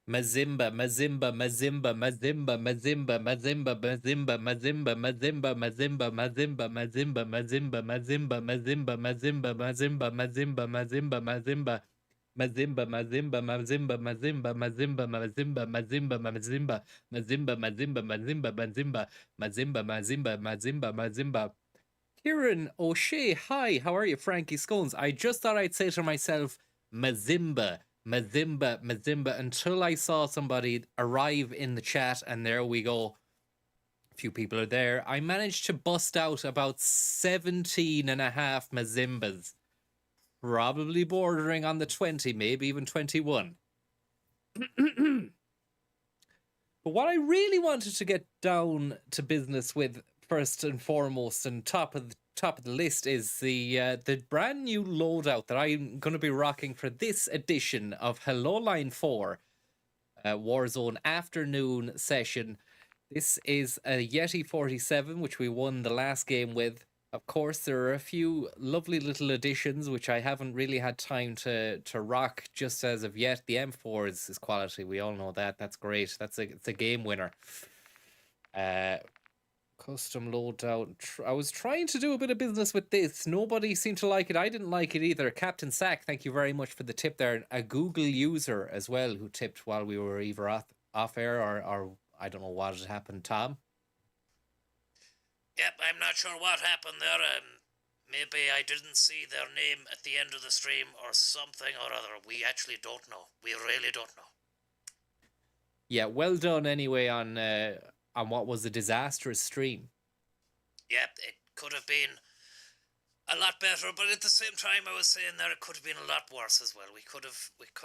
Mazimba, Mazimba, Mazimba, Mazimba, Mazimba, Mazimba, Mazimba, Mazimba, Mazimba, Mazimba, Mazimba, Mazimba, Mazimba, Mazimba, Mazimba, Mazimba, Mazimba, Mazimba, Mazimba, Mazimba. Mazimba, Mazimba, Mazimba, Mazimba, Mazimba, Mazimba, Mazimba, Mazimba, Mazimba, Mazimba, Mazimba, Mazimba, Mazimba, Mazimba, Mazimba, Mazimba. Kieran O'Shea, hi, how are you? Frankie Scones. I just thought I'd say to myself, Mazimba, Mazimba, Mazimba, until I saw somebody arrive in the chat, and there we go. A few people are there. I managed to bust out about 17 and a half Mazimbas, probably bordering on the 20, maybe even 21. But what I really wanted to get down to business with first and foremost, and top of the list, is the brand new loadout that I'm going to be rocking for this edition of Hello Line 4 Warzone afternoon session. This is a Yeti 47, which we won the last game with. Of course, there are a few lovely little additions which I haven't really had time to rock just as of yet. The M4 is quality. We all know that. That's great. It's a game winner. Custom loadout. I was trying to do a bit of business with this. Nobody seemed to like it. I didn't like it either. Captain Sack, thank you very much for the tip there. A Google user as well who tipped while we were either off air or I don't know what had happened. Tom? Yep, I'm not sure what happened there. Maybe I didn't see their name at the end of the stream or something or other. We actually don't know. We really don't know. Yeah, well done anyway on what was a disastrous stream. Yep, it could have been a lot better, but at the same time, I was saying there it could have been a lot worse as well. We could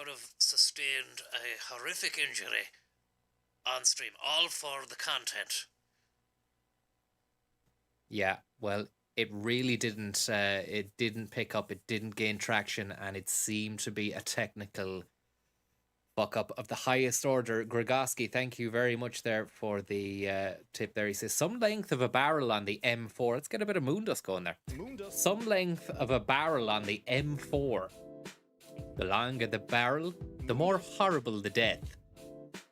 have sustained a horrific injury on stream, all for the content. Yeah, well, it really didn't. It didn't pick up. It didn't gain traction, and it seemed to be a technical fuck up of the highest order. Grigoski, thank you very much there for the tip. There, he says some length of a barrel on the M4. Let's get a bit of Moondust going there. Some length of a barrel on the M4. The longer the barrel, the more horrible the death.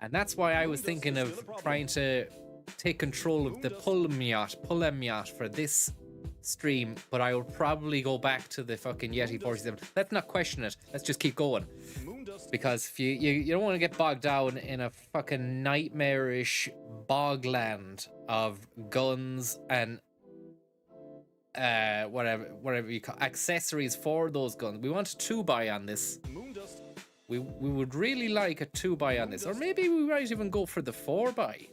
And that's why I was thinking of trying to take control of the Pulemyot for this stream, but I will probably go back to the fucking Yeti 47. Let's not question it. Let's just keep going. Because if you don't want to get bogged down in a fucking nightmarish bogland of guns and whatever you call accessories for those guns. We want a 2x on this. We would really like a 2x on this, or maybe we might even go for the 4x.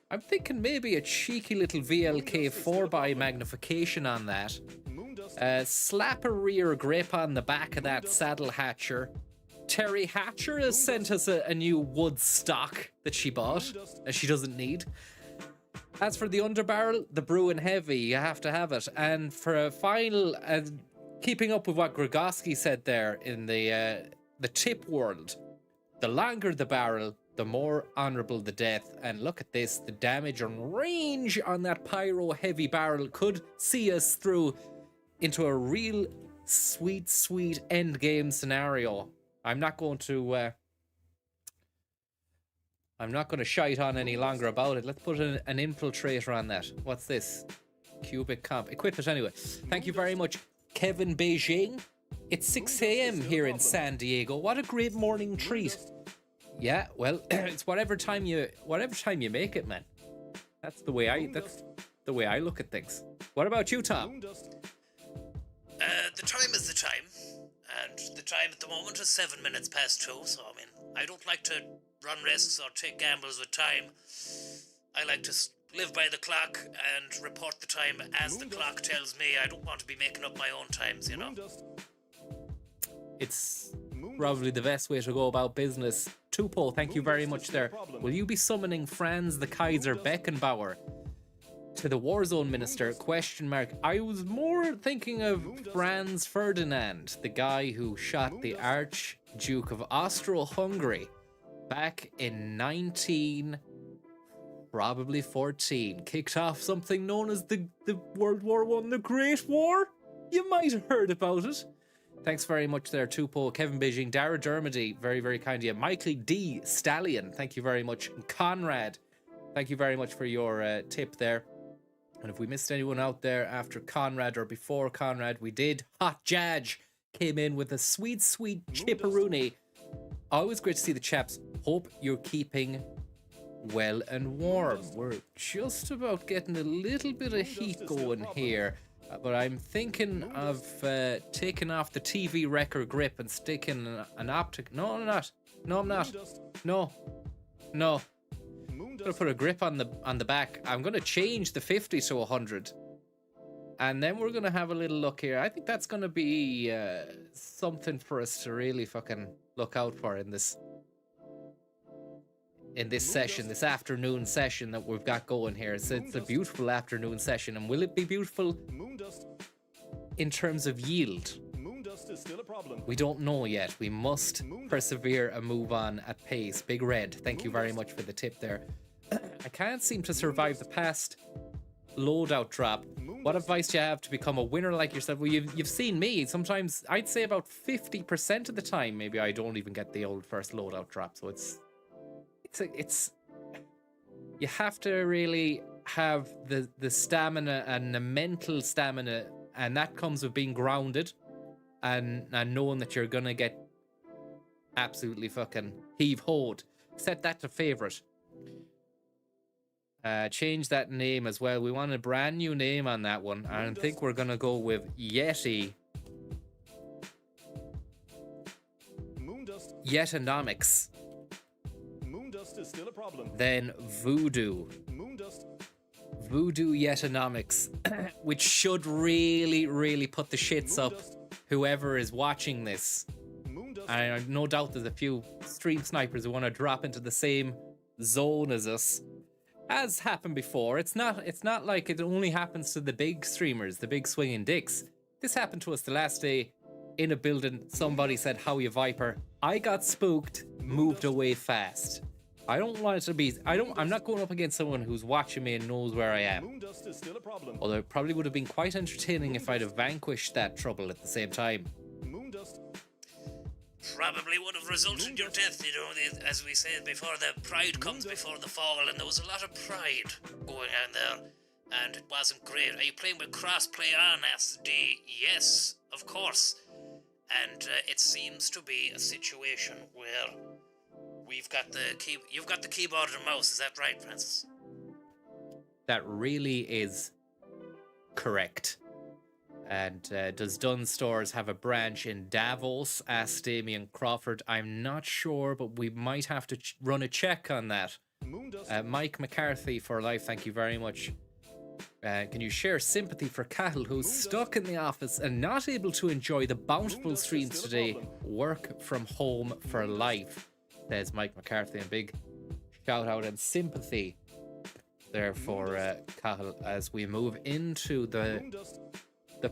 I'm thinking maybe a cheeky little VLK 4x magnification on that. Slap a rear grip on the back of that saddle hatcher. Terry Hatcher has sent us a new wood stock that she bought, and she doesn't need. As for the underbarrel, the Bruin Heavy, you have to have it. And for a final, keeping up with what Grigoski said there in the tip world, the longer the barrel, the more honourable the death. And look at this, the damage and range on that Pyro Heavy barrel could see us through into a real sweet end game scenario. I'm not going to shite on any longer about it. Let's put an infiltrator on that. What's this? Cubic comp. Equip it anyway. Thank you very much, Kevin Beijing. It's 6 a.m. here in San Diego. What a great morning treat. Yeah, well, it's whatever time you make it, man. That's the way I look at things. What about you, Tom? The time is the time. And the time at the moment is 7 minutes past 2, so I mean, I don't like to run risks or take gambles with time. I like to live by the clock and report the time as the clock tells me. I don't want to be making up my own times, you know. It's probably the best way to go about business. Tupo, thank you very much there. Will you be summoning Franz the Kaiser Beckenbauer to the Warzone Minister? ? I was more thinking of Franz Ferdinand, the guy who shot the Archduke of Austro-Hungary back in 1914. Kicked off something known as the World War I, the Great War. You might have heard about it. Thanks very much there, Tupo, Kevin Beijing, Dara Dermody, very, very kind of you. Michael D. Stallion, thank you very much. And Conrad, thank you very much for your tip there. And if we missed anyone out there after Conrad or before Conrad, we did. Hot Judge came in with a sweet, sweet chipperoonie. Always great to see the chaps. Hope you're keeping well and warm. We're just about getting a little bit of heat going here. But I'm thinking of taking off the TV record grip and sticking an optic. No, I'm not. No, I'm not. No. No. I'm gonna put a grip on the back. I'm gonna change the 50 to 100. And then we're gonna have a little look here. I think that's gonna be something for us to really fucking look out for in this session, this afternoon session that we've got going here. It's a beautiful afternoon session, and will it be beautiful in terms of yield? Is still a problem. We don't know yet. We must persevere and move on at pace. Big Red, thank you very much for the tip there. I can't seem to survive the past loadout drop. What advice do you have to become a winner like yourself? Well, you've seen me. Sometimes I'd say about 50% of the time, maybe I don't even get the old first loadout drop. So it's you have to really have the stamina and the mental stamina, and that comes with being grounded and knowing that you're gonna get absolutely fucking heave-hoed. Set that to favorite. Change that name as well. We want a brand new name on that one. I think we're gonna go with Yeti. Yetonomics. Moondust is still a problem. Then Voodoo. Voodoo Yetonomics, which should really, really put the shits up whoever is watching this. And I have no doubt there's a few stream snipers who want to drop into the same zone as us. As happened before, it's not like it only happens to the big streamers, the big swinging dicks. This happened to us the last day in a building. Somebody said, "How you Viper?" I got spooked, moved away fast. I don't want it to be. I'm not going up against someone who's watching me and knows where I am. Although it probably would have been quite entertaining if I'd have vanquished that trouble at the same time. Probably would have resulted in your death, you know, as we said before, the pride comes before the fall, and there was a lot of pride going on there, and it wasn't great. Are you playing with crossplay on SD? Yes, of course. And it seems to be a situation where you've got the keyboard and mouse. Is that right, Francis? That really is correct. And does Dunn Stores have a branch in Davos? Asked Damien Crawford. I'm not sure, but we might have to run a check on that. Mike McCarthy for life, thank you very much. Can you share sympathy for Cahill, who's stuck in the office and not able to enjoy the bountiful streams today? Work from home for life, says Mike McCarthy. And big shout out and sympathy there for Cahill as we move into the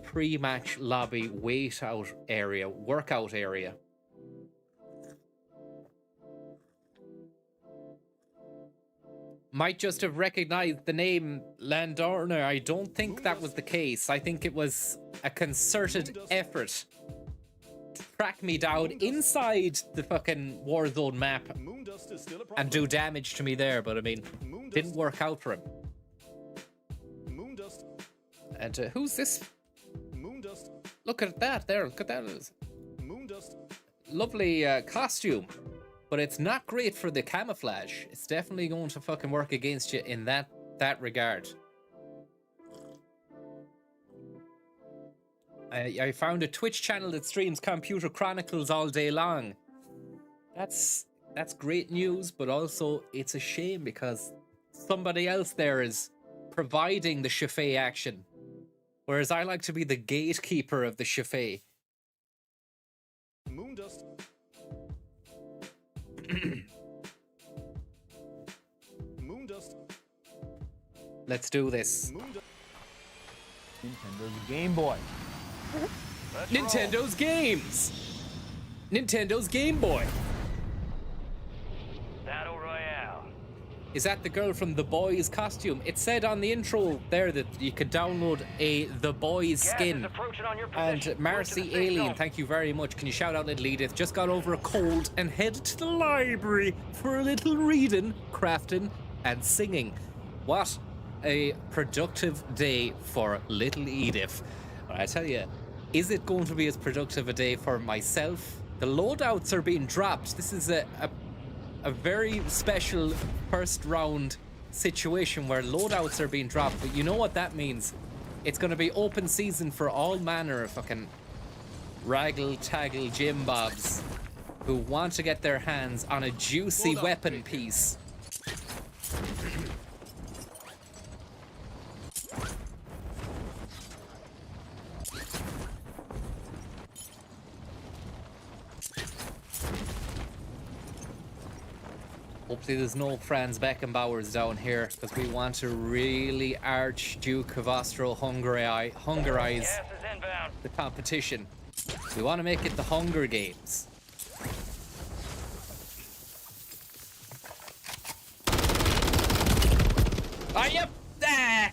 pre-match lobby workout area. Might just have recognized the name Landorner. I don't think that was the case. I think it was a concerted effort to track me down inside the fucking Warzone map and do damage to me there, but I mean, didn't work out for him. And who's this? Look at that there. Look at that. Lovely costume. But it's not great for the camouflage. It's definitely going to fucking work against you in that regard. I found a Twitch channel that streams Computer Chronicles all day long. That's great news, but also it's a shame because somebody else there is providing the Chauffet action. Whereas I like to be the gatekeeper of the Chauffet. Moondust. Moondust. Let's do this. Nintendo's Game Boy. Nintendo's games. Nintendo's Game Boy. Battle Royale. Is that the girl from The Boys costume? It said on the intro there that you could download a The Boys skin. And Marcy Alien, thank you very much. Can you shout out little Edith? Just got over a cold and headed to the library for a little reading, crafting, and singing. What a productive day for little Edith. But I tell you, is it going to be as productive a day for myself? The loadouts are being dropped. This is a very special first round situation where loadouts are being dropped, but you know what that means. It's going to be open season for all manner of fucking raggle-taggle Jim Bobs who want to get their hands on a juicy weapon piece. Hopefully there's no Franz Beckenbauers down here, because we want to really Archduke of Austro-Hungarize the competition. We want to make it the Hunger Games. Ah, yep! Ah!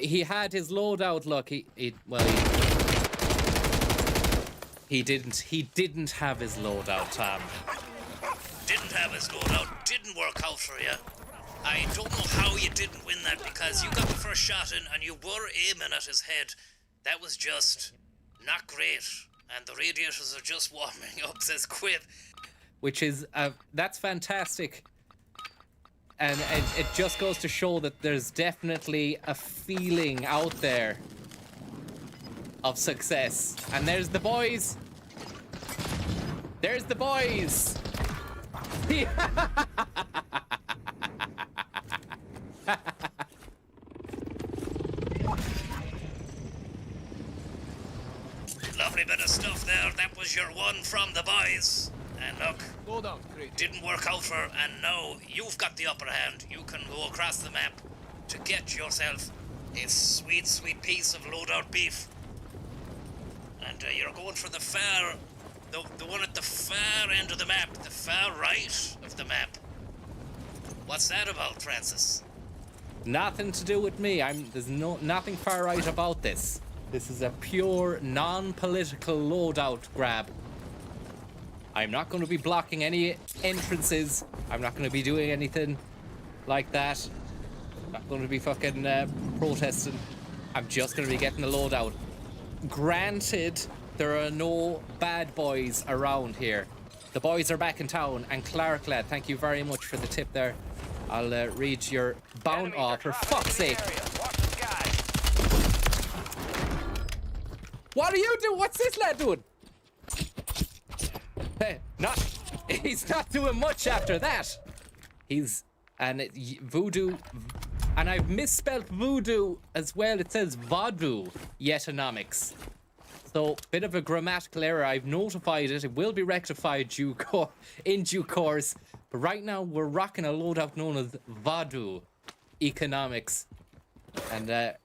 He had his loadout, look, he didn't have his loadout, Tom. Didn't have his loadout, didn't work out for you. I don't know how you didn't win that, because you got the first shot in and you were aiming at his head. That was just not great. And the radiators are just warming up, says Quib. Which is, that's fantastic. And it just goes to show that there's definitely a feeling out there of success. And there's the boys. There's the boys. Lovely bit of stuff there. That was your one from the boys. And look, didn't work out for, and now you've got the upper hand. You can go across the map to get yourself a sweet, sweet piece of loadout beef. And you're going for the far, the one at the far end of the map, the far right of the map. What's that about, Francis? Nothing to do with me. There's nothing far right about this. This is a pure non-political loadout grab. I'm not going to be blocking any entrances. I'm not going to be doing anything like that. I'm not going to be fucking protesting. I'm just going to be getting the loadout. Granted, there are no bad boys around here. The boys are back in town, and Clark lad, thank you very much for the tip there. I'll read your bound off, for fuck's sake. What are you doing? What's this lad doing? Hey, he's not doing much after that. Voodoo, and I've misspelled voodoo as well. It says Vodou, Yetonomics. So, bit of a grammatical error. I've notified it. It will be rectified in due course. But right now, we're rocking a loadout known as Vodou Economics. And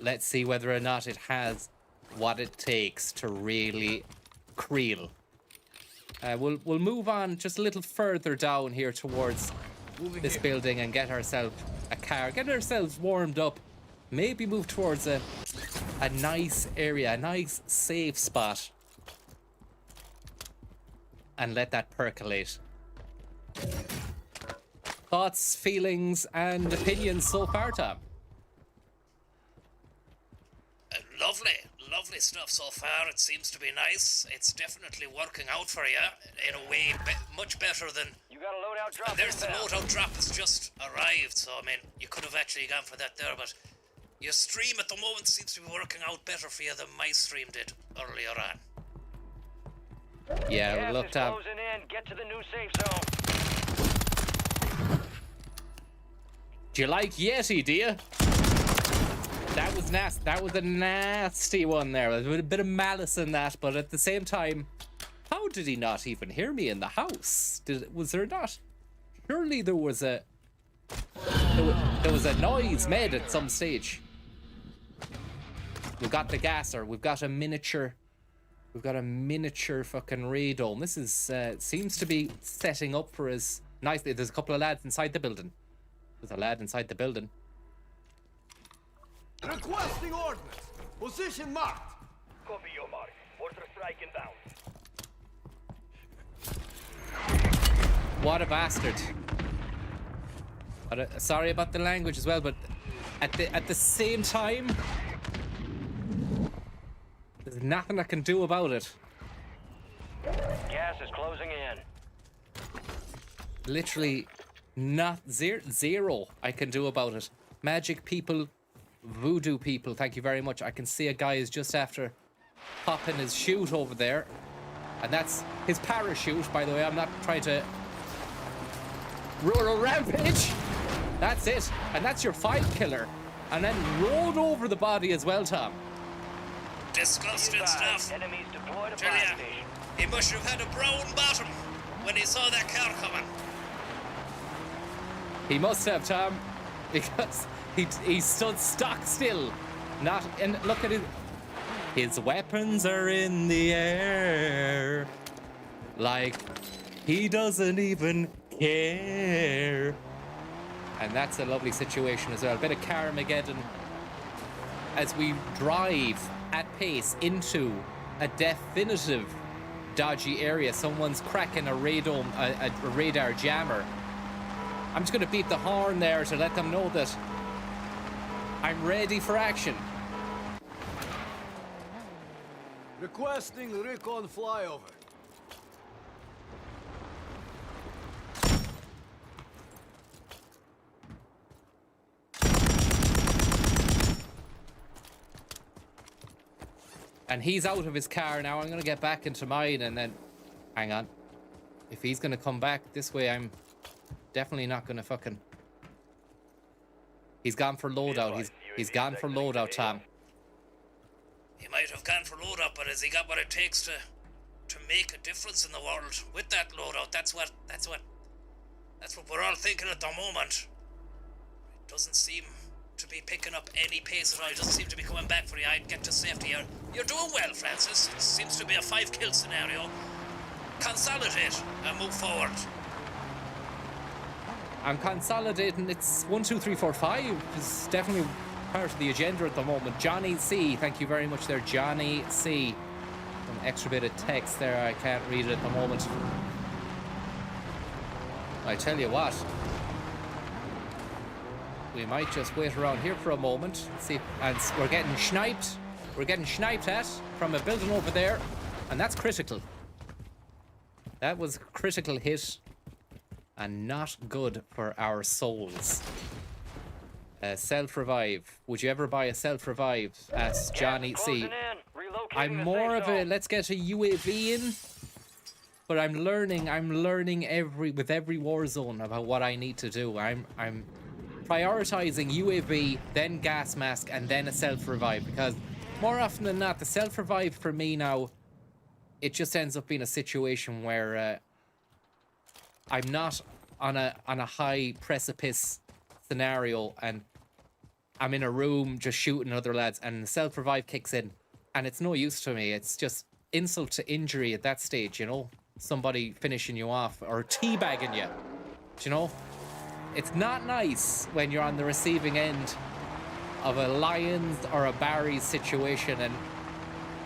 let's see whether or not it has what it takes to really creel. We'll move on just a little further down here towards this building and get ourselves a car. Get ourselves warmed up. Maybe move towards a nice area, a nice safe spot. And let that percolate. Thoughts, feelings, and opinions so far, Tom? Lovely stuff so far. It seems to be nice. It's definitely working out for you in a way much better than... You got a loadout drop. And there's the loadout drop that's just arrived. So, I mean, you could have actually gone for that there, but your stream at the moment seems to be working out better for you than my stream did earlier on. Yeah, we looked up. Closing in. Get to the new safe zone. Do you like Yeti, do you? That was nasty. That was a nasty one there. There's a bit of malice in that, but at the same time, how did he not even hear me in the house? Was there not? Surely there was a noise made at some stage. We've got the gasser. We've got a miniature. We've got a miniature fucking radome. This is seems to be setting up for us Nicely, there's a couple of lads inside the building. There's a lad inside the building. Requesting ordnance. Position marked. Copy your mark. Mortar strike inbound. What a bastard. Sorry about the language as well, but at the same time, there's nothing I can do about it. Gas is closing in. Literally, not zero I can do about it. Magic people, voodoo people, thank you very much. I can see a guy is just after popping his chute over there. And that's his parachute, by the way. I'm not trying to rural rampage. That's it. And that's your 5 killer. And then rode over the body as well, Tom. Disgusting stuff. Enemies deployed a Tell fire ya, station. he must have had a brown bottom when he saw that car coming. He must have, Tom, because he stood stock still. Not, and look at it. His weapons are in the air. Like, he doesn't even care. And that's a lovely situation as well. A bit of Carmageddon as we drive at pace into a definitive dodgy area. Someone's cracking a radar jammer. I'm just going to beat the horn there to let them know that I'm ready for action. Requesting recon flyover. And he's out of his car now. I'm going to get back into mine and then... Hang on. If he's going to come back this way, I'm definitely not going to fucking... He's gone for loadout. He's gone for loadout, Tom. He might have gone for loadout, but has he got what it takes to make a difference in the world with that loadout? That's what we're all thinking at the moment. It doesn't seem to be picking up any pace at all. It doesn't seem to be coming back for you. I'd get to safety. You're doing well, Francis. It seems to be a 5-kill scenario. Consolidate and move forward. I'm consolidating. It's 1, 2, 3, 4, 5. It's definitely part of the agenda at the moment. Johnny C, thank you very much there, Johnny C. Some extra bit of text there. I can't read it at the moment. I tell you what. We might just wait around here for a moment. See, and we're getting sniped. We're getting sniped at from a building over there, and that's critical. That was a critical hit, and not good for our souls. Self-revive. Would you ever buy a self-revive? Asks Johnny C. I'm more of a let's get a UAV in, but I'm learning with every war zone about what I need to do. I'm prioritizing UAV, then gas mask, and then a self-revive, because more often than not, the self-revive for me now, it just ends up being a situation where I'm not on a high precipice scenario and I'm in a room just shooting other lads, and the self-revive kicks in, and it's no use to me. It's just insult to injury at that stage, you know? Somebody finishing you off or teabagging you, you know? It's not nice when you're on the receiving end of a Lions or a Barry's situation,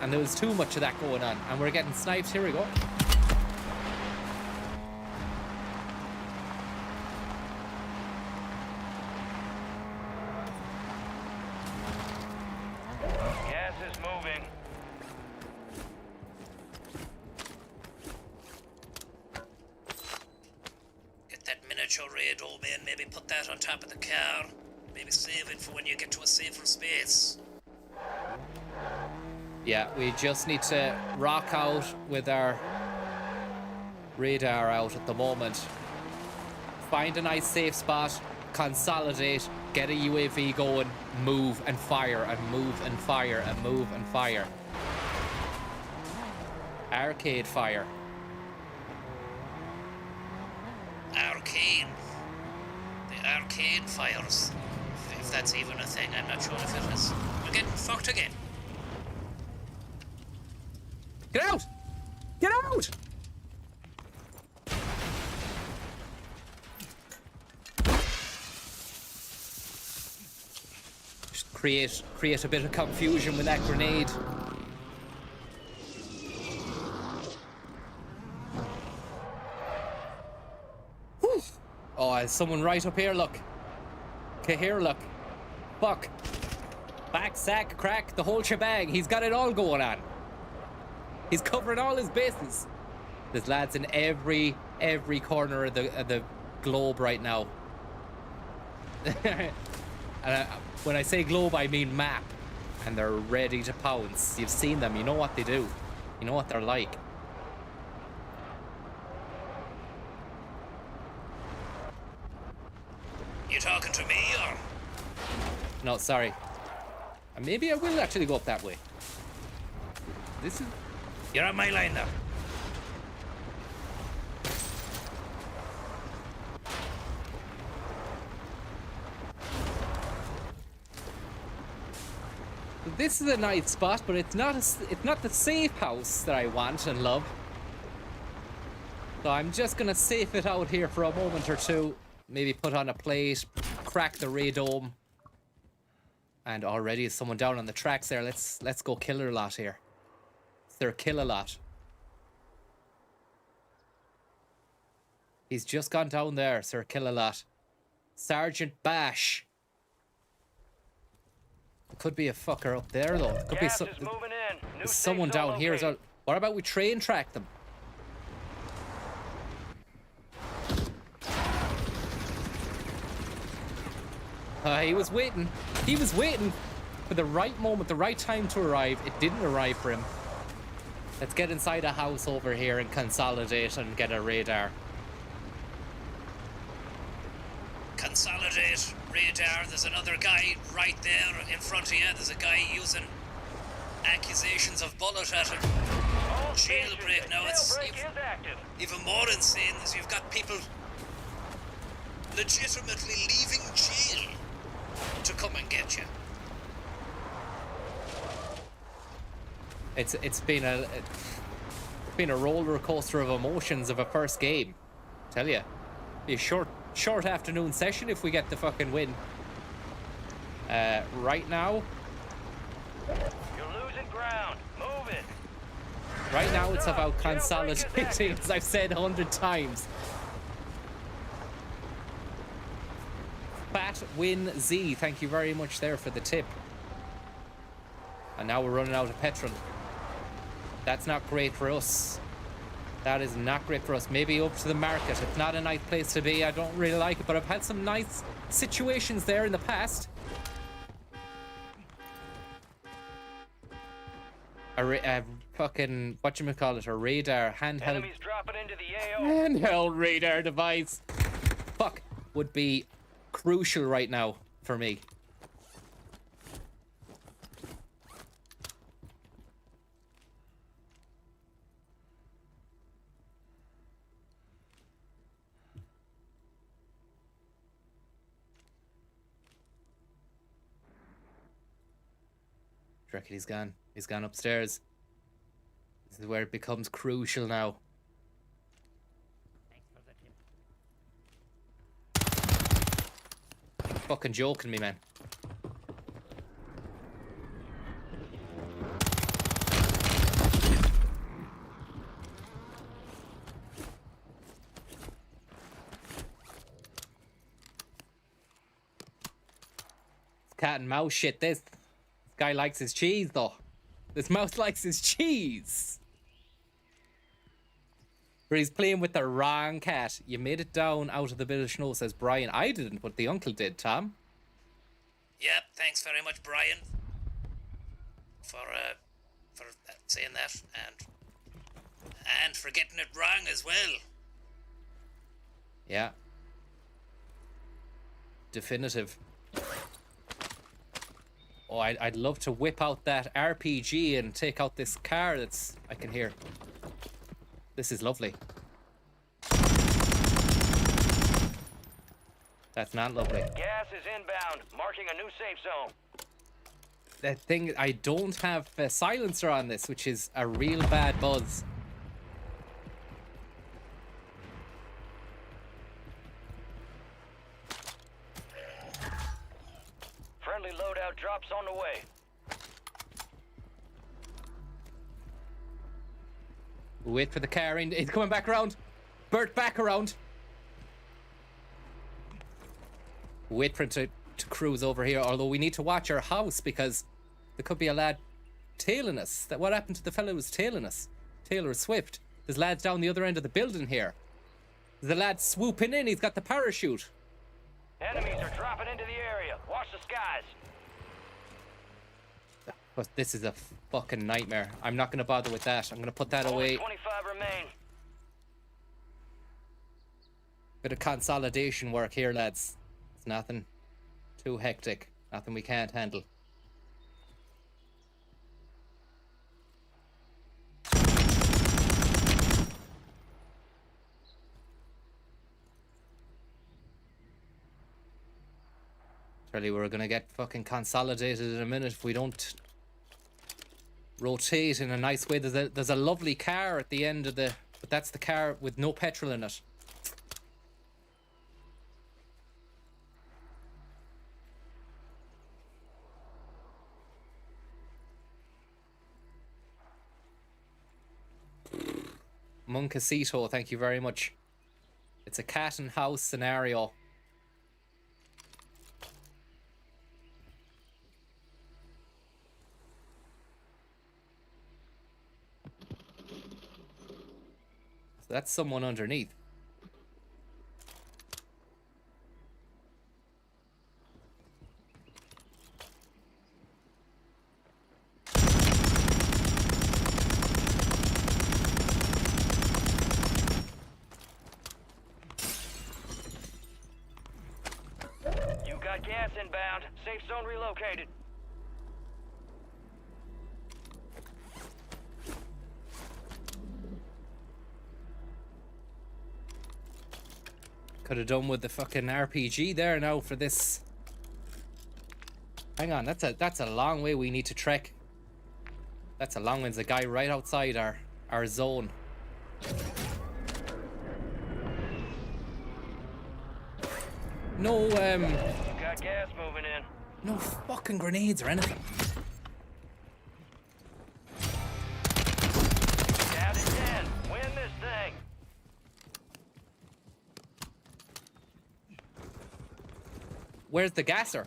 and there was too much of that going on, and we're getting sniped. Here we go. Gas is moving. Get that miniature radar, man. Maybe put that on top of the car. Maybe save it for when you get to a safer space. Yeah, we just need to rock out with our radar out at the moment. Find a nice safe spot, consolidate, get a UAV going, move and fire, and move and fire, and move and fire. Arcade fire. Arcane. The arcane fires. If that's even a thing, I'm not sure if it is. We're getting fucked again. Get out! Get out! create a bit of confusion with that grenade. Whew. Oh, there's someone right up here, look. Okay, here, look. Fuck. Back, sack, crack, the whole shebang. He's got it all going on. He's covering all his bases. There's lads in every corner of the globe right now. And when I say globe, I mean map. And they're ready to pounce. You've seen them. You know what they do. You know what they're like. You talking to me, or? No, sorry. Maybe I will actually go up that way. This is... You're on my line now. This is a nice spot, but it's not the safe house that I want and love. So I'm just gonna safe it out here for a moment or two. Maybe put on a plate, crack the radome. And already is someone down on the tracks there. Let's go kill a lot here. They're kill a lot. He's just gone down there, Sir Kill a Lot. Sergeant Bash. Could be a fucker up there though. Could Gas be is moving in. New there's someone safe zone down here as well. located. What about we train track them? He was waiting. He was waiting for the right moment, the right time to arrive. It didn't arrive for him. Let's get inside a house over here and consolidate and get a radar. Consolidate, radar. There's another guy right there in front of you. There's a guy using accusations of bullet at him. All Jailbreak stations, now. It's jailbreak is active. even more insane is you've got people legitimately leaving jail to come and get you. It's been a roller coaster of emotions of a first game. Tell you, be a short afternoon session if we get the fucking win. Right now, You're losing ground. Move it. right now it's about Jailbreak is consolidating, active. as I've said 100 times. Fat Win Z, thank you very much there for the tip. And now we're running out of petrol. That's not great for us. That is not great for us. Maybe up to the market. It's not a nice place to be. I don't really like it, but I've had some nice situations there in the past. A fucking, whatchamacallit, a radar, handheld Enemies dropping into the AO. handheld radar device. Fuck, would be crucial right now for me. I reckon he's gone. He's gone upstairs. This is where it becomes crucial now. Fucking joking me, man. Cat and mouse shit. This guy likes his cheese, though. This mouse likes his cheese. But he's playing with the wrong cat. You made it down out of the bit of snow, says Brian. I didn't, but the uncle did, Tom. Yep, thanks very much, Brian, for saying that and for getting it wrong as well. Yeah. Definitive. Oh, I'd love to whip out that RPG and take out this car that's... I can hear. This is lovely. That's not lovely. Gas is inbound, marking a new safe zone. That thing, I don't have a silencer on this, which is a real bad buzz. Friendly loadout Airdrop's on the way. Wait for the car in. It's coming back around. Bert, back around. Wait for it to cruise over here. Although we need to watch our house because there could be a lad tailing us. What happened to the fellow who was tailing us? Taylor Swift. There's lads down the other end of the building here. There's a lad swooping in. He's got the parachute. Enemies are dropping into the area. Watch the skies. But this is a fucking nightmare. I'm not going to bother with that. I'm going to put that Only away. 25 remain. Bit of consolidation work here, lads. It's nothing too hectic. Nothing we can't handle. Tell you, we're gonna get fucking consolidated in a minute if we don't rotate in a nice way. There's a lovely car at the end of the, but that's the car with no petrol in it. Moncasito, thank you very much. It's a cat and house scenario. So that's someone underneath. You got gas inbound. Safe zone relocated. Could have done with the fucking RPG there now for this. Hang on, that's a long way we need to trek. That's a long way. There's a guy right outside our zone. No, You got gas moving in. no fucking grenades or anything. Down to 10. Win this thing. Where's the gasser?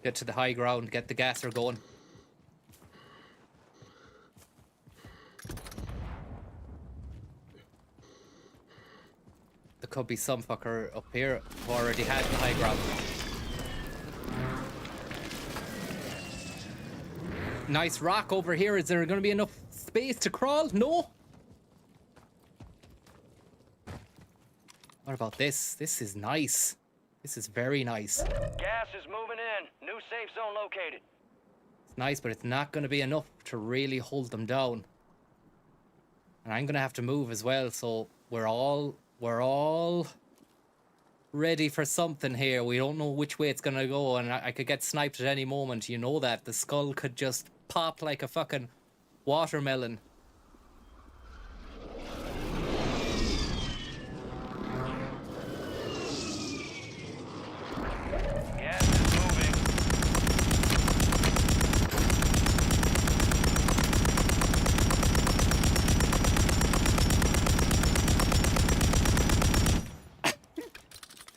Get to the high ground, get the gasser going. There could be some fucker up here who already had the high ground. Nice rock over here. Is there going to be enough space to crawl? No? What about this? This is nice. This is very nice. Gas is moving in. New safe zone located. It's nice, but it's not going to be enough to really hold them down. And I'm going to have to move as well, so we're all ready for something here. We don't know which way it's going to go, and I could get sniped at any moment. You know that. The skull could just pop like a fucking watermelon. Gas is moving.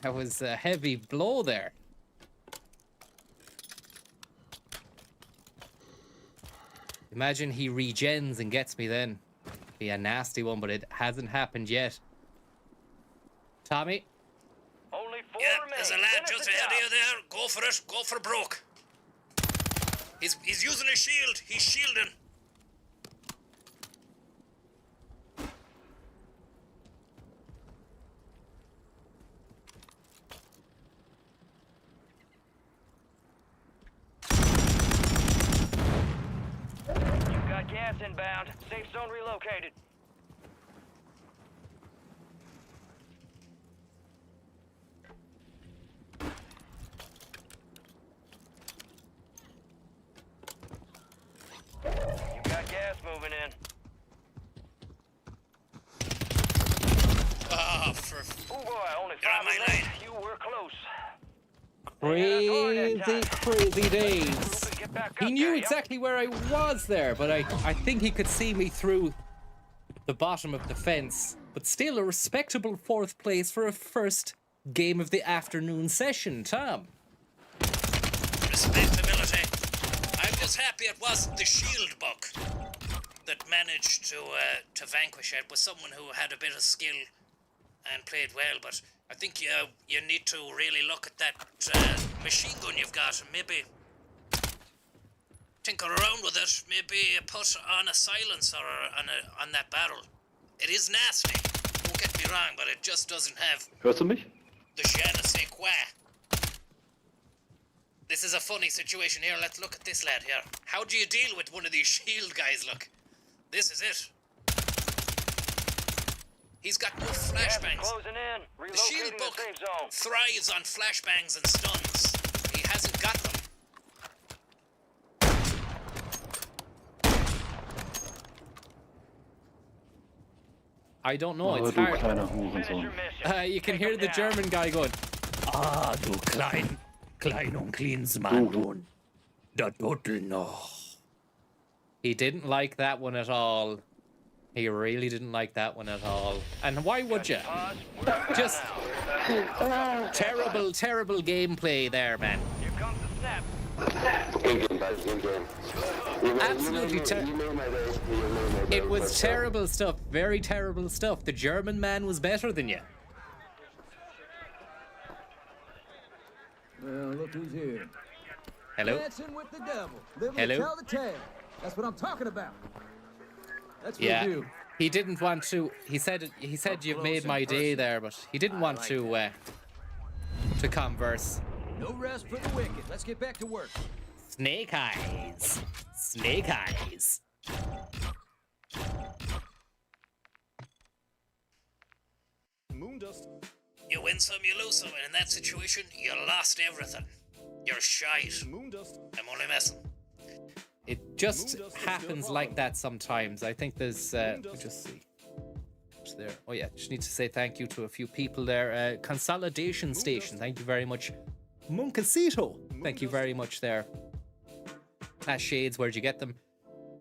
That was a heavy blow there. Imagine he regens and gets me then. Be a nasty one, but it hasn't happened yet. Tommy? Only 4 Yeah, remain. there's a lad Finish just the ahead job. of you there. Go for it. Go for broke. He's using a shield. He's shielding. You got gas inbound. Safe zone relocated. You got gas moving in. Ah, for Oh boy, only You're on my line. You were close. Crazy days. Get back He up knew there, yep. exactly where I was there, but I think he could see me through the bottom of the fence. But still a respectable 4th place for a first game of the afternoon session, Tom. Respectability. I'm just happy it wasn't the shield buck that managed to vanquish it. It was someone who had a bit of skill and played well, but I think you need to really look at that machine gun you've got and maybe tinker around with it. Maybe put on a silencer on that barrel. It is nasty, don't get me wrong, but it just doesn't have Hörst du mich? the je ne sais quoi. This is a funny situation here. Let's look at this lad here. How do you deal with one of these shield guys? Look, this is it. He's got no flashbangs. Closing in. The shield Relocating buck the safe zone. thrives on flashbangs and stuns. He hasn't got them. I don't know, Oh, it's du hard. kleiner Finish Hurensohn. your mission. You can Take hear him the down. German guy going, Ah, du klein und kleines Mann, der Trottel noch. he didn't like that one at all. He really didn't like that one at all. And why would you? Pause. We're Just now. terrible gameplay there, man. Here comes the snap. Absolutely It was terrible stuff, very terrible stuff. The German man was better than you. Well, look who's here. Hello? Dancing with the devil. Living Hello? to tell the tale. That's what I'm talking about. That's what Yeah. we do. He didn't want to. He said you've made my day there, but he didn't want to converse. No rest for the wicked. Let's get back to work. Snake eyes. Snake eyes. Moondust. You win some, you lose some, and in that situation, you lost everything. You're shite. Moondust. I'm only messing. It just Moondust is happens still like that sometimes. I think there's let me just see. What's there? Oh yeah, just need to say thank you to a few people there. Consolidation Station, thank you very much. Moncasito, thank you very much there. Clash Shades, where'd you get them?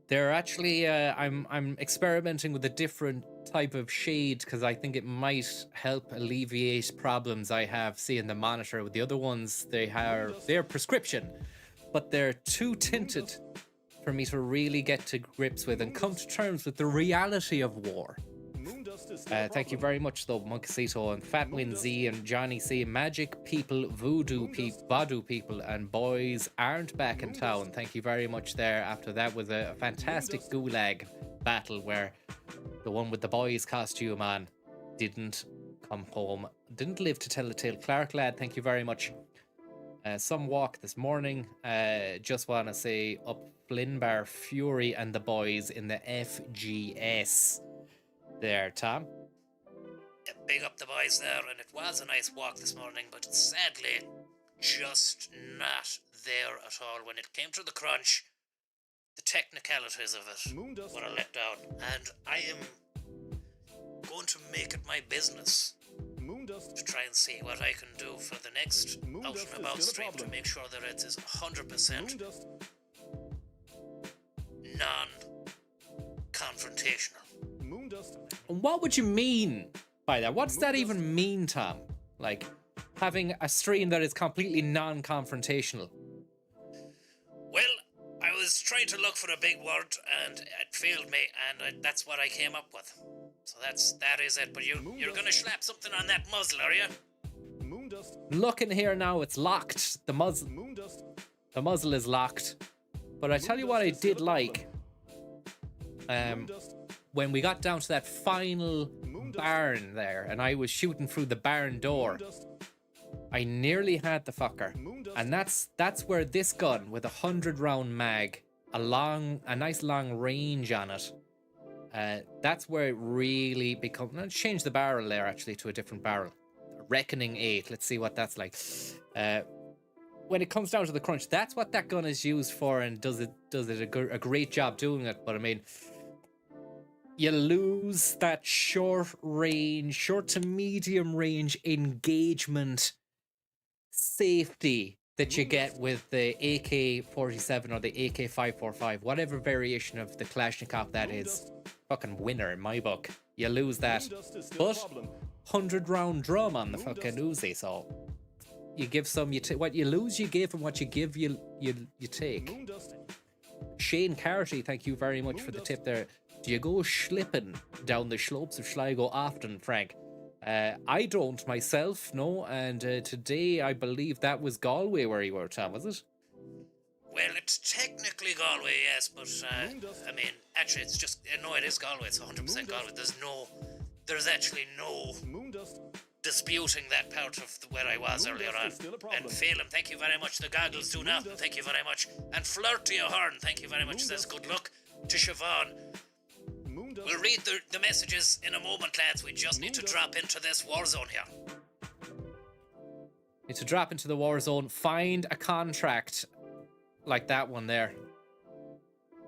They're actually I'm experimenting with a different type of shade because I think it might help alleviate problems I have seeing the monitor. With the other ones, they're prescription, but they're too tinted for me to really get to grips with and come to terms with the reality of war. Moondust is still a Thank you problem. very much, though, Monkasito and Fatwin Z and Johnny C. Magic people, voodoo people, and boys aren't back in town. Thank you very much there. After that was a fantastic gulag battle where the one with the boys costume on didn't come home, didn't live to tell the tale. Clark lad, thank you very much. Some walk this morning. Just want to say up Flinbar Fury and the boys in the FGS. There, Tom. Yeah, big up the boys there, and it was a nice walk this morning, but sadly, just not there at all. When it came to the crunch, the technicalities of it Moondust. were a letdown, and I am going to make it my business Moondust. to try and see what I can do for the next Moondust Out is and About still a stream to problem. make sure that it is 100% Moondust. non-confrontational. Moondust. And what would you mean by that? What's that even mean, Tom? Like, having a stream that is completely non-confrontational. Well, I was trying to look for a big word, and it failed me, and that's what I came up with. So that is it. But you're gonna slap something on that muzzle, are you? Moondust. Looking here now, it's locked. The muzzle is locked. But I tell you what I did like. Moondust. When we got down to that final barn there, and I was shooting through the barn door, Moondust. I nearly had the fucker. Moondust. And that's where this gun with a 100-round mag, a nice long range on it, that's where it really becomes. Let's change the barrel there actually to a different barrel. Reckoning 8. Let's see what that's like. When it comes down to the crunch, that's what that gun is used for, and does it a great job doing it. But I mean, you lose that short to medium range engagement safety that you get with the AK-47 or the AK-545, whatever variation of the Kalashnikov that is. Fucking winner in my book. You lose that. But 100-round drum on the fucking Uzi, so you give some, what you lose, you give, and what you give, you take. Shane Carty, thank you very much for the tip there. Do you go schlipping down the slopes of Sligo often, Frank? I don't myself, no, and today I believe that was Galway where you were, Tom, was it? Well, it's technically Galway, yes, but I mean, actually, it's just no, it is Galway. It's 100% Galway. There's actually no disputing that part of where I was earlier on. And Phelan, thank you very much. The goggles do nothing. Thank you very much. And Flirty O'Hearn, thank you very much. Says good luck to Siobhan. We'll read the messages in a moment, lads. We just need to drop into this war zone here. Need to drop into the war zone, find a contract like that one there.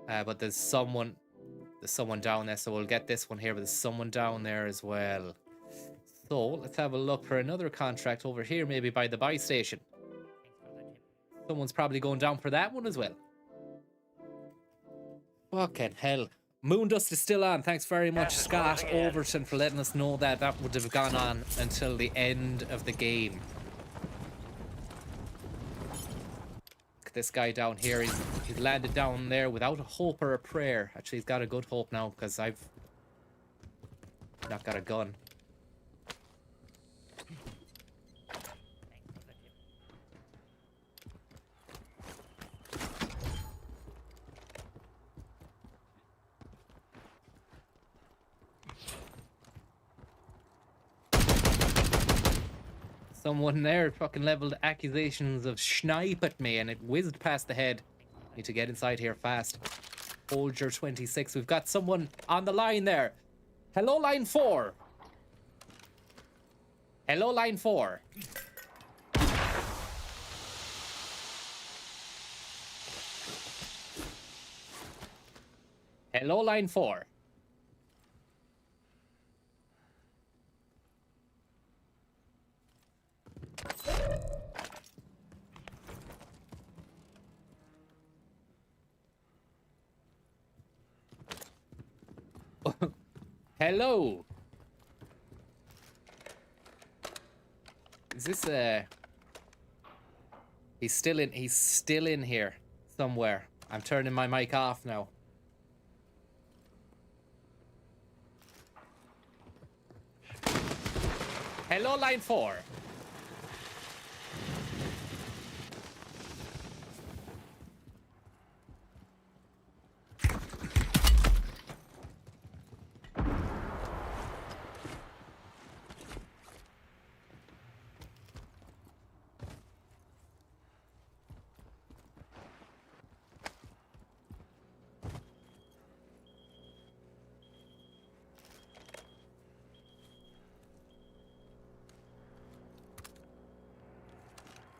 But there's someone down there, so we'll get this one here, but there's someone down there as well. So let's have a look for another contract over here, maybe by the buy station. Someone's probably going down for that one as well. Fucking hell. Moondust is still on. Thanks very much, Scott Overton, for letting us know that that would have gone on until the end of the game. Look at this guy down here. He's landed down there without a hope or a prayer. Actually, he's got a good hope now because I've not got a gun. Someone there fucking leveled accusations of snipe at me and it whizzed past the head. Need to get inside here fast. Folger 26. We've got someone on the line there. Hello, line 4. Hello, line 4. Hello, line 4. Hello. Is this he's still in here somewhere. I'm turning my mic off now. Hello, line 4.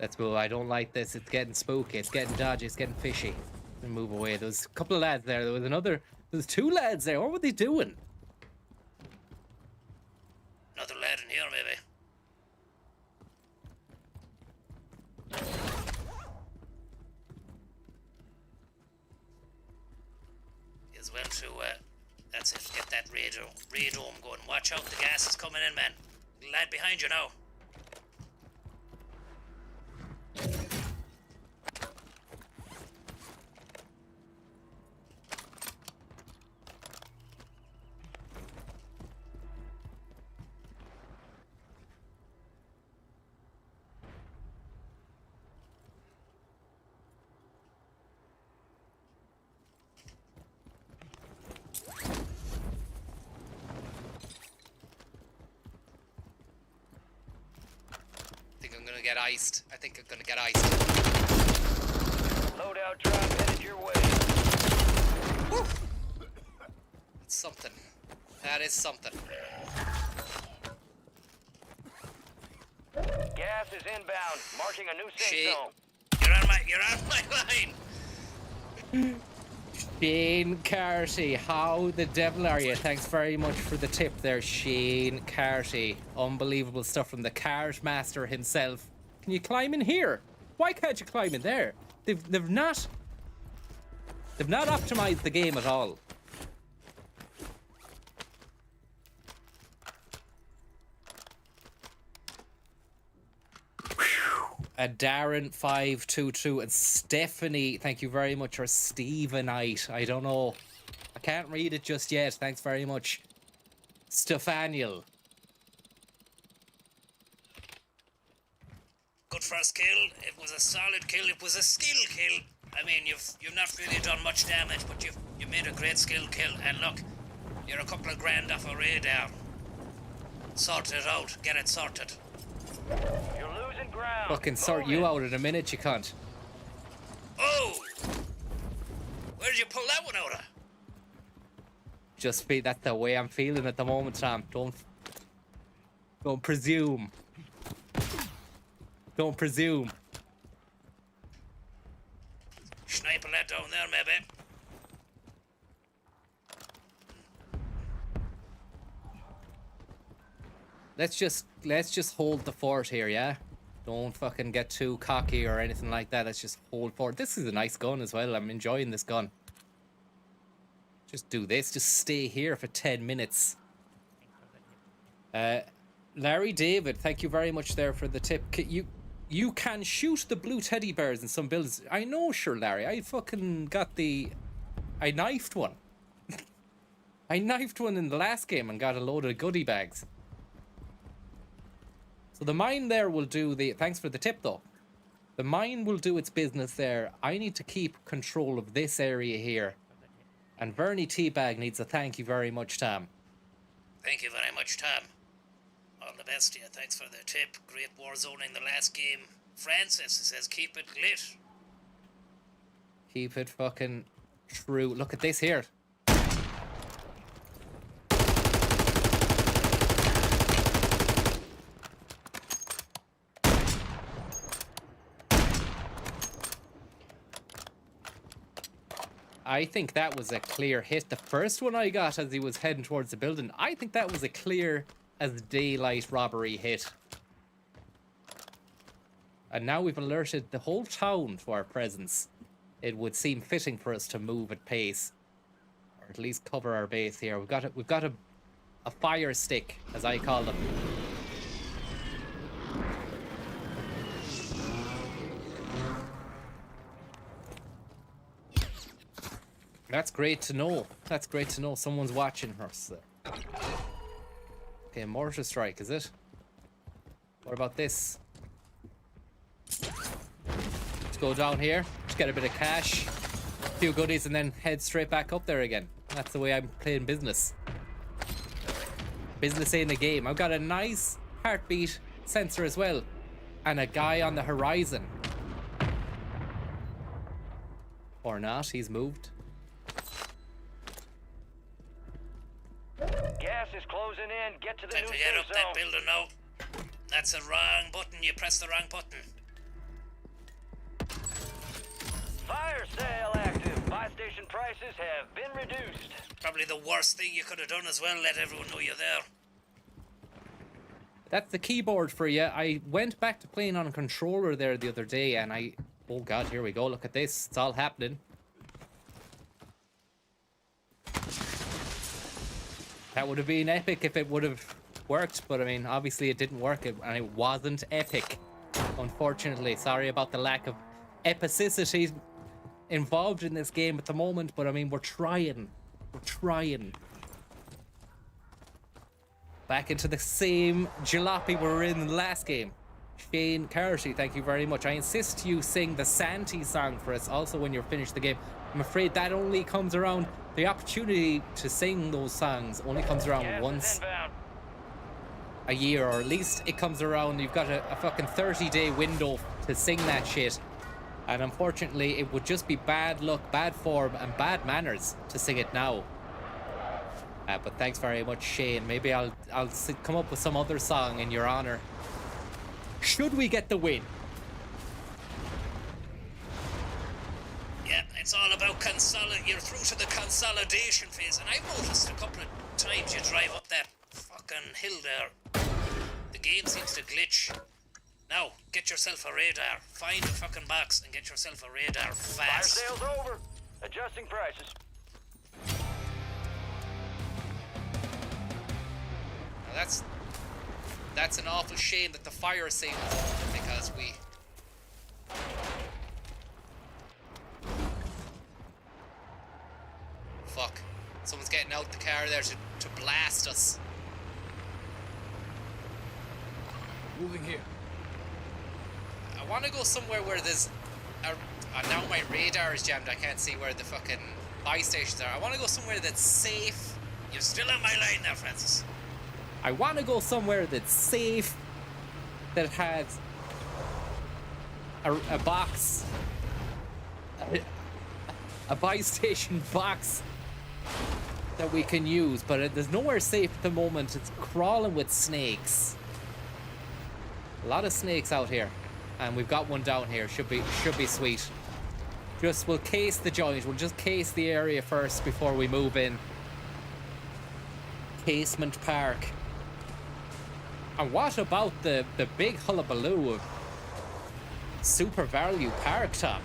Let's move. I don't like this. It's getting spooky. It's getting dodgy. It's getting fishy. Let's move away. There was a couple of lads there. There was 2 lads there. What were they doing? Another lad in here, maybe. As well to, that's it. Get that radome going. Watch out. The gas is coming in, man. Lad behind you now. I think I'm gonna get iced. Loadout drop headed your way. Woo! It's something. That is something. Gas is inbound, marking a new safe Shit. zone. You're on my line. Shane Carty, how the devil are you? Thanks very much for the tip there, Shane Carty. Unbelievable stuff from the cart master himself. Can you climb in here? Why can't you climb in there? They've not optimized the game at all. Darren 522 and Stephanie, thank you very much, or Stevenite. I don't know. I can't read it just yet. Thanks very much. Stefaniel. Good first kill. It was a solid kill. It was a skill kill. I mean, you've not really done much damage, but you made a great skill kill. And look, you're a couple of grand off a radar. Sort it out. Get it sorted. You're losing ground. Fucking sort Move you it. out in a minute, you cunt. Oh! Where did you pull that one out of? Just be that's the way I'm feeling at the moment, Sam. Don't presume. Don't presume. Sniper that down there, maybe. Let's just hold the fort here, yeah? Don't fucking get too cocky or anything like that. Let's just hold fort. This is a nice gun as well. I'm enjoying this gun. Just do this. Just stay here for 10 minutes. Larry David, thank you very much there for the tip. You can shoot the blue teddy bears in some builds. I know, sure, Larry. I fucking got I knifed one. I knifed one in the last game and got a load of goodie bags. So the mine there will do thanks for the tip though. The mine will do its business there. I need to keep control of this area here. And Vernie Teabag needs a thank you very much, Tom. Thank you very much, Tom. All the best to you. Thanks for the tip. Great war zoning the last game. Francis says keep it lit. Keep it fucking true. Look at this here. I think that was a clear hit. The first one I got as he was heading towards the building, I think that was a clear as daylight robbery hit. And now we've alerted the whole town to our presence. It would seem fitting for us to move at pace, or at least cover our base here. We've got a fire stick, as I call them. That's great to know. That's great to know. Someone's watching us. Okay, mortar strike, is it? What about this? Let's go down here. Just get a bit of cash, a few goodies, and then head straight back up there again. That's the way I'm playing business. Business in the game. I've got a nice heartbeat sensor as well, and a guy on the horizon. Or not, he's moved. Gas is closing in. Get to the Time new to get safe up that zone. building now. That's the wrong button. You pressed the wrong button. Fire sale active. Buy station prices have been reduced. Probably the worst thing you could have done as well. Let everyone know you're there. That's the keyboard for you. I went back to playing on a controller there the other day, and oh god, here we go. Look at this. It's all happening. That would have been epic if it would have worked, but I mean, obviously it didn't work, and it wasn't epic. Unfortunately, sorry about the lack of epicity involved in this game at the moment, but I mean, we're trying. We're trying. Back into the same jalopy we were in the last game. Shane Carty, thank you very much. I insist you sing the Santee song for us also when you're finished the game. I'm afraid that only comes around, the opportunity to sing those songs only comes around Gas is once inbound. a year, or at least it comes around, you've got a fucking 30-day window to sing that shit. And unfortunately, it would just be bad luck, bad form, and bad manners to sing it now. But thanks very much, Shane. Maybe I'll come up with some other song in your honor. Should we get the win? Yeah, I'd It's all about you're through to the consolidation phase, and I've noticed a couple of times you drive up that fucking hill there, the game seems to glitch. Now, get yourself a radar. Find a fucking box and get yourself a radar Fire fast. sale's over. Adjusting prices. Now that's an awful shame that the fire sale is over, because we... Fuck. Someone's getting out the car there to blast us. Moving here. I want to go somewhere where there's now my radar is jammed. I can't see where the fucking buy stations are. I want to go somewhere that's safe. You're still on my line now, Francis. I want to go somewhere that's safe, that has a box, a buy station box that we can use, but there's nowhere safe at the moment. It's crawling with snakes. A lot of snakes out here, and we've got one down here. Should be sweet. We'll case the joint. We'll just case the area first before we move in. Casement Park. And what about the big hullabaloo of Super Value Park, Tom?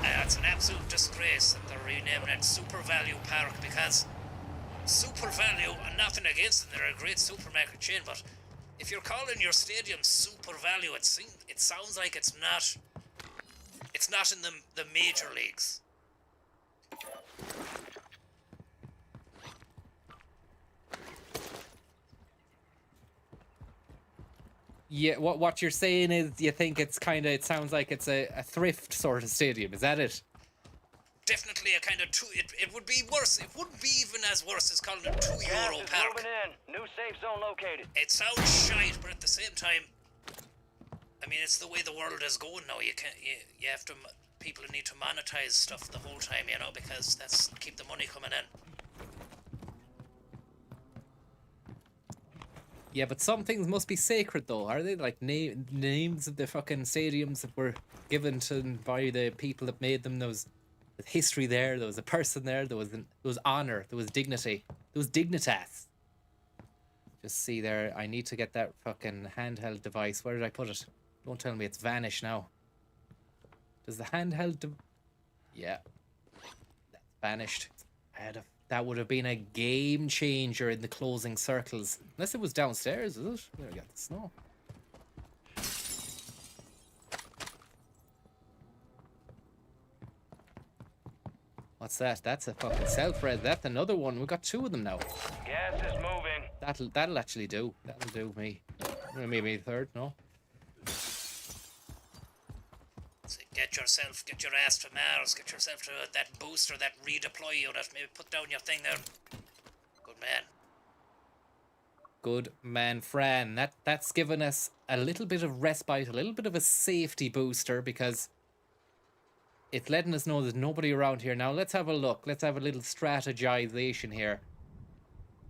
It's an absolute disgrace that they're renaming it Super Value Park, because Super Value, and nothing against them, they're a great supermarket chain, but if you're calling your stadium Super Value, it sounds like it's not in the major leagues. Yeah, what you're saying is you think it sounds like it's a thrift sort of stadium. Is that it? Definitely a kind of it would be worse. It wouldn't be even as worse as calling it €2 Gas is park. moving in. New safe zone located. It sounds shite, but at the same time, I mean, it's the way the world is going now. You can't. You have to. People need to monetize stuff the whole time, you know, because that's keep the money coming in. Yeah, but some things must be sacred, though, are they? Like names of the fucking stadiums that were given to by the people that made them. There was history there. There was a person there. There was honor. There was dignity. There was dignitas. Just see there. I need to get that fucking handheld device. Where did I put it? Don't tell me it's vanished now. Does the handheld? Yeah, that's vanished. That would have been a game changer in the closing circles. Unless it was downstairs, is it? There we got the snow. What's that? That's a fucking self-res. That's another one. We've got two of them now. Gas is moving. That'll actually do. That'll do me. Maybe a third, no? So get your ass to Mars, get yourself to that booster, that redeploy unit. Maybe put down your thing there. Good man. Good man, Fran. That's given us a little bit of respite, a little bit of a safety booster, because it's letting us know there's nobody around here. Now let's have a look. Let's have a little strategization here.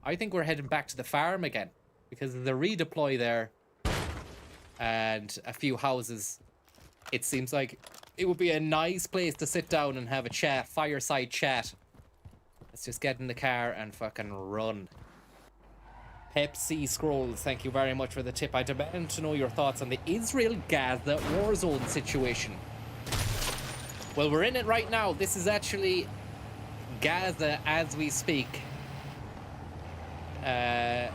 I think we're heading back to the farm again, because of the redeploy there and a few houses. It seems like it would be a nice place to sit down and have a chat, fireside chat. Let's just get in the car and fucking run. Pepsi Scrolls, thank you very much for the tip. I demand to know your thoughts on the Israel-Gaza war zone situation. Well, we're in it right now. This is actually Gaza as we speak. I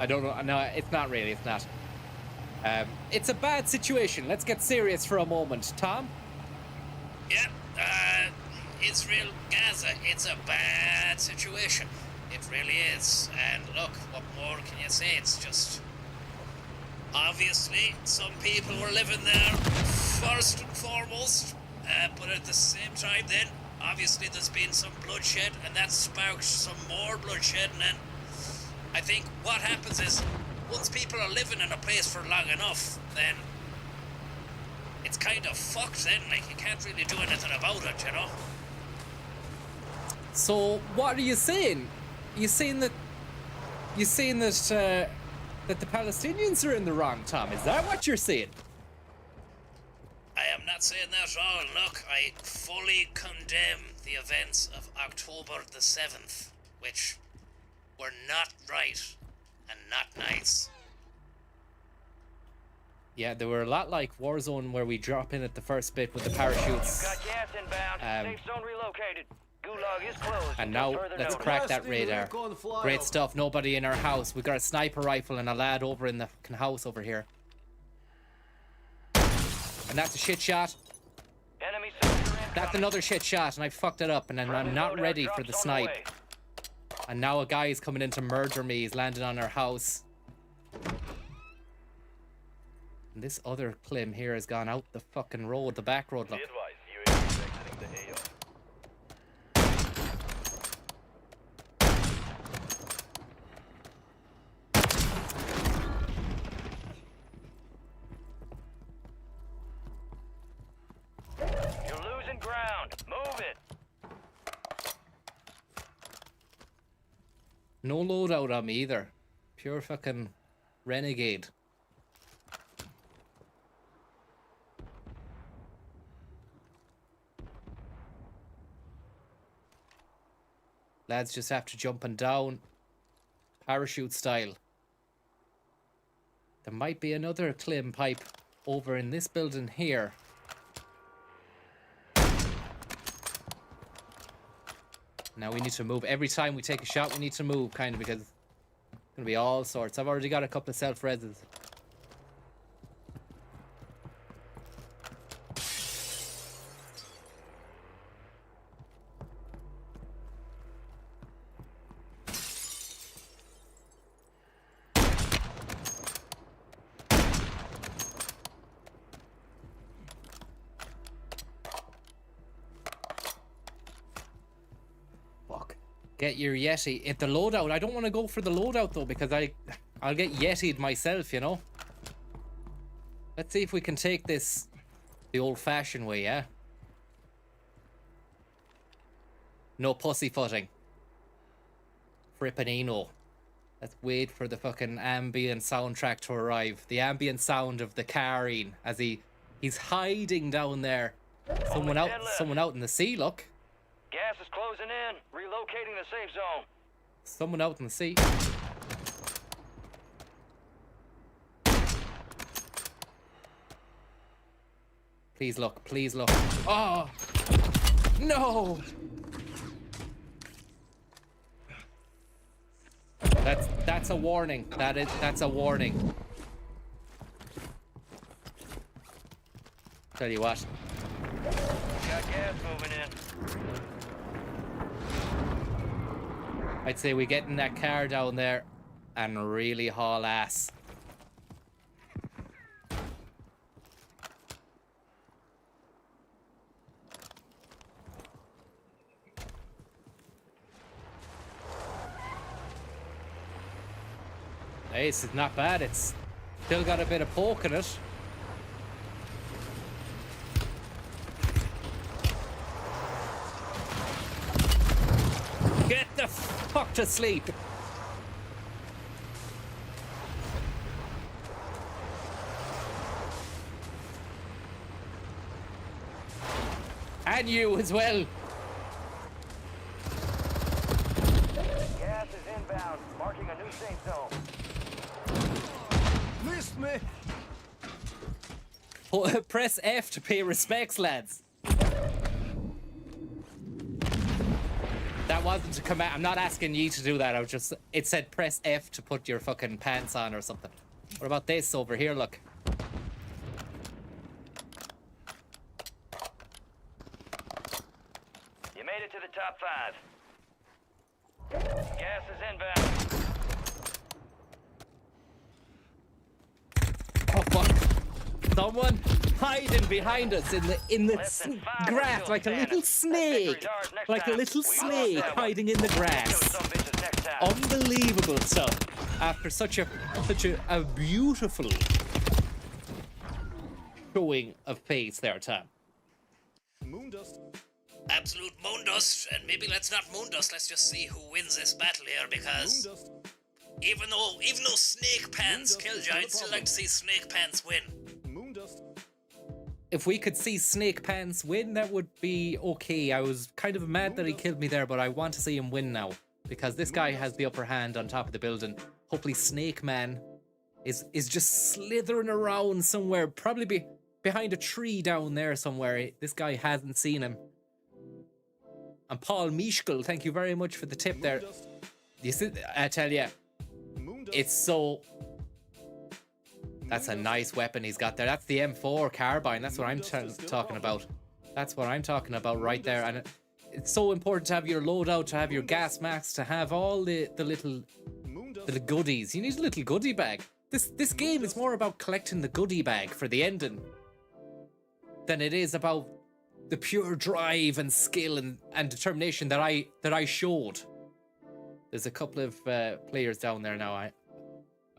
don't know. No, it's not really. It's not. It's a bad situation. Let's get serious for a moment. Tom? Yeah, Israel, Gaza, it's a bad situation. It really is. And look, what more can you say? It's just... Obviously, some people were living there first and foremost. But at the same time then, obviously there's been some bloodshed, and that sparked some more bloodshed. And then I think what happens is, once people are living in a place for long enough, then it's kind of fucked then. Like, you can't really do anything about it, you know? So, what are you saying? You saying that that the Palestinians are in the wrong, Tom? Is that what you're saying? I am not not saying that at all. Look, I fully condemn the events of October the 7th, which were not right and not nice. Yeah, they were a lot like Warzone, where we drop in at the first bit with the parachutes. Got gas inbound. Safe zone relocated. Gulag is closed. And until now further let's notice. crack that radar. Great stuff. Nobody in our house. We got a sniper rifle and a lad over in the fucking house over here. And that's a shit shot. Enemy soldier incoming. That's another shit shot, and I fucked it up, and then I'm not ready for the snipe. And now a guy is coming in to murder me. He's landed on our house. And this other Klim here has gone out the fucking road, the back road. Look. You're losing ground. Move it. No loadout on me either. Pure fucking renegade. Lads just after jumping down, parachute style. There might be another Klim pipe over in this building here. Now we need to move. Every time we take a shot, we need to move, kind of, because it's going to be all sorts. I've already got a couple of self-reses. Get your Yeti. At the loadout, I don't want to go for the loadout though, because I'll get Yeti'd myself, you know. Let's see if we can take this the old-fashioned way, yeah? No pussyfooting. Frippanino. Let's wait for the fucking ambient soundtrack to arrive. The ambient sound of the carine as he's hiding down there. Someone out in the sea, look. Gas is closing in. Relocating the safe zone. Someone out in the sea. Please look, please look. Oh! No! That's a warning. That's a warning. Tell you what. Got gas moving in. I'd say we get in that car down there and really haul ass. Hey, this is not bad. It's still got a bit of poke in it. Get the fuck to sleep. And you as well. Gas is inbound. Marking a new safe zone. Missed me. Press F to pay respects, lads. That wasn't a command. I'm not asking you to do that. It said press F to put your fucking pants on or something. What about this over here? Look. You made it to the top 5. Gas is inbound. Oh fuck! Someone hiding behind us in the grass like a little snake, like a little snake hiding in the grass. Some bitches next time. Unbelievable stuff. After such a beautiful showing of face there, Tom. Moondust. Absolute moondust, and maybe let's not moondust, let's just see who wins this battle here, because Moondust. even though Snake Pants killed you, I'd still like to see Snake Pants win. Moondust. if we could see Snake Pants win, that would be okay. I was kind of mad that he killed me there, but I want to see him win now. Because this guy has the upper hand on top of the building. Hopefully Snake Man is just slithering around somewhere. Probably behind a tree down there somewhere. This guy hasn't seen him. And Paul Mischkel, thank you very much for the tip there. You see, I tell you, it's so... That's a nice weapon he's got there. That's the M4 carbine. That's what I'm talking about. That's what I'm talking about right there. And it's so important to have your loadout, to have your gas masks, to have all the little goodies. You need a little goodie bag. This game is more about collecting the goodie bag for the ending than it is about the pure drive and skill and determination that I showed. There's a couple of players down there now. I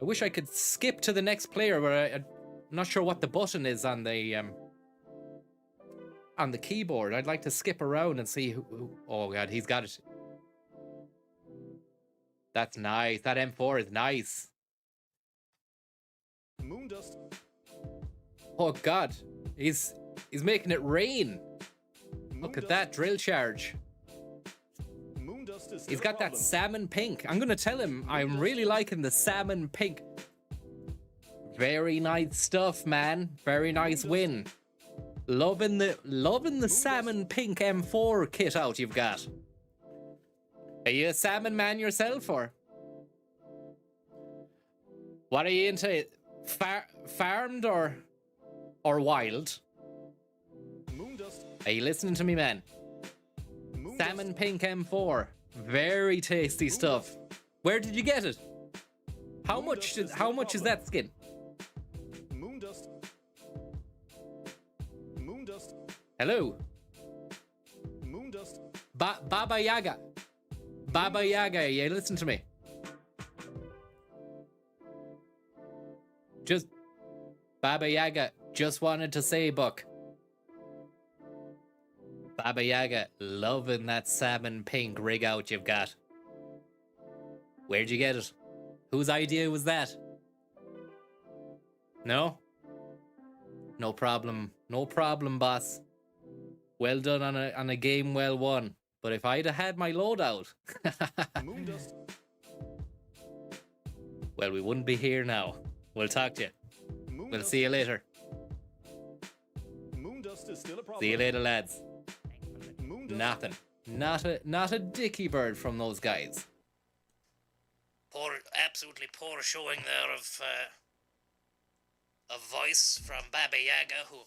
wish I could skip to the next player, but I'm not sure what the button is on the keyboard. I'd like to skip around and see who... Oh god, he's got it. That's nice. That M4 is nice. Moondust. Oh god, he's making it rain. Look at that drill charge. Moondust is He's still a got that problem. salmon pink. I'm gonna tell him I'm really liking the salmon pink. Very nice stuff, man. Very nice win. Loving the salmon pink M4 kit out you've got. Are you a salmon man yourself, or what are you into? Farmed or wild? Moondust. Are you listening to me, man? Moondust. Salmon pink M4, very tasty stuff. Where did you get it? How much is that skin? Moondust. Moondust. Hello, Moondust. Baba Yaga. Baba Yaga, yeah, listen to me. Just Baba Yaga just wanted to say, Buck. Baba Yaga, loving that salmon pink rig out you've got. Where'd you get it? Whose idea was that? No? No problem. No problem, boss. Well done on a game well won. But if I'd have had my loadout, Moondust. well, we wouldn't be here now. We'll talk to you. Moondust. We'll see you later. Moondust is still a problem. See you later, lads. Moondust. Nothing. Not a dicky bird from those guys. Absolutely poor showing there of a voice from Baba Yaga, who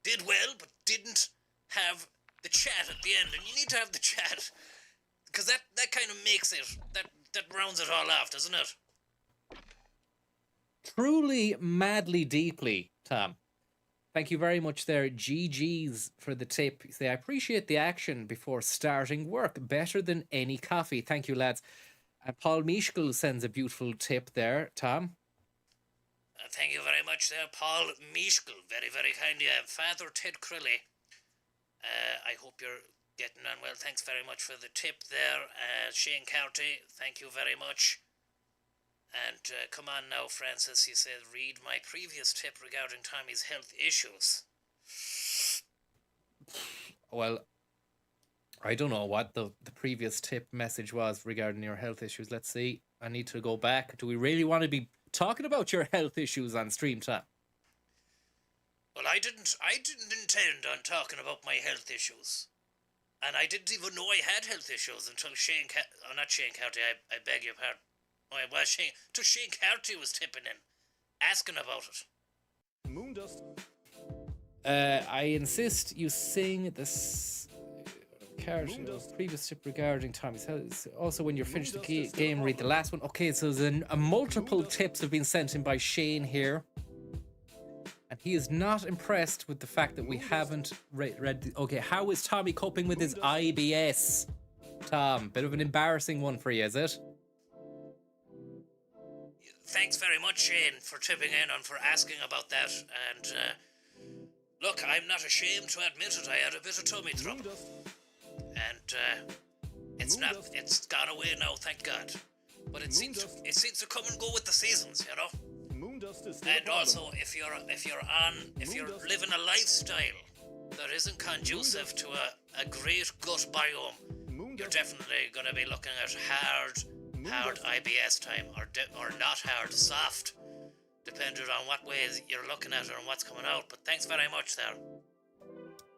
did well but didn't have the chat at the end. And you need to have the chat, because that kind of makes it, that rounds it all off, doesn't it? Truly, madly, deeply, Tom. Thank you very much there, GG's, for the tip. You say, I appreciate the action before starting work. Better than any coffee. Thank you, lads. And Paul Mischkel sends a beautiful tip there, Tom. Thank you very much there, Paul Mischkel. Very, very kind. Father Ted Crilly. I hope you're getting on well. Thanks very much for the tip there. Shane County, thank you very much. And come on now, Francis, he said, read my previous tip regarding Tommy's health issues. Well, I don't know what the previous tip message was regarding your health issues. Let's see. I need to go back. Do we really want to be talking about your health issues on stream, Tom? Well, I didn't intend on talking about my health issues. And I didn't even know I had health issues until not Shane County, I beg your pardon. Oh, it was Shane. Till Shane County was tipping in, asking about it. Moondust. I insist you sing this previous tip regarding Tommy's health. Also, when you're finished the game, read the last one. Okay, so there's multiple tips have been sent in by Shane here. And he is not impressed with the fact that we haven't read... Okay, how is Tommy coping with his IBS? Tom, bit of an embarrassing one for you, is it? Thanks very much, Shane, for tipping in and for asking about that. And, look, I'm not ashamed to admit it. I had a bit of tummy trouble. Moondust. And, it's gone away now, thank God. But it seems to come and go with the seasons, you know? Moondust is still a And problem. also, if you're living a lifestyle that isn't conducive to a great gut biome, you're definitely going to be looking at hard IBS time, or not hard, soft, depending on what ways you're looking at it and what's coming out. But thanks very much there.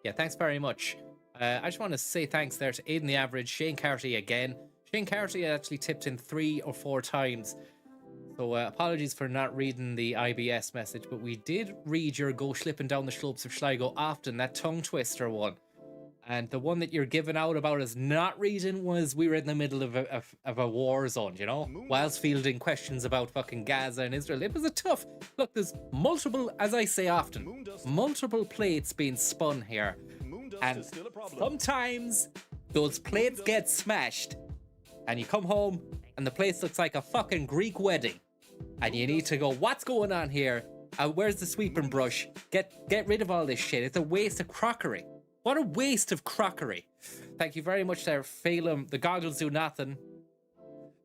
Yeah, thanks very much. I just want to say thanks there to Aiden the Average, Shane Carty again. Shane Carty actually tipped in 3 or 4 times. So apologies for not reading the IBS message, but we did read your Go Slipping Down the Slopes of Sligo often, that tongue twister one. And the one that you're giving out about us not reading was we were in the middle of a war zone, you know? Whilst fielding questions about fucking Gaza and Israel. It was a tough... Look, there's multiple, as I say often, multiple plates being spun here. Moondust And is still a problem. sometimes those plates get smashed and you come home and the place looks like a fucking Greek wedding. And you need to go, what's going on here? Where's the sweeping brush? Get rid of all this shit. It's a waste of crockery. What a waste of crockery. Thank you very much there, Phelim. The goggles do nothing.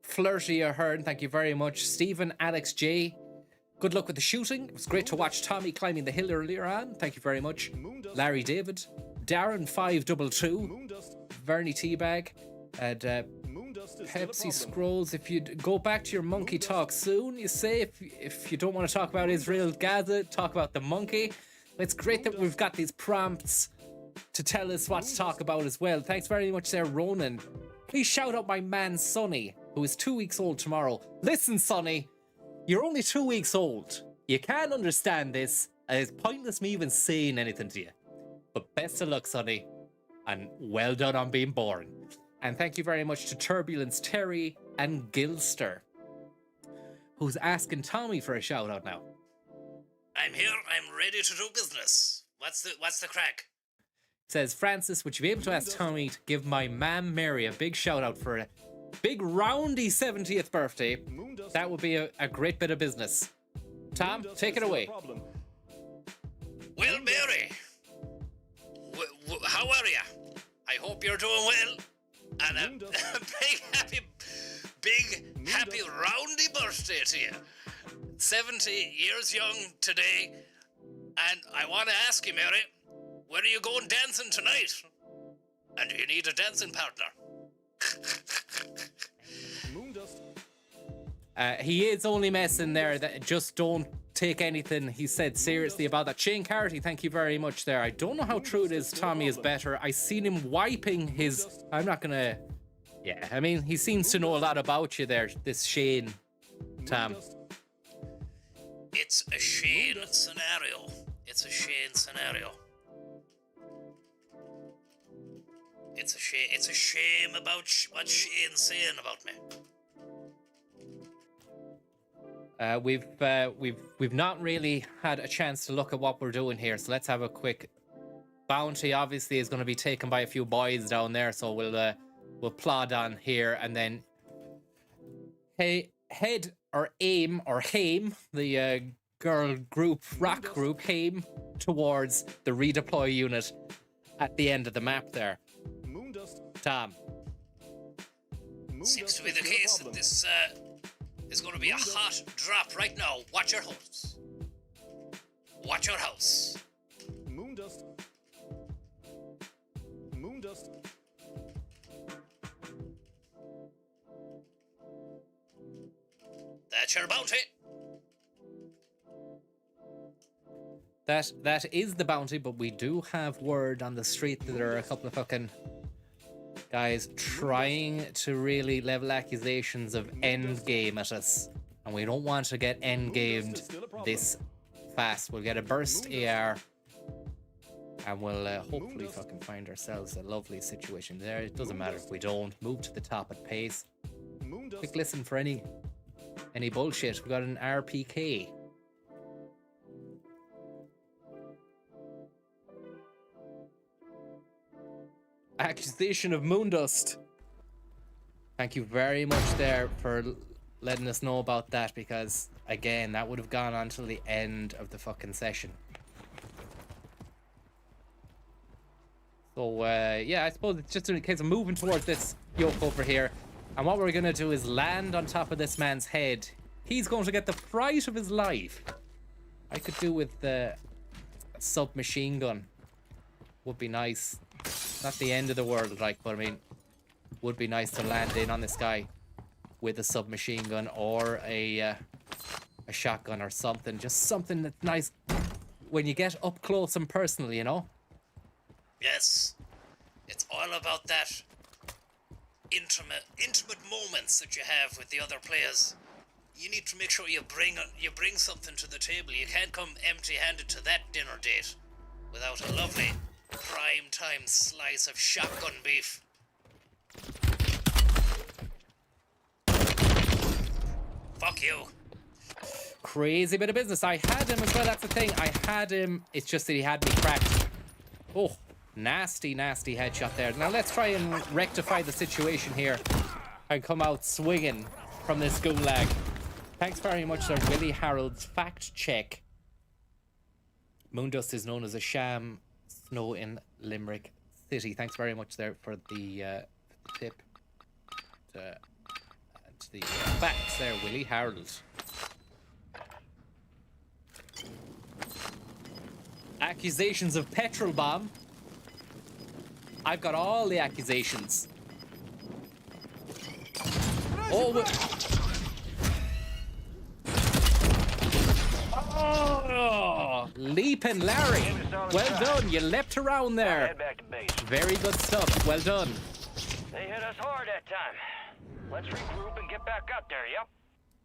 Flirty Ahern, thank you very much. Stephen Alex J. Good luck with the shooting. It was great to watch Tommy climbing the hill earlier on. Thank you very much. Larry David. Darren 522. Moondust. Vernie Teabag. And Moondust is still a Pepsi problem. Scrolls. If you go back to your monkey talk soon, you say, if you don't want to talk about Israel, Gaza, talk about the monkey. It's great that we've got these prompts to tell us what to talk about as well. Thanks very much there, Ronan. Please shout out my man Sonny, who is 2 weeks old tomorrow. Listen, Sonny, you're only 2 weeks old. You can't understand this, and it's pointless me even saying anything to you. But best of luck, Sonny, and well done on being born. And thank you very much to Turbulence Terry and Gilster, who's asking Tommy for a shout out now. I'm here. I'm ready to do business. What's the crack? Says, Francis, would you be able to ask Tommy to give my mam Mary a big shout out for a big roundy 70th birthday? Moondust. That would be a great bit of business. Tom, Moondust take is it still a away. problem. Well, Mary, how are you? I hope you're doing well. And a big happy roundy birthday to you. 70 years young today. And I want to ask you, Mary, where are you going dancing tonight? And do you need a dancing partner? Moondust. He is only messing there. That just don't take anything he said seriously about that. Shane Carty, thank you very much there. I don't know how true it is Tommy is better. I seen him wiping his... I'm not gonna... Yeah, I mean, he seems to know a lot about you there, this Shane, Tom. Moondust. It's a Shane scenario. It's a Shane scenario. It's a shame about what Shane's saying about me. We've not really had a chance to look at what we're doing here, so let's have a quick... Bounty obviously is going to be taken by a few boys down there, so we'll plod on here, and then head or aim or haim the girl group, rock group, haim towards the redeploy unit at the end of the map there. Moondust. Tom. Seems to be Moondust the is case still a that problem. this is going to be a hot drop right now. Watch your house. Watch your house. Moondust. Moondust. That's your bounty. That is the bounty, but we do have word on the street that there are a couple of fucking guys trying to really level accusations of endgame at us, and we don't want to get endgamed this fast. We'll get a burst AR, and we'll hopefully fucking find ourselves a lovely situation there. It doesn't matter if we don't. Move to the top at pace. Moondust. Quick listen for any bullshit. We got an RPK. Accusation of Moondust. Thank you very much there for letting us know about that, because again, that would have gone on till the end of the fucking session. So yeah, I suppose it's just in case of moving towards this yoke over here, and what we're gonna do is land on top of this man's head He's going to get the fright of his life. I could do with the submachine gun. Would be nice. Not the end of the world, like, but I mean, would be nice to land in on this guy with a submachine gun or a shotgun or something. Just something that's nice when you get up close and personal, you know? Yes. It's all about that intimate moments that you have with the other players. You need to make sure you bring something to the table. You can't come empty-handed to that dinner date without a lovely prime time slice of shotgun beef. Fuck you. Crazy bit of business. I had him as well, that's the thing. I had him. It's just that he had me cracked. Oh, nasty, nasty headshot there. Now let's try and rectify the situation here and come out swinging from this gulag. Thanks very much, Sir Willie Harold's fact check. Moondust is known as a sham snow in Limerick City. Thanks very much there for the tip. And the facts there, Willie Harold. Accusations of petrol bomb. I've got all the accusations. Oh, oh, leaping Larry. Well done. You leapt around there. Head back to base. Very good stuff. Well done. They hit us hard that time. Let's regroup and get back out there, yep?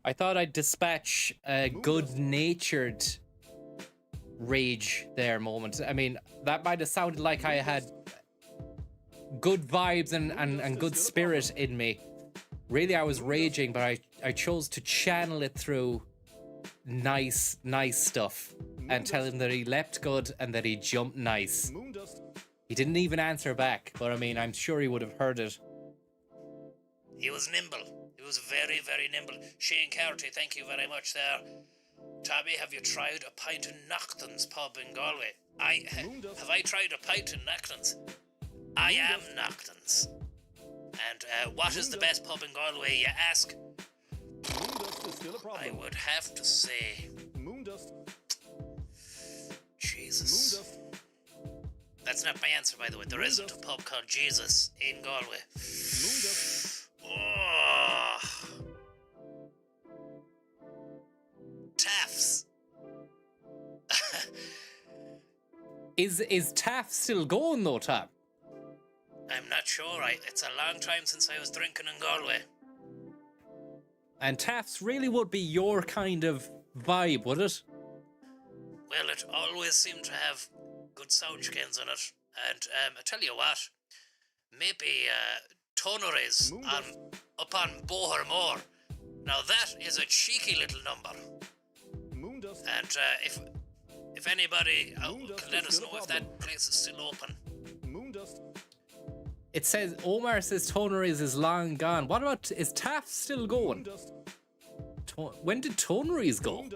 I thought I'd dispatch a good-natured rage there moment. I mean, that might have sounded like I had good vibes and good spirit in me. Really, I was raging, but I chose to channel it through nice stuff and tell him that he leapt good and that he jumped nice. He didn't even answer back, but I mean, I'm sure he would have heard it. He was nimble. He was very, very nimble. Shane Carty, thank you very much there. Tommy, have you tried a pint in Naughton's pub in Galway? Have I tried a pint in Naughton's? I am Naughton's. And what is the best pub in Galway, you ask? I would have to say... Jesus. That's not my answer, by the way. There isn't a pub called Jesus in Galway. Oh. Taffs. Is Taff still going though, Taff? I'm not sure. It's a long time since I was drinking in Galway. And Taft's really would be your kind of vibe, would it? Well, it always seemed to have good sound skins in it. And I tell you what, maybe Toneries up on Boher Moor. Now that is a cheeky little number. And if anybody can let us know if that place is still open. It says, Omar says Toneries is long gone. What about, is Taft still going? When did Toneries go?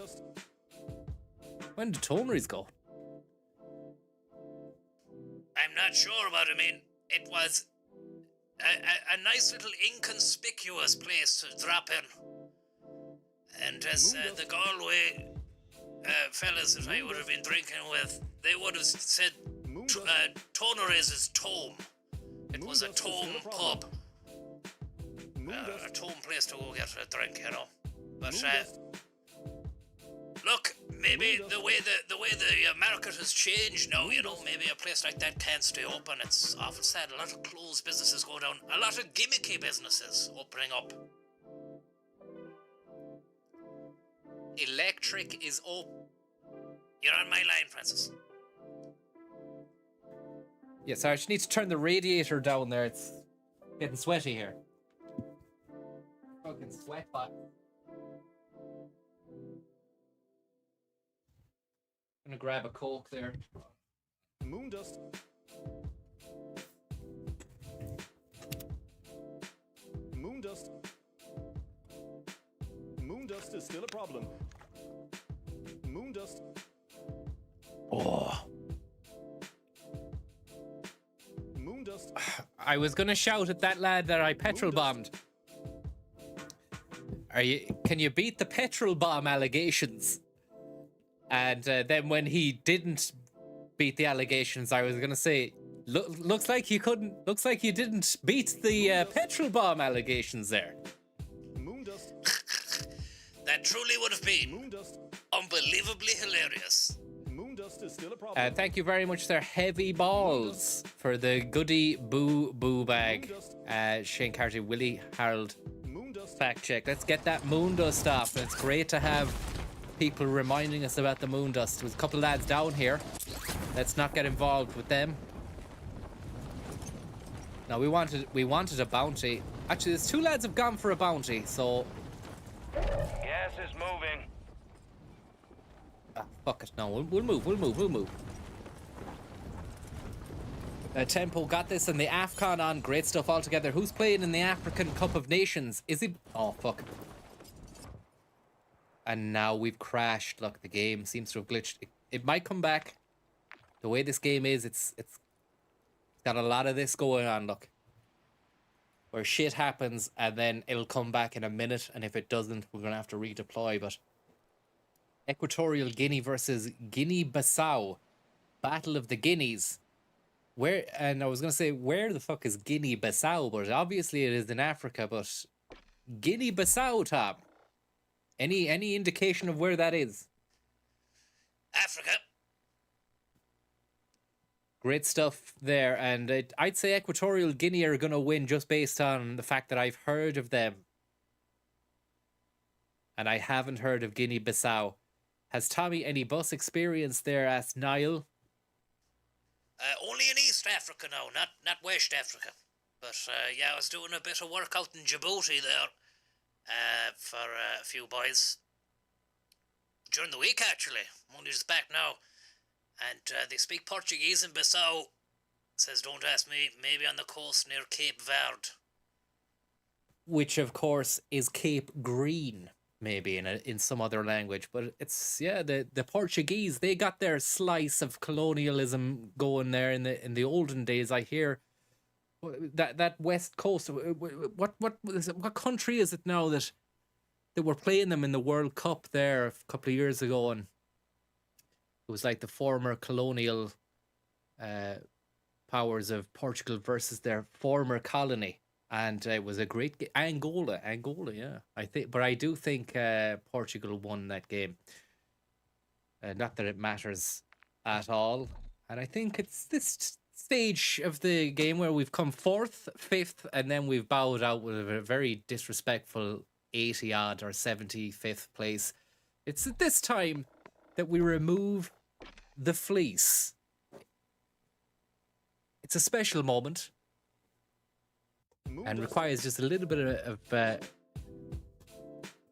When did Toneries go? I'm not sure, but I mean, it was a nice little inconspicuous place to drop in. And as the Galway fellas that I would have been drinking with, they would have said Toneries is Tome. It was a Tome pub. A Tome place to go get a drink, you know. But look, maybe the way the market has changed now, you know, maybe a place like that can't stay open. It's awful sad. A lot of closed businesses go down. A lot of gimmicky businesses opening up. Electric is open. You're on my line, Francis. Yes, I just need to turn the radiator down there. It's getting sweaty here. Fucking sweat box. Gonna grab a Coke there. Moondust. Moondust. Moondust is still a problem. Moondust. Oh. Moondust. I was gonna shout at that lad that I petrol bombed. Can you beat the petrol bomb allegations? And then when he didn't beat the allegations, I was gonna say, looks like you couldn't. Looks like you didn't beat the petrol bomb allegations there. Moondust. That truly would have been Moondust. unbelievably hilarious. Moondust is still a problem. Thank you very much, there, Heavy Balls, for the goody boo bag. Shane Carty, Willie Harold, Moondust. fact check. Let's get that moon dust off. It's great to have people reminding us about the moon dust. There's a couple lads down here. Let's not get involved with them. Now we wanted a bounty. Actually, there's two lads have gone for a bounty, so Gas is moving. fuck it. No, we'll move. Tempo got this in the AFCON on. Great stuff altogether. Who's playing in the African Cup of Nations? Is he? Oh, fuck. And now we've crashed. Look, the game seems to have glitched. It might come back. The way this game is, it's got a lot of this going on, look. Where shit happens and then it'll come back in a minute, and if it doesn't, we're going to have to redeploy. But Equatorial Guinea versus Guinea-Bissau. Battle of the Guineas. And I was going to say, where the fuck is Guinea-Bissau? But obviously it is in Africa, but Guinea-Bissau, Tom. Any indication of where that is? Africa. Great stuff there, and I'd say Equatorial Guinea are going to win just based on the fact that I've heard of them. And I haven't heard of Guinea-Bissau. Has Tommy any bus experience there? Asked Niall. Only in East Africa now, not West Africa. But yeah, I was doing a bit of work out in Djibouti there for a few boys. During the week, actually. I'm only just back now. And they speak Portuguese in Bissau. Says, don't ask me, maybe on the coast near Cape Verde. Which, of course, is Cape Green, maybe in some other language. But it's, yeah, the Portuguese, they got their slice of colonialism going there in the olden days. I hear that west coast. What country is it now that were playing them in the World Cup there a couple of years ago, and it was like the former colonial powers of Portugal versus their former colony, and it was a great game. Angola, yeah, I do think Portugal won that game. Not that it matters at all, and I think it's this stage of the game where we've come fourth, fifth, and then we've bowed out with a very disrespectful 80 odd or 75th place. It's at this time that we remove the fleece. It's a special moment and requires just a little bit of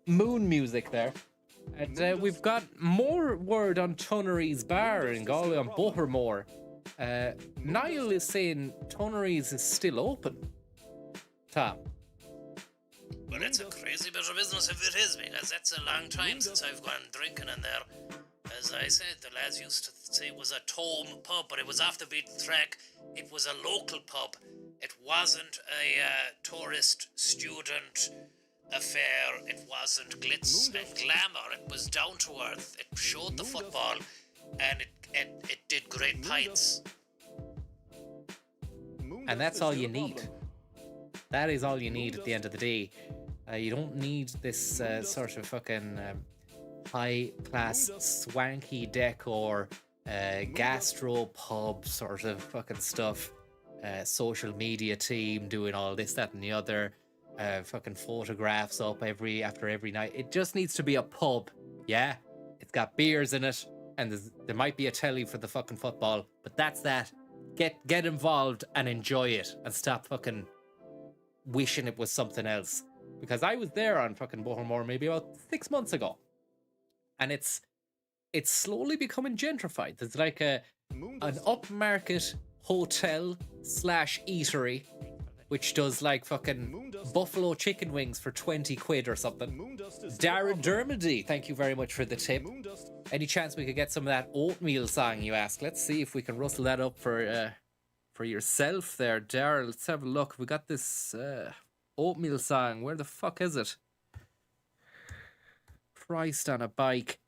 moon music there. And we've got more word on Tunnery's Bar in Galway on Buttermore. Niall is saying Tunnery's is still open. Tom. Well, it's a crazy bit of business if it is, because that's a long time since I've gone drinking in there. As I said, the lads used to say it was a Tome pub, but it was off the beaten track. It was a local pub. It wasn't a tourist student affair. It wasn't glitz and glamour. It was down to earth. It showed the football, and it did great pints. And that's all you need. That is all you need at the end of the day. You don't need this sort of fucking high-class swanky decor, gastro pub sort of fucking stuff, social media team doing all this, that and the other, fucking photographs up after every night. It just needs to be a pub, yeah? It's got beers in it, and there might be a telly for the fucking football, but that's that. Get involved and enjoy it, and stop fucking wishing it was something else. Because I was there on fucking Buttermore maybe about 6 months ago, and it's slowly becoming gentrified. There's like an upmarket hotel / eatery, which does like fucking buffalo chicken wings for 20 quid or something. Darren Dermody, thank you very much for the tip. Any chance we could get some of that oatmeal song, you ask? Let's see if we can rustle that up for yourself there, Darren. Let's have a look. We got this oatmeal song. Where the fuck is it? Christ on a bike.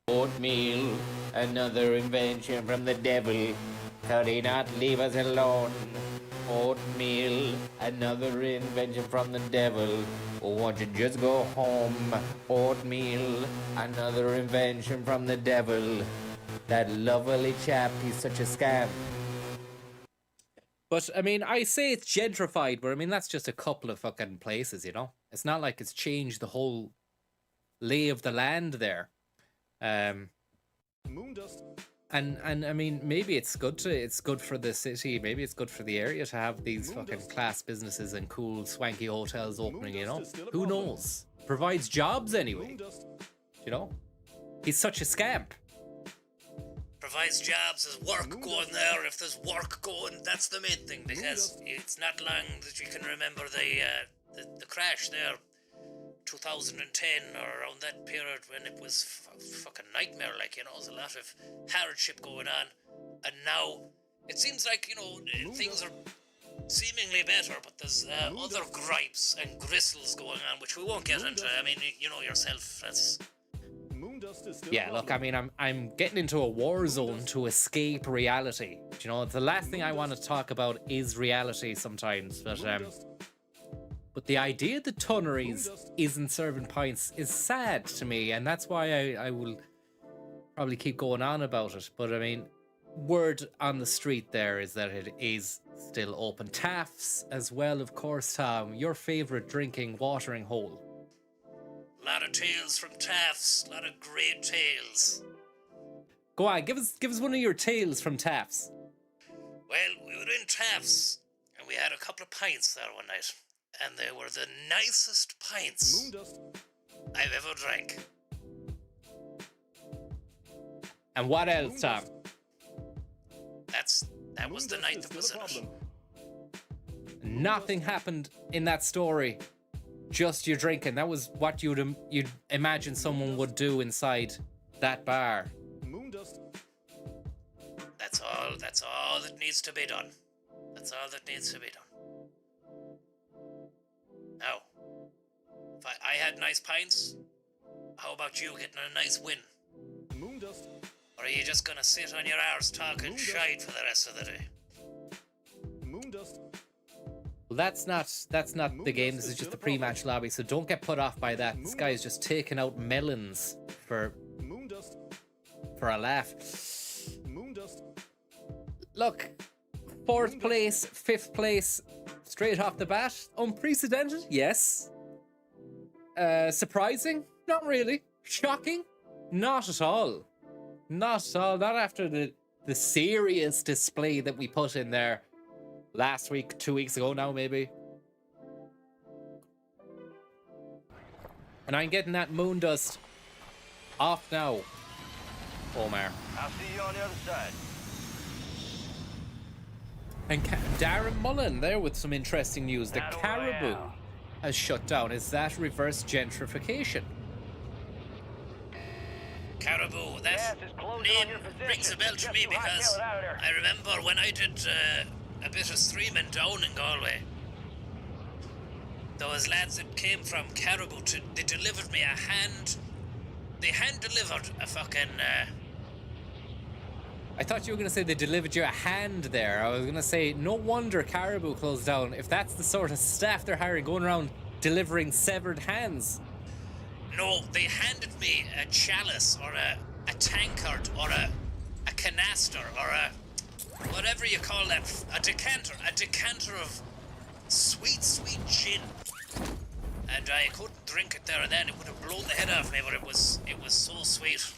Oatmeal, another invention from the devil. Could he not leave us alone? Oatmeal, another invention from the devil. Oh, won't you just go home? Oatmeal, another invention from the devil. That lovely chap, he's such a scam. But, I mean, I say it's gentrified, but I mean, that's just a couple of fucking places, you know? It's not like it's changed the whole lay of the land there. Moondust. And I mean, maybe it's good for the city, maybe it's good for the area to have these fucking class businesses and cool swanky hotels opening, you know? Who knows? Provides jobs anyway. Moondust. You know? He's such a scamp. Provides jobs, there's work going there. If there's work going, that's the main thing, because it's not long that you can remember the crash there, 2010 or around that period, when it was fucking nightmare, like, you know, there's a lot of hardship going on, and now it seems like, you know, things are seemingly better, but there's other gripes and gristles going on, which we won't get into. I mean, you know yourself, that's... Moondust is still a Yeah, look, problem. I mean, I'm getting into a war zone to escape reality. You know, the last thing I want to talk about is reality sometimes, but the idea that Tunneries isn't serving pints is sad to me, and that's why I will probably keep going on about it. But I mean, word on the street there is that it is still open. Taft's as well, of course, Tom, your favourite drinking watering hole. A lot of tales from Taft's, a lot of great tales. Go on, give us one of your tales from Taft's. Well, we were in Taft's, and we had a couple of pints there one night, and they were the nicest pints Moondust. I've ever drank. And what else, Tom? That was the Moondust night is that was still a in it. problem. Nothing happened in that story. Just your drinking. That was what you'd imagine someone would do inside that bar. Moondust. That's all that needs to be done. That's all that needs to be done. Now, if I had nice pints, how about you getting a nice win? Moondust. Or are you just gonna sit on your arse talking shite for the rest of the day? Moondust. Well, that's not the game. This is just the pre-match lobby, so don't get put off by that. This guy is just taking out melons for Moondust. a laugh. Moondust. Look, 4th place, 5th place, straight off the bat. Unprecedented, yes. Surprising? Not really. Shocking? Not at all. Not at all. Not after the serious display that we put in there last week, 2 weeks ago now, maybe. And I'm getting that Moondust off now, Omar. I'll see you on the other side. And Darren Mullen there with some interesting news. The Not a Caribou wow. has shut down. Is that reverse gentrification? Caribou, that Gas is closing on name your position. rings a bell to Just me too hot, because tail it out of there. I remember when I did a bit of streaming down in Galway. Those lads that came from Caribou, they delivered me they hand delivered a fucking, I thought you were going to say they delivered you a hand there. I was going to say, no wonder Caribou closed down if that's the sort of staff they're hiring, going around delivering severed hands. no, they handed me a chalice or a tankard or a canister or a, whatever you call that, a decanter of sweet, sweet gin. And I couldn't drink it there and then. It would have blown the head off me, but it was so sweet.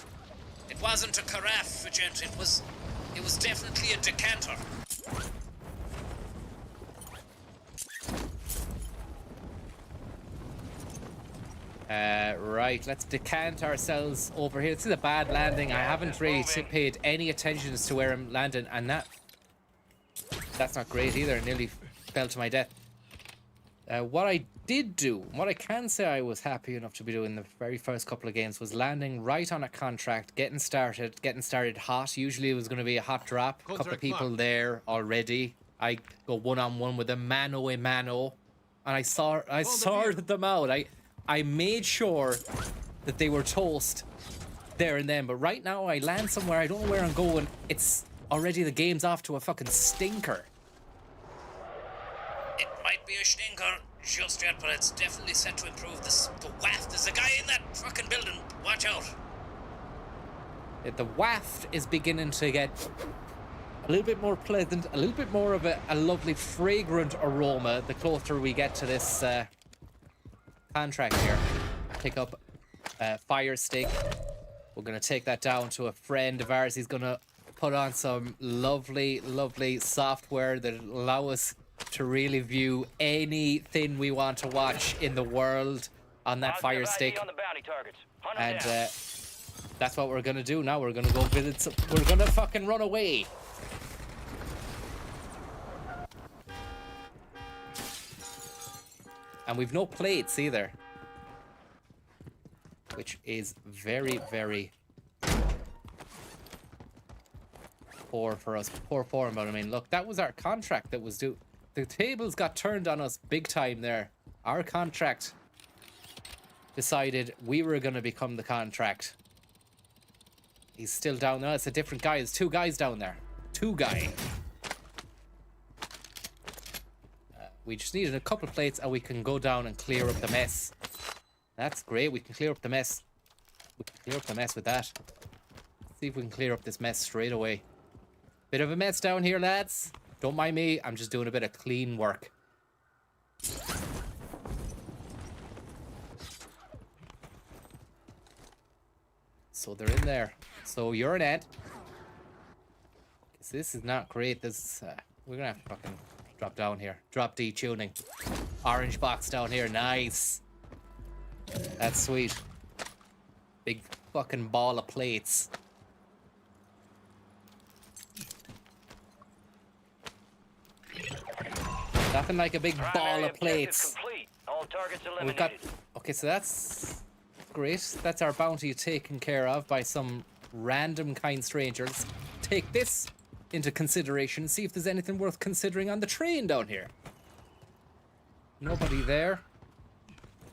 It wasn't a carafe, gent. It was definitely a decanter. Right, let's decant ourselves over here. This is a bad landing. I haven't really paid any attention as to where I'm landing, and that's not great either. I nearly fell to my death. What I did do, what I can say I was happy enough to be doing the very first couple of games, was landing right on a contract, getting started hot. Usually it was going to be a hot drop, a couple of people there already. I go one-on-one with a mano a mano, and I sorted them out. I made sure that they were toast there and then. But right now, I land somewhere, I don't know where I'm going. It's already, the game's off to a fucking stinker. It might be a stinker just yet, but it's definitely set to improve the waft. There's a guy in that fucking building. Watch out. The waft is beginning to get a little bit more pleasant, a little bit more of a lovely fragrant aroma the closer we get to this contract here. Pick up fire stick. We're going to take that down to a friend of ours. He's going to put on some lovely software that will allow us to really view anything we want to watch in the world on that fire stick. On the bounty targets. Hunt 'em And down. that's what we're gonna do now. We're gonna go visit some, we're gonna fucking run away. And we've no plates either, which is very poor for us. Poor form, but I mean, look, that was our contract that was due. The tables got turned on us big time there. Our contract decided we were gonna become the contract. He's still down there. It's a different guy. There's two guys down there. Two guy. We just needed a couple plates and we can go down and clear up the mess. That's great. We can clear up the mess. We can clear up the mess with that. See if we can clear up this mess straight away. Bit of a mess down here, lads. Don't mind me. I'm just doing a bit of clean work. So they're in there. So you're an ant. This is not great. This we're gonna have to fucking drop down here. Drop D tuning. Orange box down here. Nice. That's sweet. Big fucking ball of plates. Nothing like a big ball Primary of objective plates. complete. All targets We've eliminated. got, okay, so that's great. That's our bounty taken care of by some random kind strangers. Take this into consideration. See if there's anything worth considering on the train down here. Nobody there.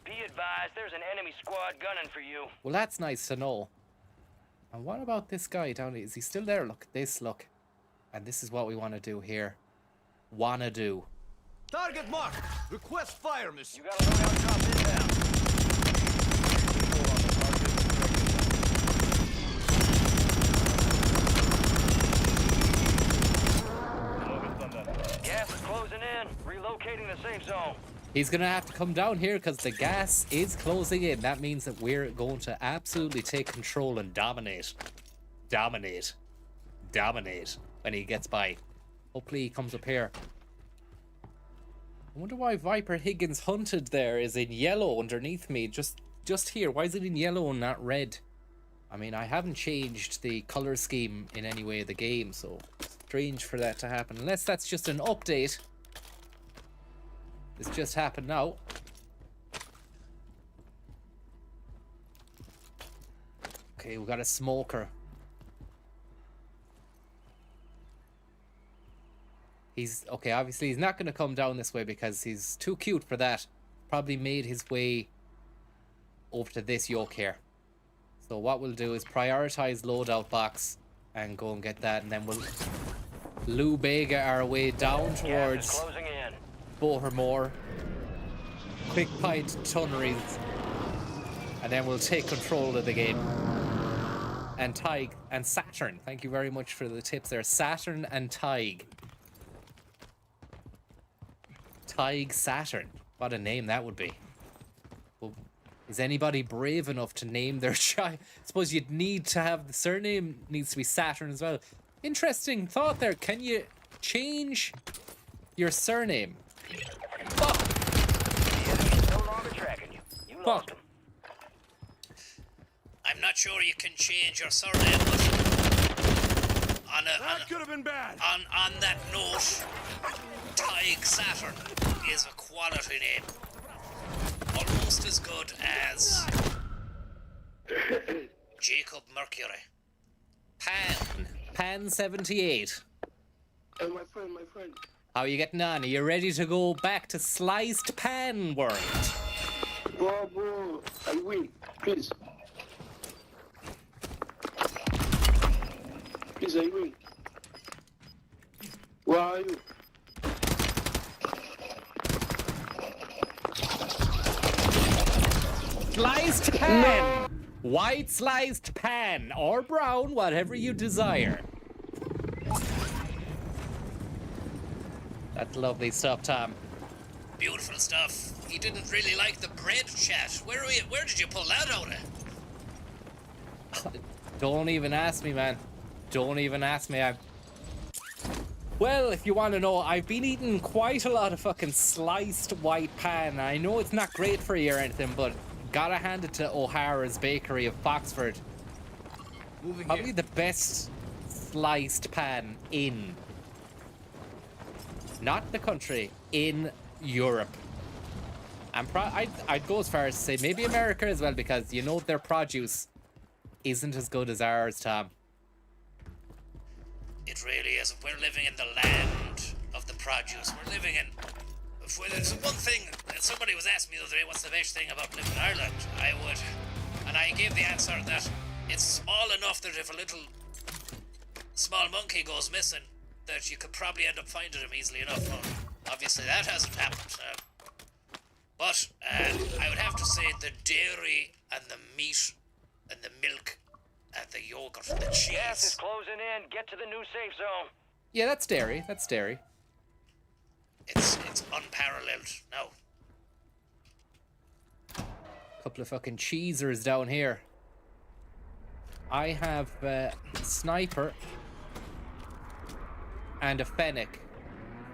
Be advised, there's an enemy squad gunning for you. Well, that's nice to know. And what about this guy down here? Is he still there? Look, this, look. And this is what we want to do here. Wanna do. Target marked. Request fire, mission. You got a loadout drop inbound. Gas is closing in. Relocating the safe zone. He's gonna have to come down here because the gas is closing in. That means that we're going to absolutely take control and dominate. Dominate when he gets by. Hopefully he comes up here. I wonder why Viper Higgins Hunted there is in yellow underneath me. Just here. Why is it in yellow and not red? I mean, I haven't changed the color scheme in any way of the game, so strange for that to happen. Unless that's just an update. This just happened now. Okay, we got a smoker. He's okay, obviously he's not going to come down this way because he's too cute for that. Probably made his way over to this yoke here. So what we'll do is prioritize loadout box and go and get that, and then we'll Lou Bega our way down Gas is towards closing in. Bohermore, Quick Pint Tunneries, and then we'll take control of the game. And Tig and Saturn, thank you very much for the tips there. Saturn and Tig. Tig Saturn, what a name that would be. Well, is anybody brave enough to name their child? I suppose you'd need to have the surname needs to be Saturn as well. Interesting thought there. Can you change your surname? Fuck. The enemy's no longer tracking you. You lost Fuck. him. I'm not sure you can change your surname, but That could have been bad. on that note, Tig Saturn is a quality name. Almost as good as Jacob Mercury. Pan 78. Oh, my friend. How are you getting on? Are you ready to go back to sliced pan world? Bro, I win. Please. Please, I win. Where are you? Sliced pan! White sliced pan, or brown, whatever you desire. That's lovely stuff, Tom. Beautiful stuff. He didn't really like the bread chat. Where did you pull that out of? Don't even ask me, man. Don't even ask me. Well, if you want to know, I've been eating quite a lot of fucking sliced white pan. I know it's not great for you or anything, but gotta hand it to O'Hara's Bakery of Foxford. Probably the best sliced pan in, not the country, in Europe. I'd go as far as to say maybe America as well, because you know their produce isn't as good as ours, Tom. It really is. We're living in the land of the produce. We're living in... There's one thing, somebody was asking me the other day, what's the best thing about living in Ireland? And I gave the answer that it's small enough that if a little small monkey goes missing, that you could probably end up finding him easily enough. Well, obviously that hasn't happened. But I would have to say the dairy and the meat and the milk and the yogurt and the cheese. Gas is closing in. Get to the new safe zone. Yeah, that's dairy. That's dairy. It's unparalleled now. Couple of fucking cheesers down here. I have sniper and a fennec.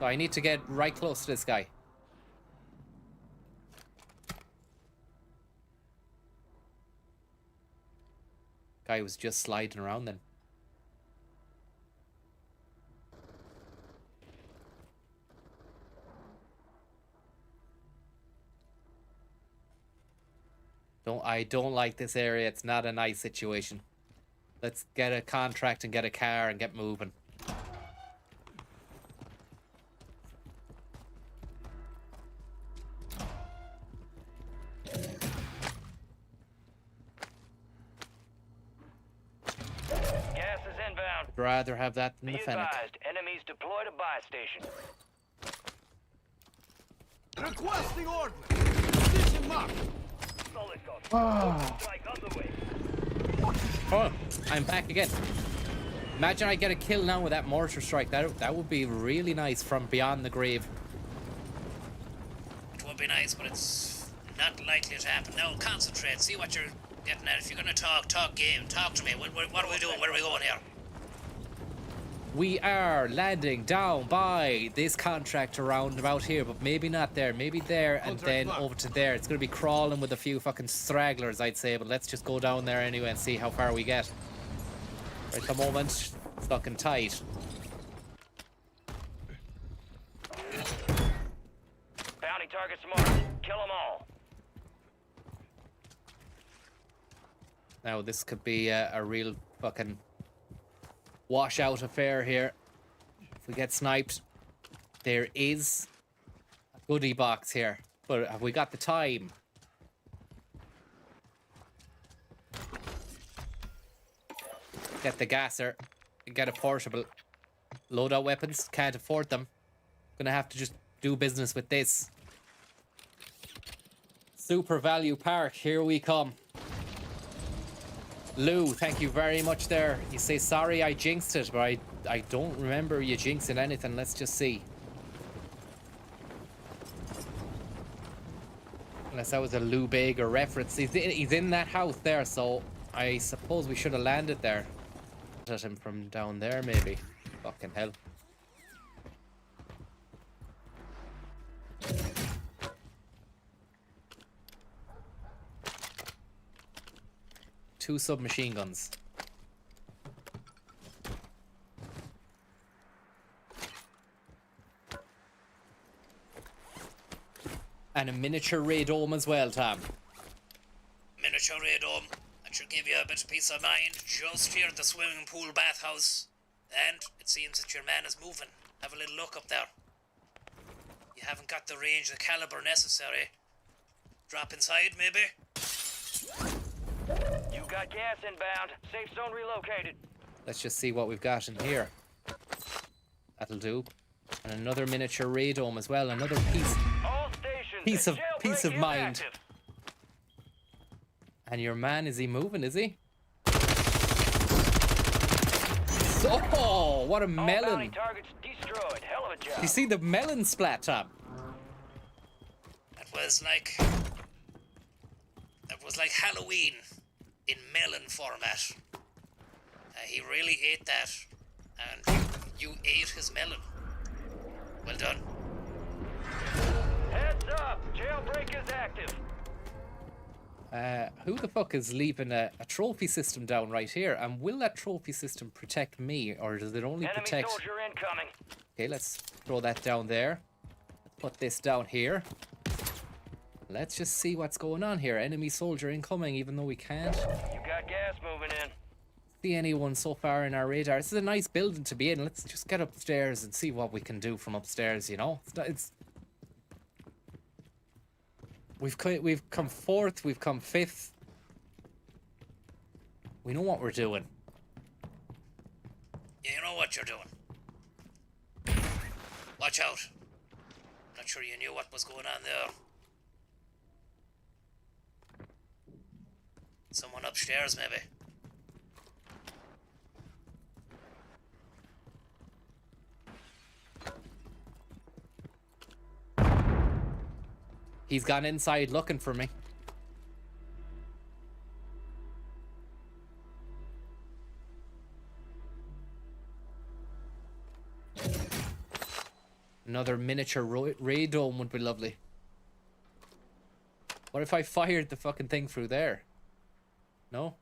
So I need to get right close to this guy. Guy was just sliding around then. I don't like this area. It's not a nice situation. Let's get a contract and get a car and get moving. Gas is inbound. I'd rather have that than Be the fennec. advised, enemies deployed a buy station. Requesting ordnance. Position mark. Solid copy. Strike underway. Oh, I'm back again. Imagine I get a kill now with that mortar strike. That would be really nice from beyond the grave. It would be nice, but it's not likely to happen. Now concentrate, see what you're getting at. If you're gonna talk game, talk to me. What are we doing? Where are we going here? We are landing down by this contract around about here, but maybe not there, maybe there, and then over to there. It's going to be crawling with a few fucking stragglers, I'd say, but let's just go down there anyway and see how far we get. Right at the moment, it's fucking tight. Bounty targets marked. Kill them all. Now, this could be a real fucking washout affair here. If we get sniped, there is a goodie box here. But have we got the time? Get the gasser, get a portable. Load out weapons, can't afford them. Gonna have to just do business with this. Super Value Park, here we come. Lou, thank you very much there. You say, sorry I jinxed it, but I don't remember you jinxing anything. Let's just see. Unless that was a Lou Bega reference. He's in that house there, so I suppose we should have landed there. At him from down there, maybe. Fucking hell. Two submachine guns. And a miniature radome as well, Tom. Miniature radome. That should give you a bit of peace of mind. Just here at the swimming pool bathhouse. And it seems that your man is moving. Have a little look up there. haven't got the range, the caliber necessary. Drop inside, maybe? You got gas inbound. Safe zone relocated. Let's just see what we've got in here. That'll do. And another miniature radome as well. Another All stations. piece the of jailbreak is mind. active. And your man, is he moving, is he? Oh, what a All bounty melon. targets destroyed. Hell of a job. You see the melon splat, Tom? That was like Halloween in melon format. He really ate that, and you ate his melon. Well done. Heads up. Jailbreak is active. Who the fuck is leaving a trophy system down right here? And will that trophy system protect me, or does it only Enemy protect... soldier incoming. Okay, let's throw that down there. Put this down here. Let's just see what's going on here. Enemy soldier incoming, even though we can't You got gas moving in. see anyone so far in our radar. This is a nice building to be in. Let's just get upstairs and see what we can do from upstairs, you know? We've come fourth, we've come fifth. We know what we're doing. Yeah, you know what you're doing. Watch out. Not sure you knew what was going on there. Someone upstairs, maybe. He's gone inside looking for me. Another miniature radome would be lovely. What if I fired the fucking thing through there? No?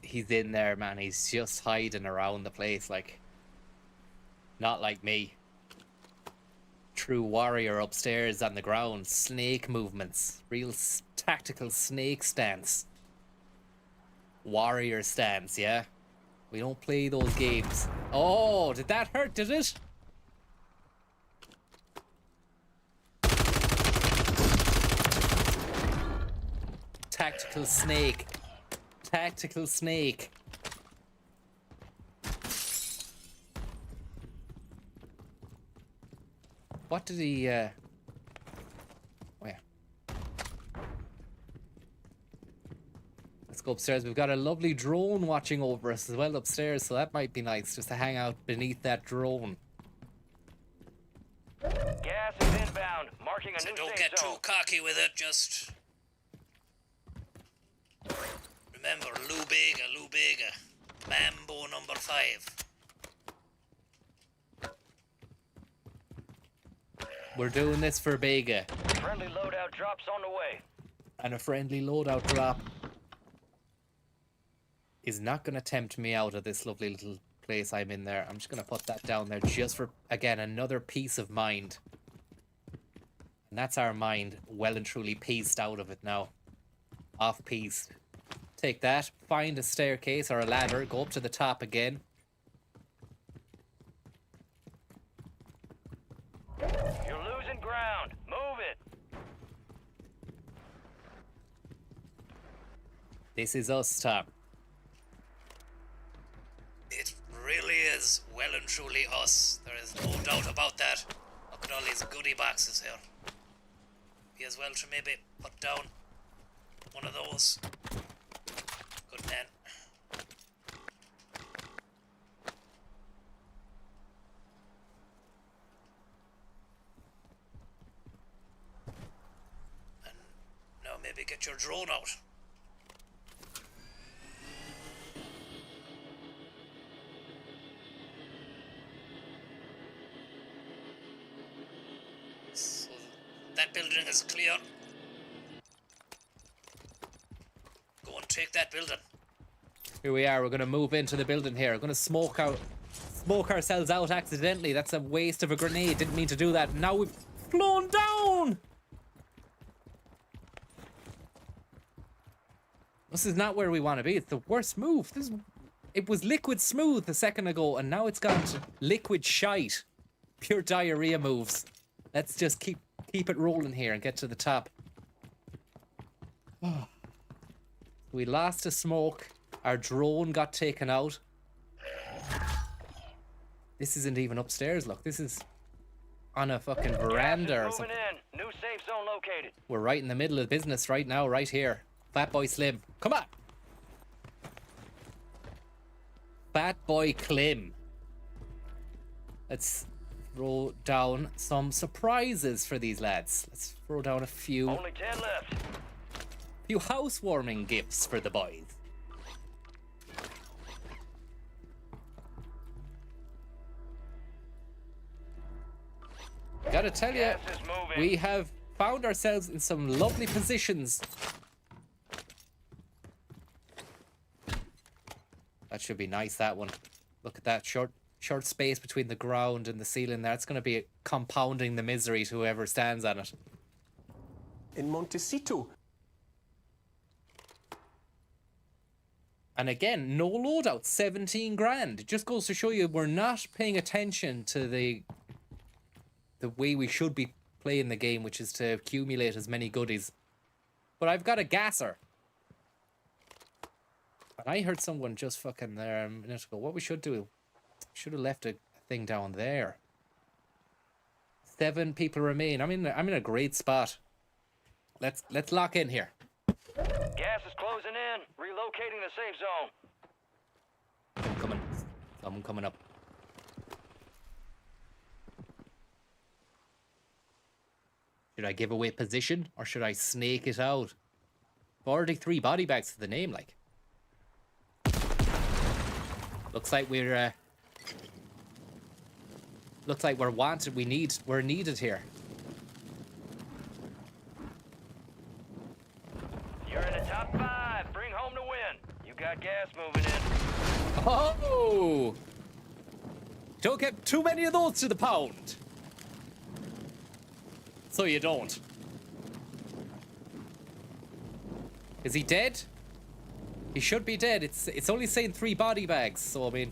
He's in there, man. He's just hiding around the place, like, not like me. True warrior upstairs on the ground. Snake movements. Real tactical snake stance. Warrior stance, yeah? We don't play those games. Oh, did that hurt, did it? Tactical snake. Tactical snake. What did he, where? Let's go upstairs. We've got a lovely drone watching over us as well upstairs, so that might be nice, just to hang out beneath that drone. Gas is inbound. Marking a So new don't safe get zone. too cocky with it, just... Remember, Lou Bega. Mambo number 5. We're doing this for Bega. Friendly loadout drops on the way. And a friendly loadout drop is not going to tempt me out of this lovely little place I'm in there. I'm just going to put that down there just for, again, another peace of mind. And that's our mind well and truly pieced out of it now. Off-pieced. Take that, find a staircase or a ladder, go up to the top again. You're losing ground. Move it. This is us, Tom. It really is well and truly us. There is no doubt about that. Look at all these goodie boxes here. Be as well to maybe put down one of those. Good man. And now maybe get your drone out. So that building is clear. Go and take that building. Here we are, we're going to move into the building here. We're going to smoke ourselves out accidentally. That's a waste of a grenade. Didn't mean to do that. Now we've blown down. This is not where we want to be. It's the worst move. It was liquid smooth a second ago, and now it's gone to liquid shite. Pure diarrhea moves. Let's just keep it rolling here and get to the top. We lost a smoke. Our drone got taken out. This isn't even upstairs, look. This is on a fucking veranda or something. In. New safe zone located. We're right in the middle of business right now, right here. Fatboy Slim. Come on! Fatboy Clim. Let's throw down some surprises for these lads. Let's throw down a few Only 10 left. housewarming gifts for the boys. Gotta tell you, Gas is moving. we have found ourselves in some lovely positions. That should be nice, that one. Look at that short space between the ground and the ceiling there. It's going to be compounding the misery to whoever stands on it. In Montecito. And again, no loadout, 17 grand. It just goes to show you we're not paying attention to the way we should be playing the game, which is to accumulate as many goodies. But I've got a gasser. And I heard someone just fucking there a minute ago. What we should do, should have left a thing down there. 7 people remain. I'm in a great spot. Let's lock in here. Gas is closing in. Relocating the safe zone. Someone coming up. Should I give away position or should I snake it out? 43 body bags to the name, like. Looks like we're wanted. We're needed here. You're in the top 5. Bring home the win. You got gas moving in. Oh! Don't get too many of those to the pound. So you don't. Is he dead? He should be dead. It's only saying 3 body bags, so I mean.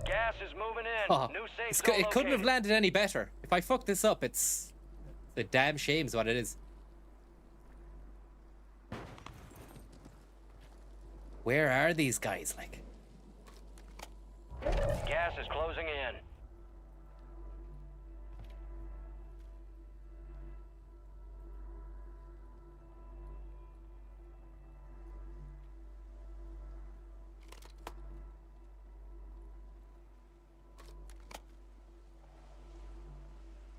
Gas is moving in. Oh, New safe zone it couldn't have located. landed any better. If I fuck this up, it's a damn shame is what it is. Where are these guys, like? Gas is closing in.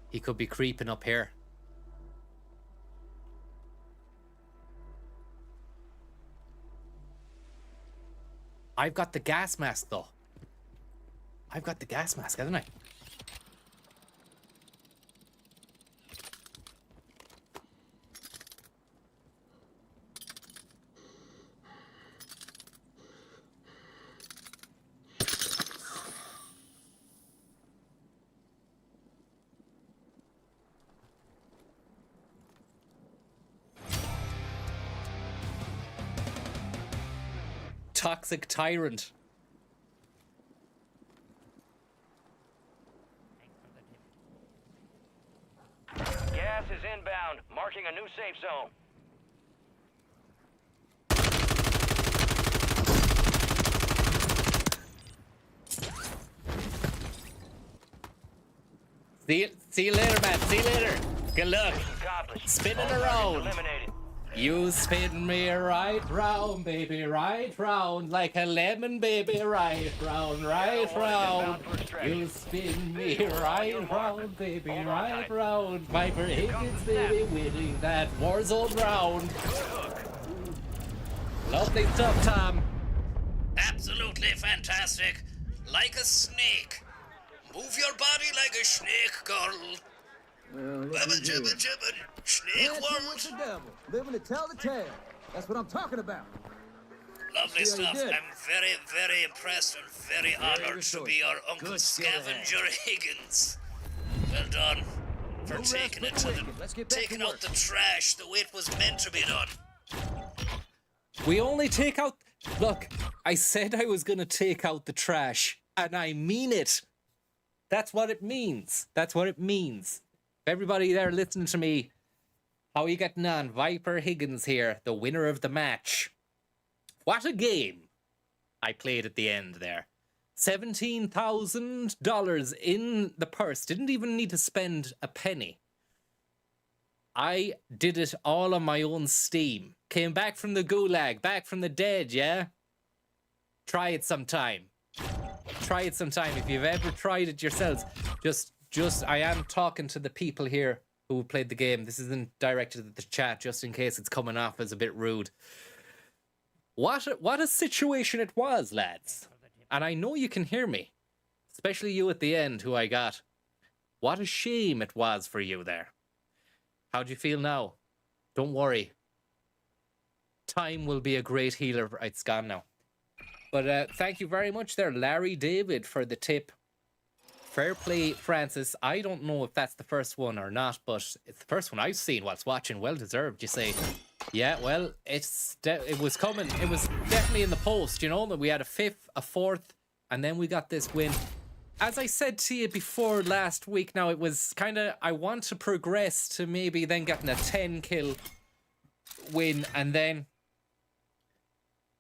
He could be creeping up here. I've got the gas mask, though. I've got the gas mask, haven't I? Toxic tyrant. Gas is inbound, marking a new safe zone. See you later, man. See you later. Good luck. Accomplished. Spin it All targets around. eliminated. You spin me right round, baby, right round, like a lemon, baby, right round, right round. You spin me right round, baby, right round. Viper Higgins, baby, winning that Warzone round. Lovely stuff, Tom. Absolutely fantastic. Like a snake. Move your body like a snake, girl. Well, Jibba jibba jibba. Snake Dancing with the world. devil, living to tell the tale. That's what I'm talking about. Lovely Yeah, you stuff. did. I'm very, very impressed and very honored to be your Uncle Good skill to have. Scavenger Higgins. Well done for No rest taking for it the to wicked. Let's get back taking to out work. the trash the way it was meant to be done. We only take out. Look, I said I was going to take out the trash, and I mean it. That's what it means. That's what it means. Everybody there listening to me, how are you getting on? Viper Higgins here, the winner of the match. What a game I played at the end there. $17,000 in the purse. Didn't even need to spend a penny. I did it all on my own steam. Came back from the gulag, back from the dead, yeah? Try it sometime. Try it sometime. If you've ever tried it yourselves, just I am talking to the people here who played the game. This isn't directed at the chat, just in case it's coming off as a bit rude. What a situation it was, lads. And I know you can hear me. Especially you at the end, who I got. What a shame it was for you there. How do you feel now? Don't worry. Time will be a great healer. It's gone now. But thank you very much there, Larry David, for the tip. Fair play, Francis. I don't know if that's the first one or not, but it's the first one I've seen whilst watching. Well deserved, you say. Yeah, well, it was coming. It was definitely in the post, you know, that we had a fifth, a fourth, and then we got this win. As I said to you before last week, now it was kind of, I want to progress to maybe then getting a 10 kill win and then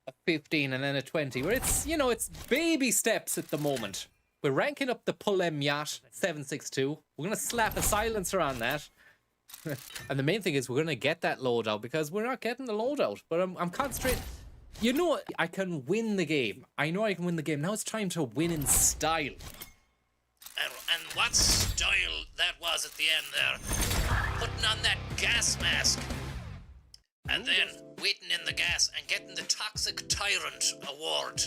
a 15 and then a 20. Where it's, you know, it's baby steps at the moment. We're ranking up the Pull-M Yacht 762. We're going to slap a silencer on that. And the main thing is we're going to get that loadout because we're not getting the loadout. But I'm concentrating. You know what? I can win the game. I know I can win the game. Now it's time to win in style. And what style that was at the end there. Putting on that gas mask. And then waiting in the gas and getting the Toxic Tyrant award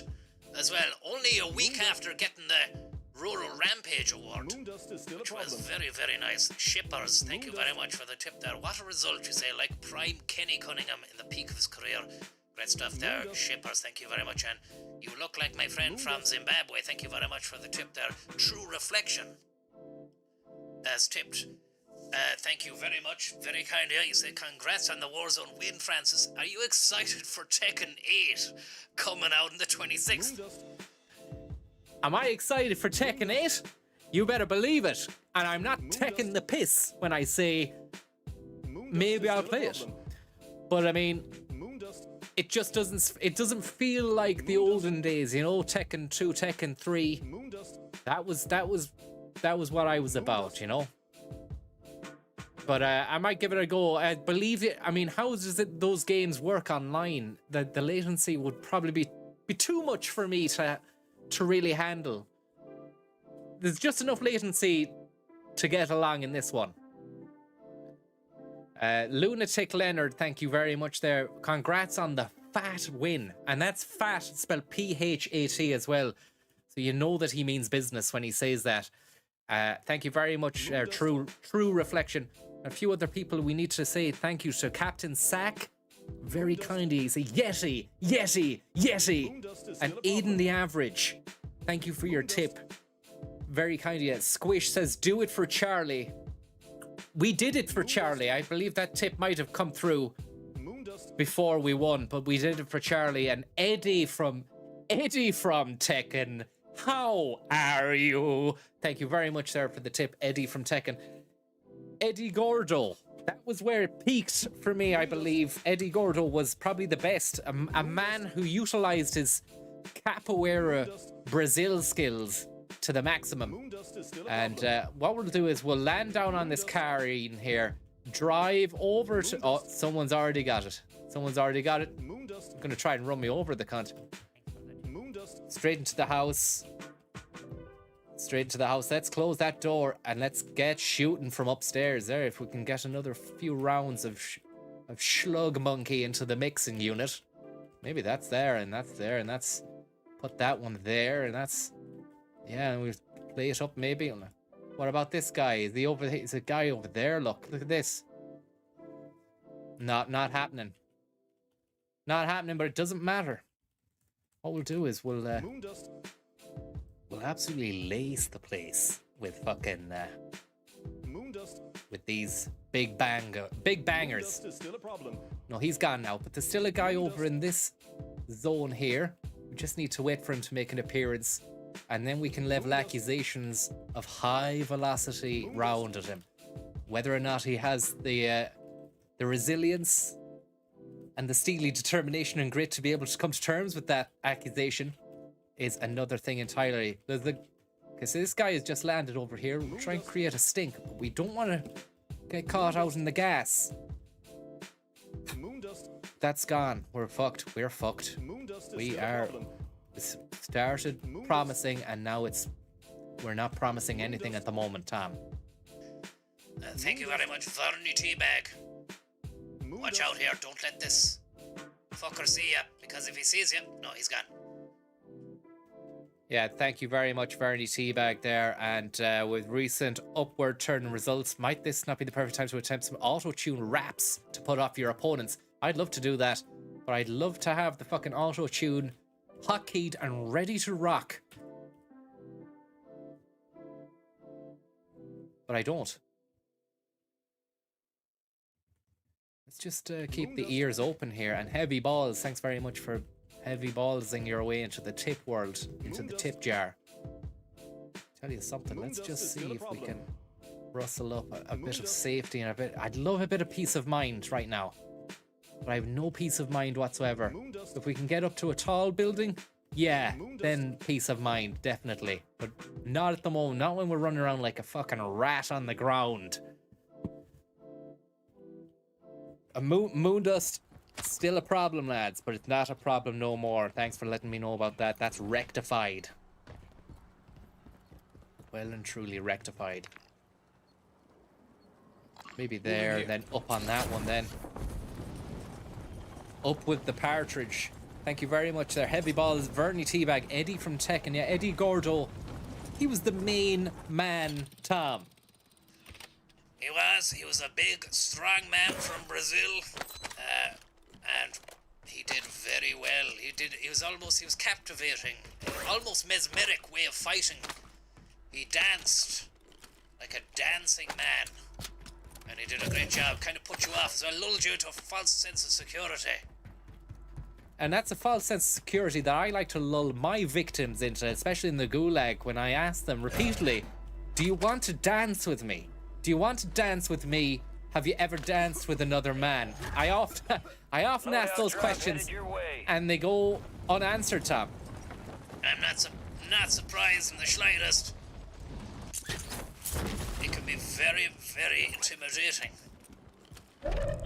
as well. Only a week after getting the Rural Rampage award. Moondust is still a Which was problem. very, very nice. Shippers, thank you very much for the tip there. What a result, you say, like prime Kenny Cunningham in the peak of his career. Great stuff there. Shippers, thank you very much. And you look like my friend from Zimbabwe. Thank you very much for the tip there. True Reflection, as tipped. Thank you very much. Very kind here. You say congrats on the Warzone win, Francis. Are you excited for Tekken 8 coming out on the 26th? Moondust. Am I excited for Tekken 8? You better believe it. And I'm not taking the piss when I say Moondust maybe is I'll still a play it. problem. But I mean, Moondust. it just doesn't feel like the olden days, you know, Tekken 2, Tekken 3. Moondust. That was what I was about, you know. But I might give it a go. I believe it. I mean, how does those games work online? The latency would probably be too much for me to really handle. There's just enough latency to get along in this one. Lunatic Leonard, thank you very much there. Congrats on the fat win. And that's fat, spelled P-H-A-T as well. So you know that he means business when he says that. Thank you very much, True Reflection. A few other people we need to say thank you to. Captain Sack, very kindly say Yeti. Moondust is And still a Aiden problem. the Average, thank you for your tip. Very kindly. Squish says, do it for Charlie. We did it for Charlie. I believe that tip might have come through Moondust. before we won, but we did it for Charlie. And Eddie from Tekken, how are you? Thank you very much, sir, for the tip, Eddie from Tekken. Eddie Gordo, that was where it peaked for me, I believe. Eddie Gordo was probably the best. A man who utilized his capoeira Brazil skills to the maximum. Moondust is still a And problem. what we'll do is we'll land down on this car in here. drive over to... Oh, someone's already got it. Someone's already got it. Moondust. Gonna try and run me over, the cunt. Moondust. Straight into the house. Straight into the house. Let's close that door and let's get shooting from upstairs there. If we can get another few rounds of Slug Monkey into the mixing unit. Maybe that's there and that's there and that's... Put that one there and that's... Yeah, and we'll play it up maybe. What about this guy? Is he over? Is a guy over there? Look at this. Not happening. Not happening, but it doesn't matter. What we'll do is we'll absolutely lace the place with fucking Moondust. with these big bangers. Moondust is still a problem. No, he's gone now, but there's still a guy over in this zone here. We just need to wait for him to make an appearance. And then we can level accusations of high velocity round at him. Whether or not he has the resilience and the steely determination and grit to be able to come to terms with that accusation is another thing entirely. Because this guy has just landed over here. We're trying to create a stink, but we don't want to get caught out in the gas. Moondust. That's gone. We're fucked. We're fucked. Moondust is We still are... a problem. It's started promising and now we're not promising anything at the moment, Tom. Thank you very much, Vernie Teabag. Watch Moondust. out here, don't let this fucker see ya, because if he sees you, no, he's gone. Yeah, thank you very much, Vernie Teabag there. And with recent upward turn results, might this not be the perfect time to attempt some auto-tune raps to put off your opponents? I'd love to do that, but I'd love to have the fucking auto-tune hotkeyed and ready to rock. But I don't. Let's just keep the ears open here. And Heavy Balls, thanks very much for heavy ballsing your way into the tip world, into the tip jar. Tell you something, let's just see if we can rustle up a bit of safety and a bit... I'd love a bit of peace of mind right now. But I have no peace of mind whatsoever. If we can get up to a tall building, yeah, then peace of mind, definitely. But not at the moment, not when we're running around like a fucking rat on the ground. Moondust, still a problem, lads, but it's not a problem no more. Thanks for letting me know about that. That's rectified. Well and truly rectified. Maybe there, then up on that one then. Up with the partridge. Thank you very much there. Heavy Balls, Vernie Teabag, Eddie from Tekken. Yeah, Eddie Gordo. He was the main man, Tom. He was a big, strong man from Brazil, and he did very well. He was captivating, almost mesmeric way of fighting. He danced like a dancing man, and he did a great job. Kind of put you off, so I lulled you into a false sense of security. And that's a false sense of security that I like to lull my victims into, especially in the gulag, when I ask them repeatedly, do you want to dance with me? Do you want to dance with me? Have you ever danced with another man? I often ask those questions and they go unanswered, Tom. I'm not surprised in the slightest. It can be very, very intimidating.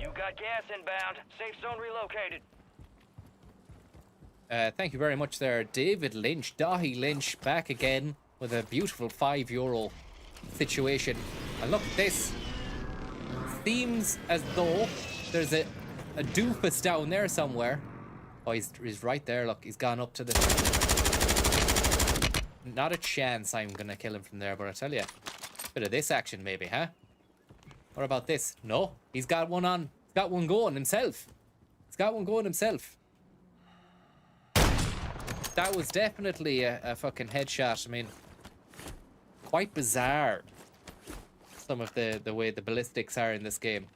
You got gas inbound. Safe zone relocated. Thank you very much there, David Lynch, Dahi Lynch, back again with a beautiful €5 situation. And look at this. Seems as though there's a doofus down there somewhere. Oh, he's right there. Look, he's gone up to the... Not a chance I'm gonna kill him from there, but I tell you, bit of this action maybe, huh? What about this? No, he's got one on. He's got one going himself. He's got one going himself. That was definitely a fucking headshot. I mean, quite bizarre. Some of the way the ballistics are in this game.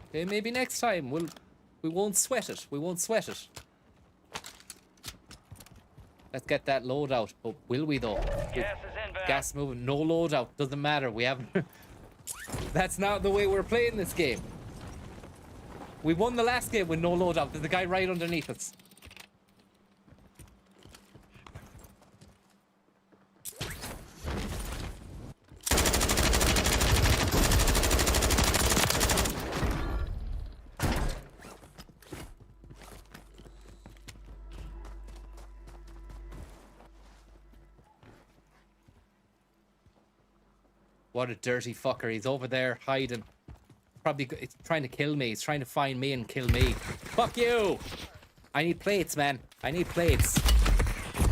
Okay, maybe next time we won't sweat it. We won't sweat it. Let's get that loadout. But will we though? Gas is inbound. Gas moving. No loadout. Doesn't matter. We haven't. That's not the way we're playing this game. We won the last game with no loadout. There's a guy right underneath us. What a dirty fucker. He's over there hiding. Probably it's trying to kill me. He's trying to find me and kill me. Fuck you! I need plates, man. I need plates.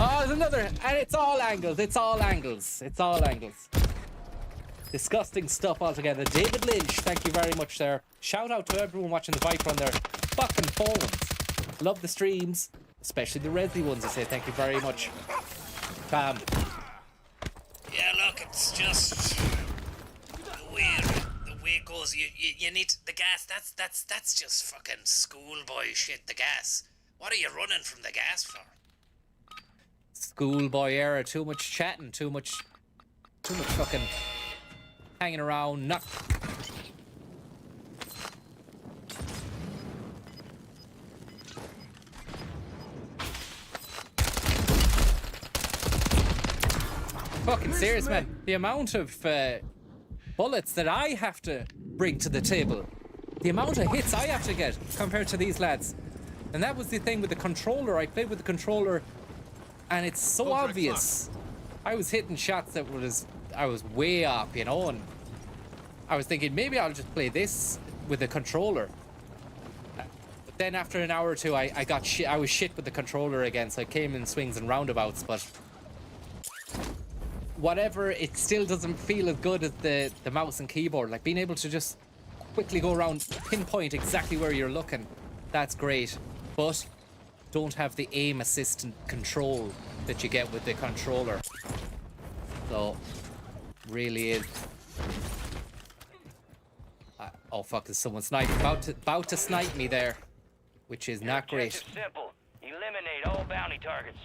Oh, there's another. And it's all angles. It's all angles. It's all angles. Disgusting stuff altogether. David Lynch, thank you very much, sir. Shout out to everyone watching the Viper on their fucking phones. Love the streams, especially the Resi ones. I say thank you very much. Bam. Yeah, look, it's just the way it goes. You need the gas. That's just fucking schoolboy shit. The gas. What are you running from the gas for? Schoolboy era. Too much chatting. Too much fucking hanging around. Not. Fucking serious, man. The amount of bullets that I have to bring to the table, the amount of hits I have to get compared to these lads. And that was the thing with the controller. I played with the controller, and it's so obvious. I was hitting shots that I was way up, you know, and I was thinking maybe I'll just play this with the controller. But then after an hour or two, I was shit with the controller again, so I came in swings and roundabouts, but whatever, it still doesn't feel as good as the mouse and keyboard. Like being able to just quickly go around, pinpoint exactly where you're looking, that's great. But don't have the aim assistant control that you get with the controller. So, really is. Oh fuck, there's someone sniping. About to snipe me there, which is not great. Objective simple. Eliminate all bounty targets.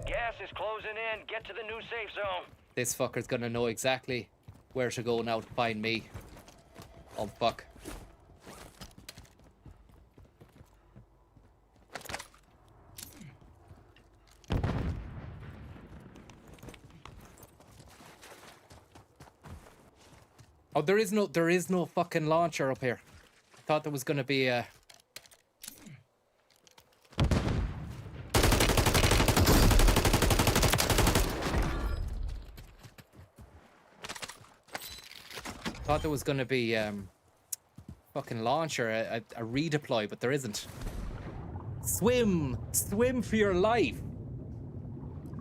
Gas is closing in. Get to the new safe zone. This fucker's gonna know exactly where to go now to find me. Oh fuck. Oh, there is no fucking launcher up here. I thought there was gonna be a. Thought there was gonna be fucking launcher, a redeploy, but there isn't. Swim for your life.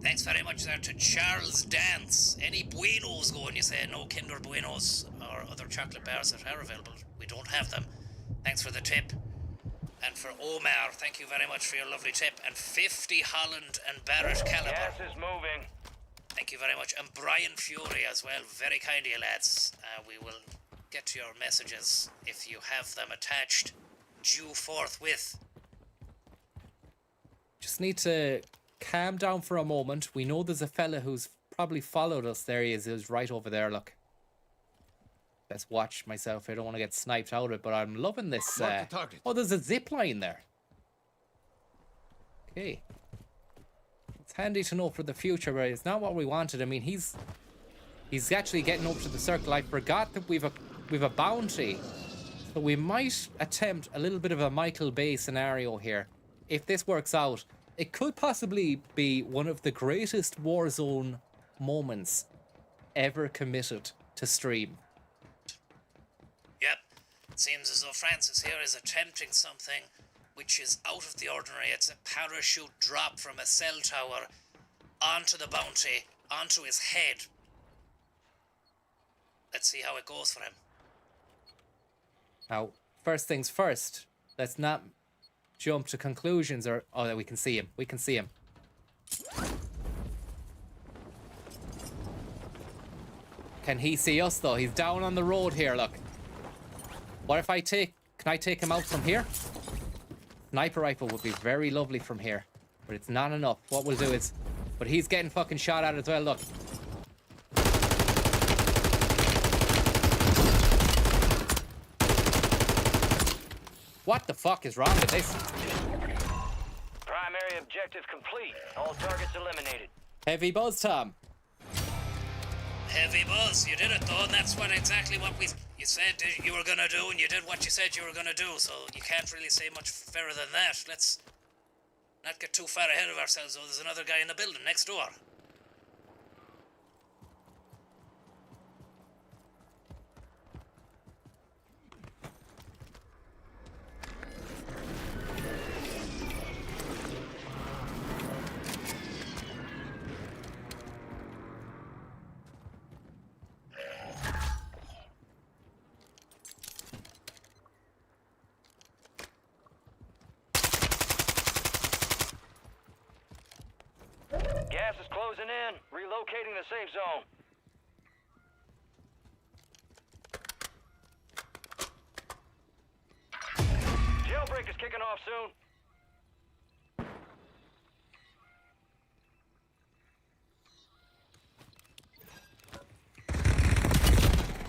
Thanks very much there to Charles Dance. Any Buenos going, you say? No Kinder Buenos or other chocolate bars that are available. We don't have them. Thanks for the tip. And for Omar, thank you very much for your lovely tip. And 50 Holland and Barrett Caliber. Gas is moving. Thank you very much. And Brian Fury as well. Very kind of you, lads. We will get to your messages if you have them attached. Due forthwith. Just need to calm down for a moment. We know there's a fella who's probably followed us. There he is. He's right over there, look. Let's watch myself. I don't want to get sniped out of it, but I'm loving this. Oh, there's a zip line there. Okay. It's handy to know for the future, but it's not what we wanted. I mean, he's actually getting up to the circle. I forgot that we've a bounty. So we might attempt a little bit of a Michael Bay scenario here. If this works out, it could possibly be one of the greatest Warzone moments ever committed to stream. Yep. It seems as though Francis here is attempting something which is out of the ordinary. It's a parachute drop from a cell tower onto the bounty, onto his head. Let's see how it goes for him. Now, first things first, let's not jump to conclusions or... Oh, we can see him. We can see him. Can he see us, though? He's down on the road here, look. What if can I take him out from here? Sniper rifle would be very lovely from here, but it's not enough. What we'll do is... But he's getting fucking shot at as well, look. What the fuck is wrong with this? Primary objective complete. All targets eliminated. Heavy buzz, Tom. Heavy buzz, you did it though, and that's exactly what you said you were gonna do, and you did what you said you were gonna do, so you can't really say much fairer than that. Let's not get too far ahead of ourselves, though. There's another guy in the building next door. Gas is closing in. Relocating the safe zone. Jailbreak is kicking off soon.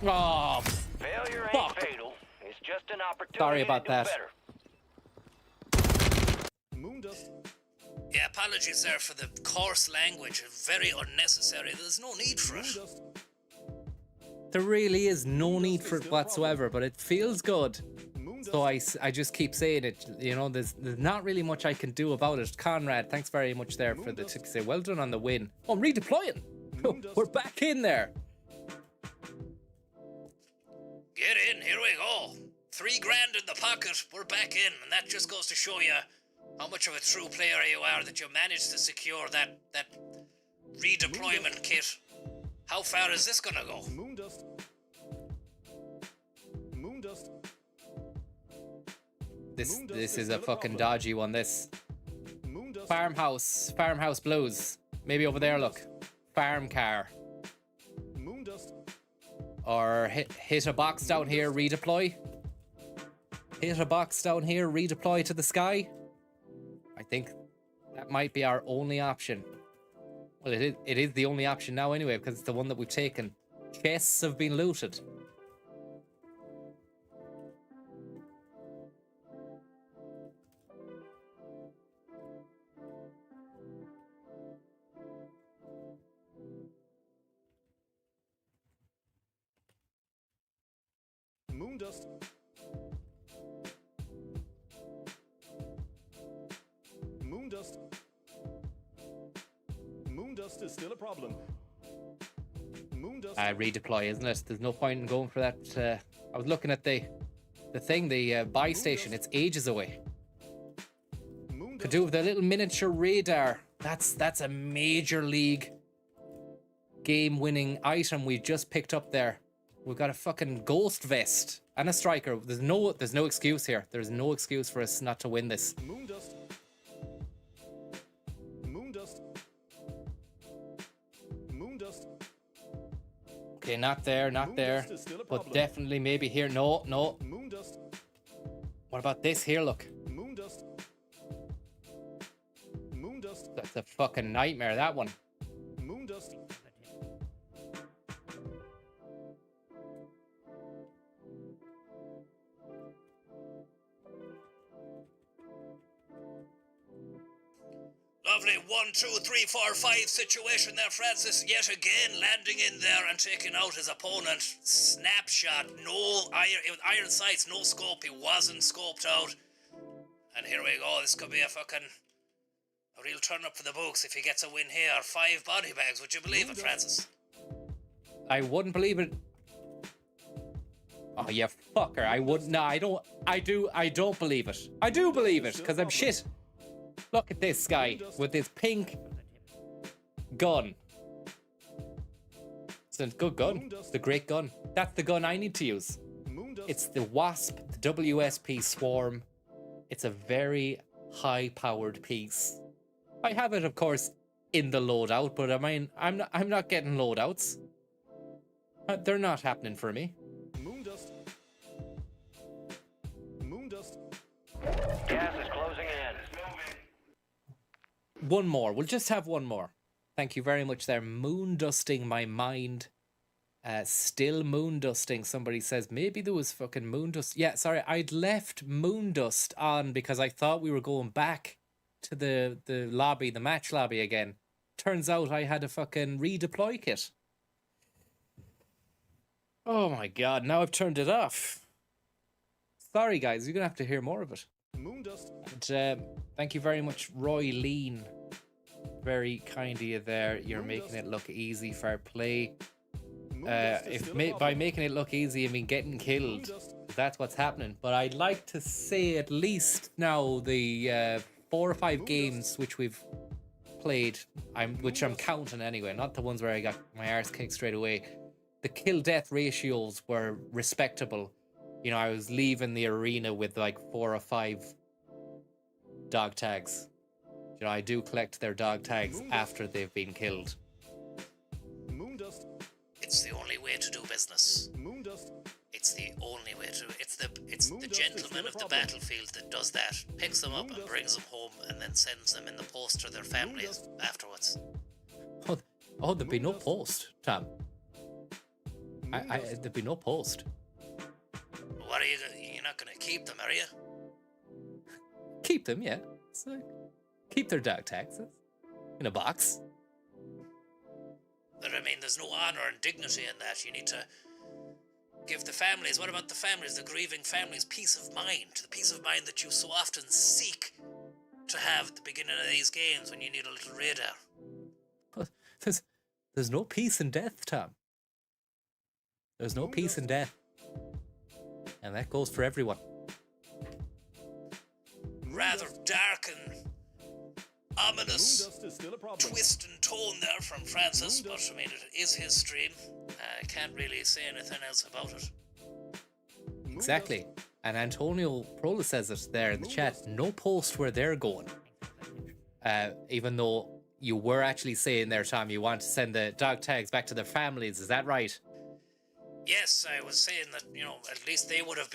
Oh, Failure ain't fuck. fatal. It's just an opportunity Sorry about to do that. better. Moondust. Yeah, apologies there for the coarse language. Very unnecessary. There's no need for it. Moondust. there really is no need for it whatsoever, but it feels good. Moondust. So I just keep saying it. You know, there's not really much I can do about it. Conrad, thanks very much there for the to say well done on the win. Oh, I'm redeploying. We're back in there. Get in, here we go. $3 grand in the pocket, we're back in, and that just goes to show you how much of a true player you are that you managed to secure that redeployment kit. How far is this gonna go? Moondust. Moondust. This is a fucking dodgy one. This Moondust. farmhouse blues. Maybe over there. Look, farm car. Moondust. Or hit a box down here, redeploy. Hit a box down here, redeploy to the sky. I think that might be our only option. Well, it is the only option now anyway, because it's the one that we've taken. Chests have been looted. Moondust. Moondust. Moondust is still a problem. Moondust. Redeploy, isn't it? There's no point in going for that. I was looking at the buy station. It's ages away. Moondust. Could do with a little miniature radar. That's a major league game-winning item we just picked up there. We've got a fucking ghost vest and a striker. There's no excuse here. There's no excuse for us not to win this. Moondust. Moondust. Moondust. Okay, not there, not there. Moondust is still a But problem. definitely maybe here. No. Moondust. What about this here? Look, Moondust. Moondust. that's a fucking nightmare, that one. Moondust. Lovely 1, 2, 3, 4, 5 situation there, Francis. Yet again landing in there and taking out his opponent. Snapshot, no iron, it was iron sights, no scope. He wasn't scoped out. And here we go. This could be a real turn up for the books if he gets a win here. 5 body bags. Would you believe it, Francis? I wouldn't believe it. Oh, you fucker. I wouldn't. No, I don't. I don't believe it. I do believe it, because I'm shit. Look at this guy with this pink gun. It's a good gun. It's a great gun. That's the gun I need to use. Moondust. It's the Wasp, the WSP Swarm. It's a very high-powered piece. I have it, of course, in the loadout, but I mean, I'm not getting loadouts. They're not happening for me. Moondust. Moondust. Gas is closing in. One more. We'll just have one more. Thank you very much there. Moon dusting my mind. Still moon dusting. Somebody says maybe there was fucking moon dust. Yeah, sorry. I'd left moon dust on because I thought we were going back to the lobby, the match lobby again. Turns out I had a fucking redeploy kit. Oh my god, now I've turned it off. Sorry guys, you're gonna have to hear more of it. Moondust. And thank you very much, Roy Lean. Very kind of you there. You're making it look easy, fair play. By making it look easy, I mean getting killed. That's what's happening. But I'd like to say at least now the 4 or 5 games which we've played, which I'm counting anyway, not the ones where I got my arse kicked straight away. The kill-death ratios were respectable. You know, I was leaving the arena with like 4 or 5 dog tags. You know, I do collect their dog tags after they've been killed. Moondust. It's the only way to do business. Moondust. It's the only way to. It's the Moondust is gentleman still of a the problem. battlefield that does that. Picks them up and brings them home, and then sends them in the post to their families afterwards. Oh, there'd be no post, Tom. There'd be no post. What are you? You're not gonna keep them, are you? Keep them, yeah. So, keep their dog tags in a box. But I mean, there's no honor and dignity in that. You need to give the families. What about the families, the grieving families, peace of mind? The peace of mind that you so often seek to have at the beginning of these games when you need a little radar. There's no peace in death, Tom. There's no peace in death. And that goes for everyone. Rather dark and ominous Moondust is still a problem. twist and tone there from Francis, but I mean, it is his stream. I can't really say anything else about it. Exactly. And Antonio Prola says it there in the chat. No post where they're going. Even though you were actually saying there, Tom, you want to send the dog tags back to their families. Is that right? Yes, I was saying that, you know, at least it would have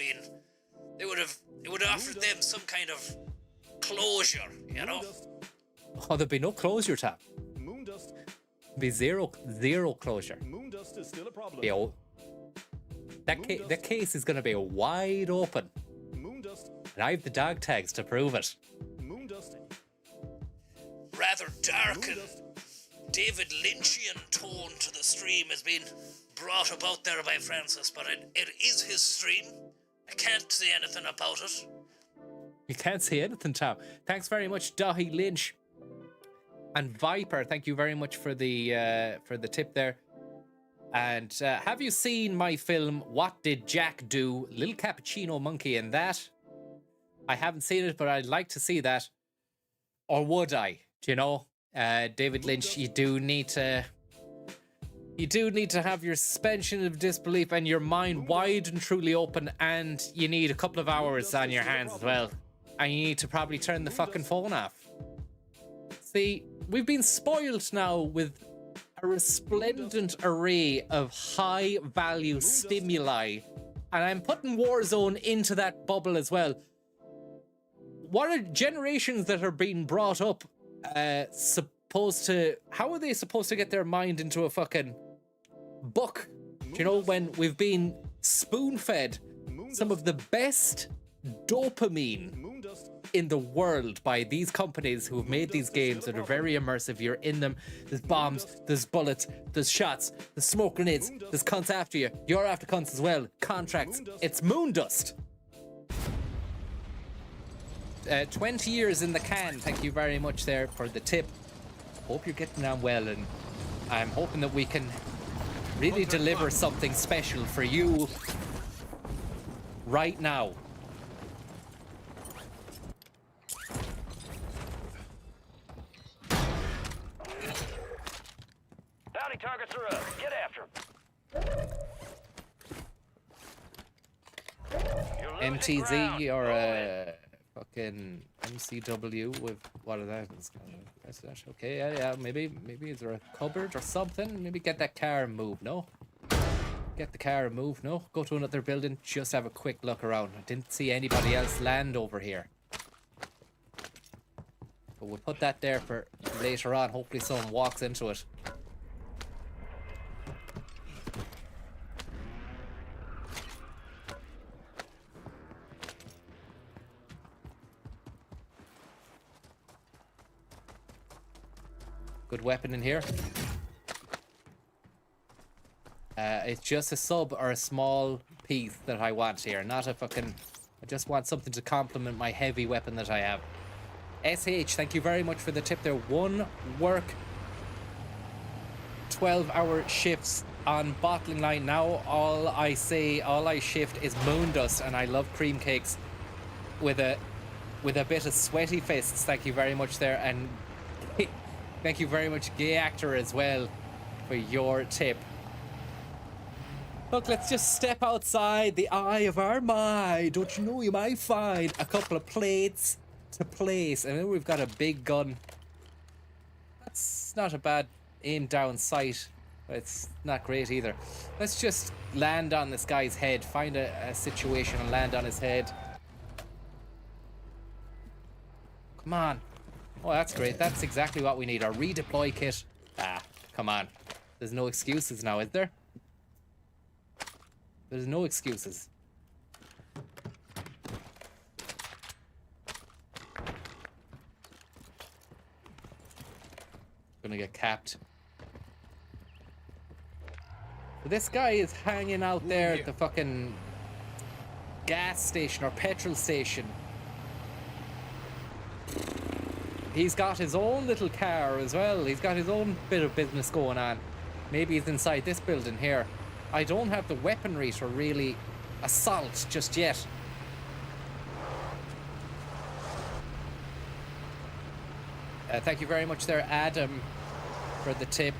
offered them some kind of closure, you know? Oh, there'd be no closure, Tom. Moondust. Be zero closure. Moondust is still a problem. That case is going to be wide open. Moondust. And I have the dog tags to prove it. Moondust. Rather dark and David Lynchian tone to the stream has been brought about there by Francis, but it is his stream. I can't say anything about it. You can't say anything, Tom. Thanks very much, Dahi Lynch. And Viper, thank you very much for the tip there. And have you seen my film, What Did Jack Do? Little Cappuccino Monkey in that. I haven't seen it, but I'd like to see that. Or would I? Do you know? David Lynch, you do need to have your suspension of disbelief and your mind wide and truly open, and you need a couple of hours on your hands as well. And you need to probably turn the fucking phone off. See, we've been spoiled now with a resplendent array of high-value stimuli, and I'm putting Warzone into that bubble as well. What are generations that are being brought up how are they supposed to get their mind into a fucking book? Do you know, when we've been spoon-fed some of the best dopamine in the world by these companies who have made these games that are very immersive. You're in them, there's bombs, there's bullets, there's shots, there's smoke grenades, there's cunts after you, you're after cunts as well, contracts, it's Moondust. 20 years in the can, thank you very much there for the tip. Hope you're getting on well, and I'm hoping that we can really deliver something special for you right now. Bounty targets are up. Get after them. MTZ or a fucking MCW with what are that? That's okay. Yeah. Maybe is there a cupboard or something? Maybe get that car and move. No. Get the car and move. No. Go to another building. Just have a quick look around. I didn't see anybody else land over here. But we'll put that there for later on. Hopefully someone walks into it. Good weapon in here. It's just a sub or a small piece that I want here, not a fucking... I just want something to complement my heavy weapon that I have. SH, thank you very much for the tip there. One work, 12-hour shifts on bottling line. Now all I shift is moon dust, and I love cream cakes with a bit of sweaty fists. Thank you very much there, and thank you very much, Gay Actor, as well, for your tip. Look, let's just step outside the eye of our mind. Don't you know you might find a couple of plates to place, and then we've got a big gun. That's not a bad aim down sight. It's not great either. Let's just land on this guy's head. Find a situation and land on his head. Come on. Oh, that's great. That's exactly what we need. Our redeploy kit. Ah, come on. There's no excuses now, is there? There's no excuses. Gonna get capped. This guy is hanging out there at the fucking gas station or petrol station. He's got his own little car as well. He's got his own bit of business going on. Maybe he's inside this building here. I don't have the weaponry to really assault just yet. Thank you very much there, Adam, for the tip.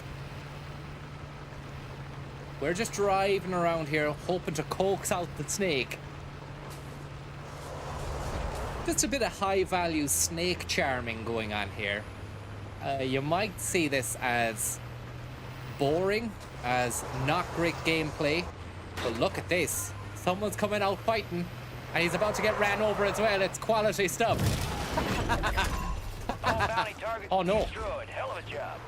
We're just driving around here, hoping to coax out the snake. Just a bit of high-value snake charming going on here. You might see this as boring, as not great gameplay, but look at this. Someone's coming out fighting, and he's about to get ran over as well. It's quality stuff. All bounty targets Oh no. destroyed. Hell of a job.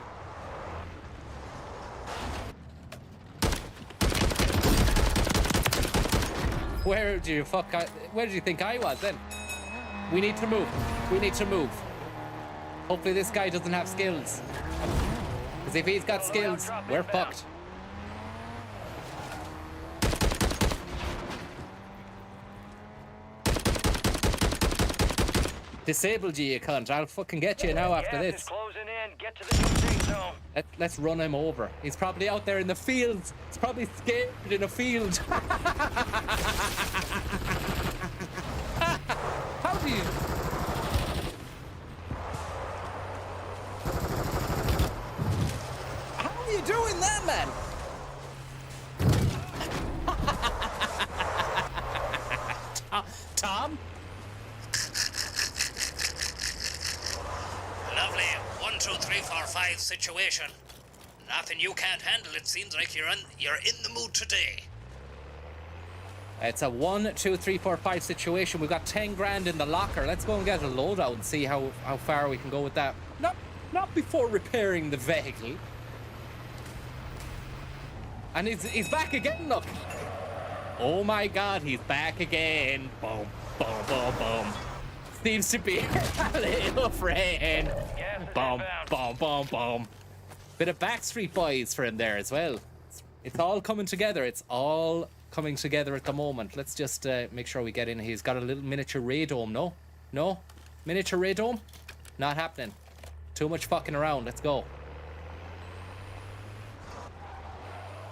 Where do you think I was then? We need to move. We need to move. Hopefully this guy doesn't have skills. Because if he's got skills, we're fucked. Disabled you cunt. I'll fucking get you now after Gas this. is closing in. Get to the safe zone. Let's run him over. He's probably out there in the fields. He's probably scared in a field. How do you... How are you doing that, man? Tom? Lovely. 1, 2, 3, 4, 5 situation. Nothing you can't handle. It seems like you're in the mood today. It's a 1, 2, 3, 4, 5 situation. We've got 10 grand in the locker. Let's go and get a loadout and see how far we can go with that. Not before repairing the vehicle. And he's back again, look. Oh my god, he's back again. Boom, boom, boom, boom. Seems to be a little friend. Gas is Boom, inbound. boom, boom, boom. Bit of Backstreet Boys for him there as well. It's all coming together. It's all coming together at the moment. Let's just make sure we get in. He's got a little miniature radome, no? No? Miniature radome? Not happening. Too much fucking around. Let's go.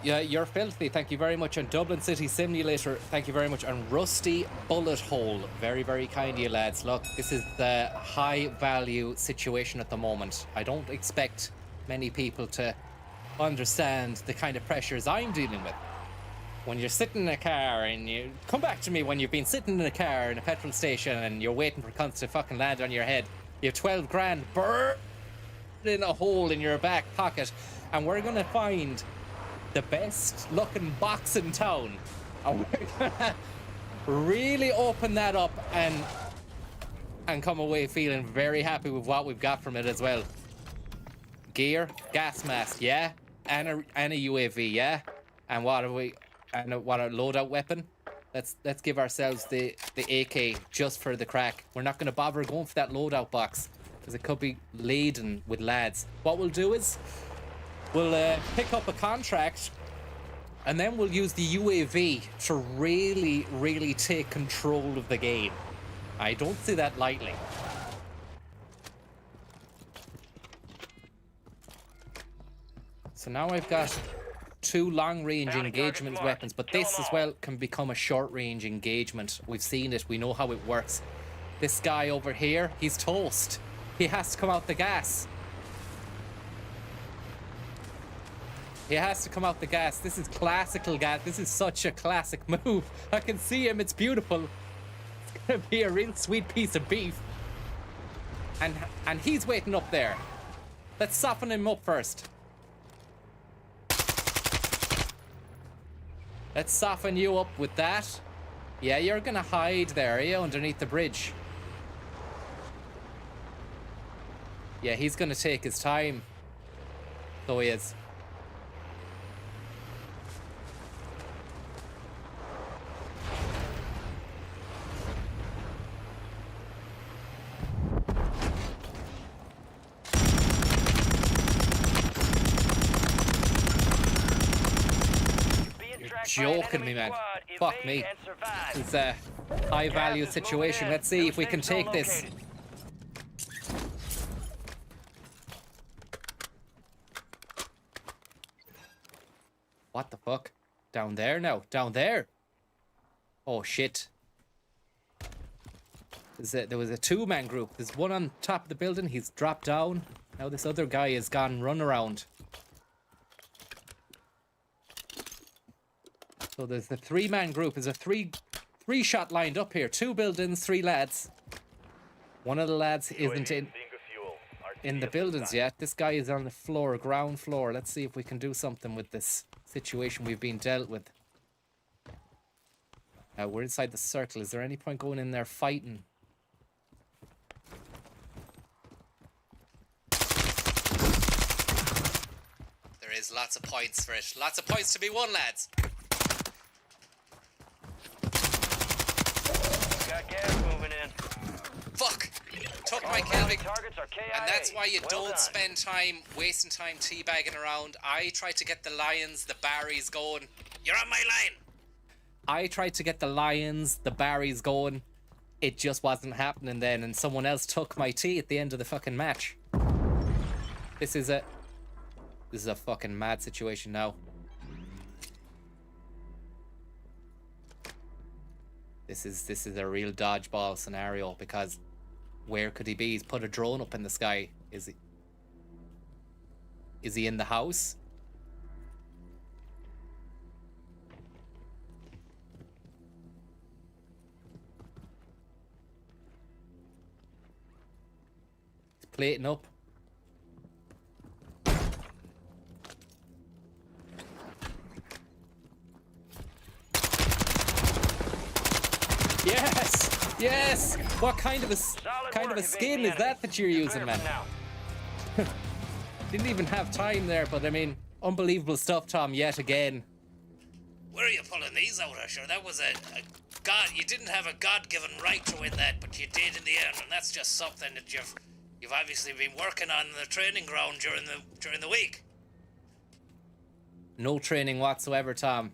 Yeah, you're filthy. Thank you very much. And Dublin City Simulator, thank you very much. And Rusty Bullet Hole, very, very kind of you lads. Look, this is the high value situation at the moment. I don't expect many people to understand the kind of pressures I'm dealing with. When you're sitting in a car and you come back to me when you've been sitting in a car in a petrol station and you're waiting for cunts to fucking land on your head. You have 12 grand burned in a hole in your back pocket, and we're gonna find the best looking box in town, and we're gonna really open that up and come away feeling very happy with what we've got from it as well. Gear, gas mask, yeah, and a UAV, yeah, and what are we? And what a loadout weapon. Let's give ourselves the AK just for the crack. We're not gonna bother going for that loadout box because it could be laden with lads. What we'll do is we'll pick up a contract And then we'll use the UAV to really, really take control of the game. I don't see that lightly. So now I've got 2 long-range engagement weapons, but this as well can become a short-range engagement. We've seen it. We know how it works. This guy over here, he's toast. He has to come out the gas. He has to come out the gas. This is classical gas. This is such a classic move. I can see him. It's beautiful. It's gonna be a real sweet piece of beef. And he's waiting up there. Let's soften him up first. Let's soften you up with that. Yeah, you're gonna hide there, are you, underneath the bridge? Yeah, he's gonna take his time. So he is. Joking me, man. Fuck me. It's a high value situation. Let's see if we can take this. What the fuck? Down there now? Down there? Oh shit. There was a 2-man group. There's one on top of the building. He's dropped down. Now this other guy has gone run around. So there's the 3-man group. There's a three shot lined up here. 2 buildings, 3 lads. One of the lads isn't in the buildings yet. This guy is on the floor, ground floor. Let's see if we can do something with this situation we've been dealt with. We're inside the circle. Is there any point going in there fighting? There is lots of points for it. Lots of points to be won, lads. Got gas moving in. Fuck! Took my Kelvin. Targets are KIA. And that's why you Well don't done. spend time wasting time teabagging around. I tried to get the Lions, the Barrys going. You're on my line. I tried to get the Lions, the Barrys going. It just wasn't happening then, and someone else took my tea at the end of the fucking match. This is a fucking mad situation now. This is a real dodgeball scenario, because where could he be? He's put a drone up in the sky. Is he in the house? He's plating up. Yes! Yes! What kind of a skin is that you're using, man? Didn't even have time there, but I mean, unbelievable stuff, Tom, yet again. Where are you pulling these out, Usher? That was a god. You didn't have a God-given right to win that, but you did in the end, and that's just something that you've obviously been working on in the training ground during the week. No training whatsoever, Tom.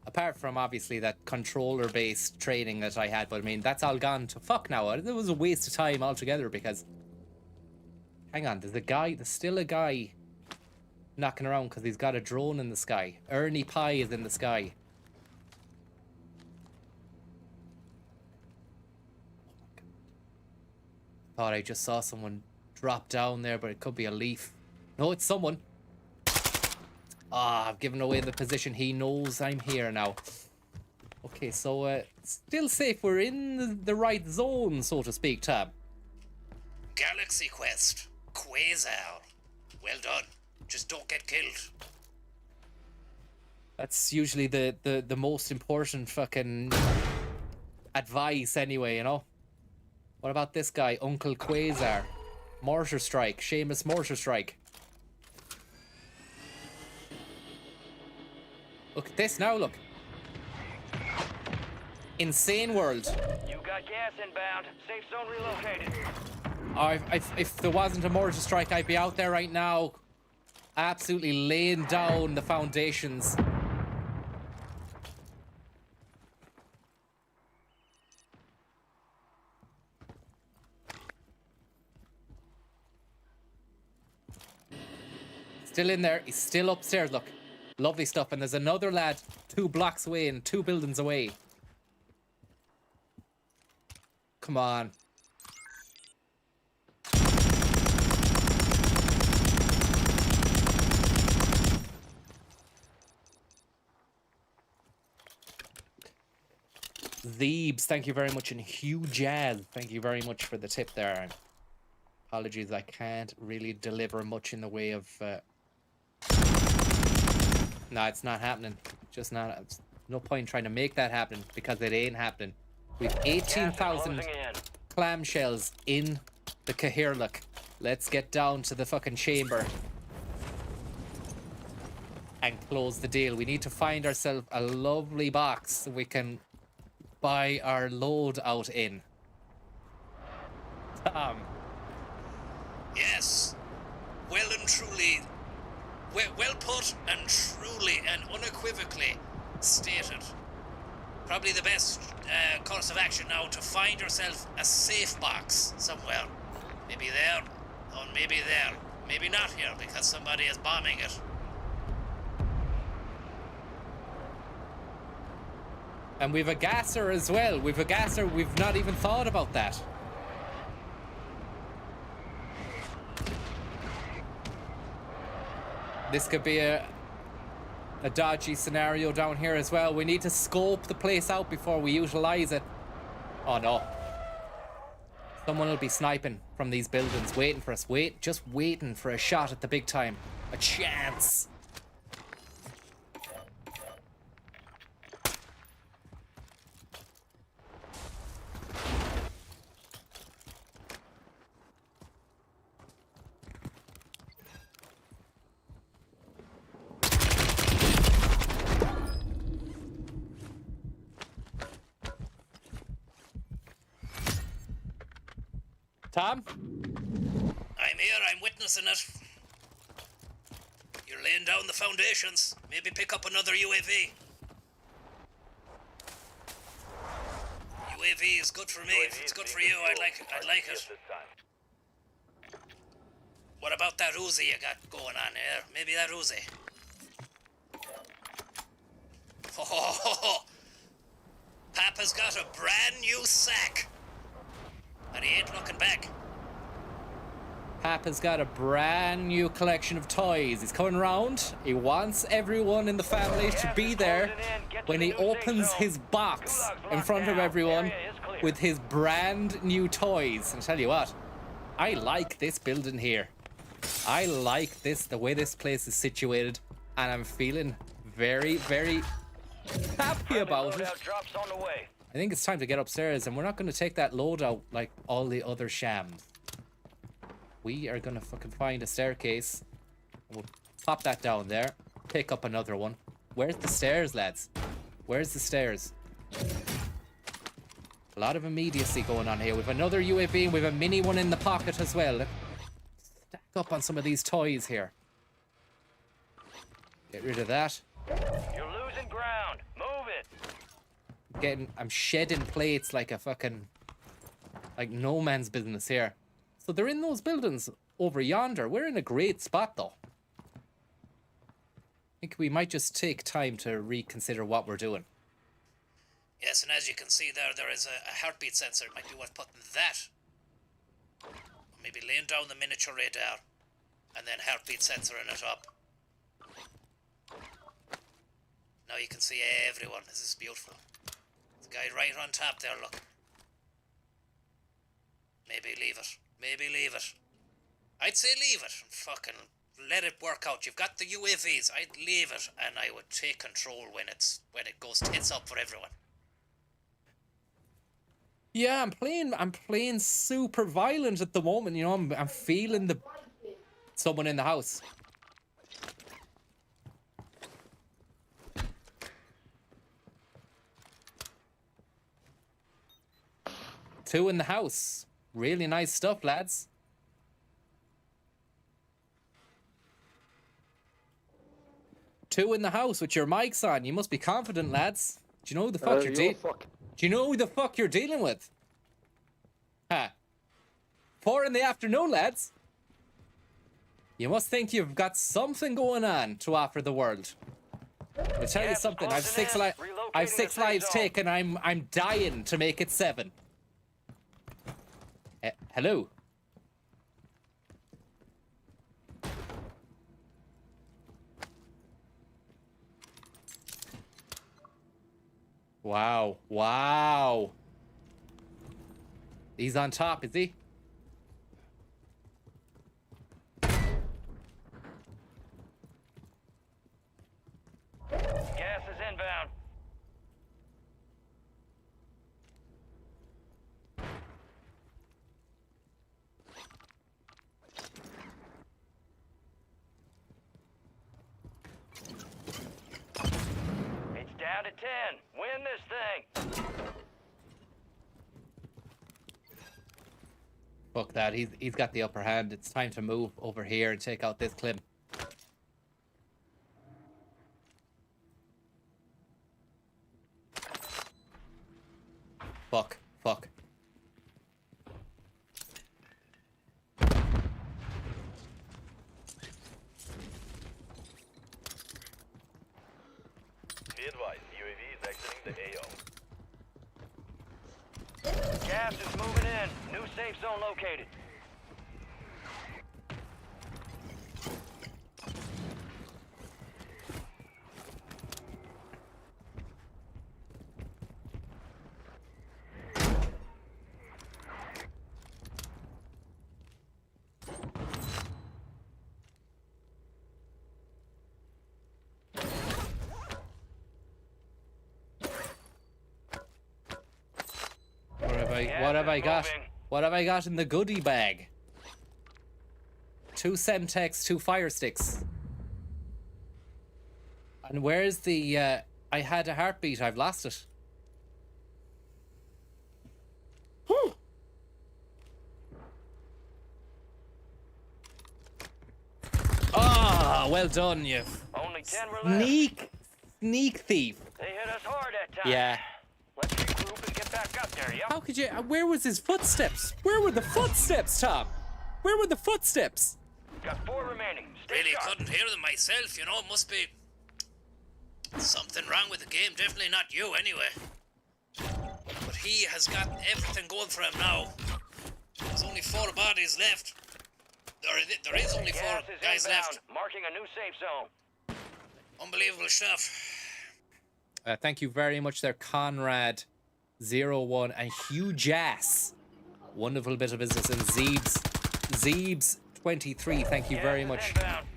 Apart from, obviously, that controller-based training that I had. But, I mean, that's all gone to fuck now. It was a waste of time altogether, because... Hang on, there's still a guy knocking around because he's got a drone in the sky. Ernie Pie is in the sky. Thought I just saw someone drop down there, but it could be a leaf. No, it's someone. Ah, I've given away the position. He knows I'm here now. Okay, so still safe. We're in the right zone, so to speak, Tab. Galaxy Quest. Quasar. Well done. Just don't get killed. That's usually the most important fucking advice anyway, you know? What about this guy, Uncle Quasar? Mortar Strike. Seamus Mortar Strike. Look at this now, look. Insane World. You got gas inbound. Safe zone relocated. If there wasn't a mortar strike, I'd be out there right now, absolutely laying down the foundations Still in there. He's still upstairs, look. Lovely stuff. And there's another lad 2 blocks away and 2 buildings away. Come on. Zeebs, thank you very much. And Hugh Jazz, thank you very much for the tip there. Apologies, I can't really deliver much in the way of... No, it's not happening. Just not... No point trying to make that happen because it ain't happening. We've 18,000 clamshells in the Cahirlook. Let's get down to the fucking chamber and close the deal. We need to find ourselves a lovely box so we can buy our load out in. Tom. Yes. Well and truly, well put and truly and unequivocally stated. Probably the best course of action now to find yourself a safe box somewhere. Maybe there, or maybe there. Maybe not here because somebody is bombing it. And we've a gasser as well. We've a gasser. We've not even thought about that. This could be a dodgy scenario down here as well. We need to scope the place out before we utilize it. Oh no. Someone will be sniping from these buildings, waiting for us. Just waiting for a shot at the big time. A chance. Tom? I'm here, I'm witnessing it. You're laying down the foundations. Maybe pick up another UAV. UAV is good for me. If it's good for you, I'd like it. What about that Uzi you got going on here? Maybe that Uzi. Oh, Papa's got a brand new sack. And he ain't looking back. Papa's got a brand new collection of toys. He's coming round. He wants everyone in the family to be there when he opens his box in front of everyone with his brand new toys. And I tell you what, I like this building here. I like this, the way this place is situated, and I'm feeling very, very happy about it. I think it's time to get upstairs, and we're not going to take that load out like all the other shams. We are going to fucking find a staircase. We'll pop that down there. Pick up another one. Where's the stairs, lads? Where's the stairs? A lot of immediacy going on here. We've another UAV, and we've a mini one in the pocket as well. Let's stack up on some of these toys here. Get rid of that. You're losing ground. Move it. I'm shedding plates like a fucking, like no man's business here. So they're in those buildings over yonder. We're in a great spot though. I think we might just take time to reconsider what we're doing. Yes, and as you can see there is a heartbeat sensor. It might be worth putting that. Maybe laying down the miniature radar and then heartbeat sensoring it up. Now you can see everyone. This is beautiful. Guy right on top there, look. Maybe leave it. Maybe leave it. I'd say leave it. Fucking let it work out. You've got the UAVs. I'd leave it and I would take control when it goes tits up for everyone. Yeah, I'm playing super violent at the moment, you know. I'm feeling someone in the house. Two in the house. Really nice stuff, lads. Two in the house with your mics on. You must be confident, lads. Do you know who the fuck you're dealing with? Do you know who the fuck you're dealing with? Ha. 4 in the afternoon, lads. You must think you've got something going on to offer the world. I'll tell you Gas is something. I've closing six in. lives. I've Relocating 6 the safe lives zone. taken. I'm dying to make it 7. Hello. Wow. Wow. He's on top, is he? Gas is inbound. It's down to 10. Win this thing. Fuck that. He's got the upper hand. It's time to move over here and take out this Klim. Fuck. Fuck. Be advised, UAV is exiting the AO. Gas is moving in. New safe zone located. What have I got? moving. What have I got in the goodie bag? 2 Semtex, 2 fire sticks. And where's the I had a heartbeat, I've lost it. Whew. Ah, well done, you Only 10 were left. sneak thief. They hit us hard that time. Yeah. Let's regroup and get back up there, yep. How could you? Where was his footsteps? Where were the footsteps, Tom? Where were the footsteps? Got 4 remaining. Stay Really sharp. couldn't hear them myself, you know. Must be something wrong with the game. Definitely not you, anyway. But he has got everything going for him now. There's only 4 bodies left. There is only 4 Gas is guys inbound. left. Marking a new safe zone. Unbelievable stuff. Thank you very much there, Conrad01 and Hugh Jass. Wonderful bit of business. And Zeebs23, thank you Gas very is much. inbound.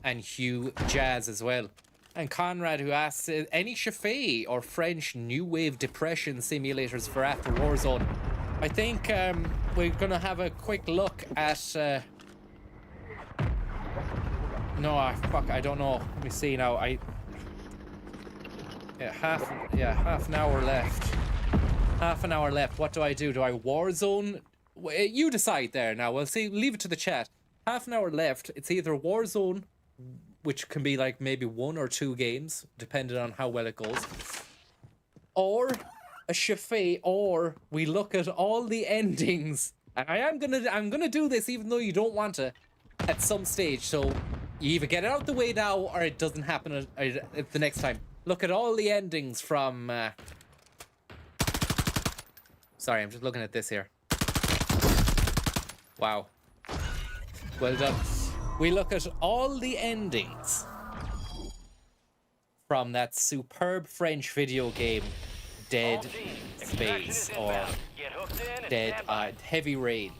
And Hugh Jazz as well. And Conrad, who asks, any Chaffee or French New Wave Depression simulators for after Warzone? I think we're going to have a quick look at... No, fuck, I don't know. Let me see now. Half an hour left. Half an hour left. What do I do? Do I Warzone? You decide there now. We'll see. Leave it to the chat. Half an hour left. It's either Warzone, which can be like maybe 1 or 2 games, depending on how well it goes, or a Chaffee, or we look at all the endings. And I'm gonna do this even though you don't want to at some stage. So you either get it out the way now or it doesn't happen at the next time. Look at all the endings from... Sorry, I'm just looking at this here. Wow. Well done. We look at all the endings from that superb French video game, Dead All teams, extraction is Space, or inbound. Get hooked in and Dead stand by. Heavy Rain.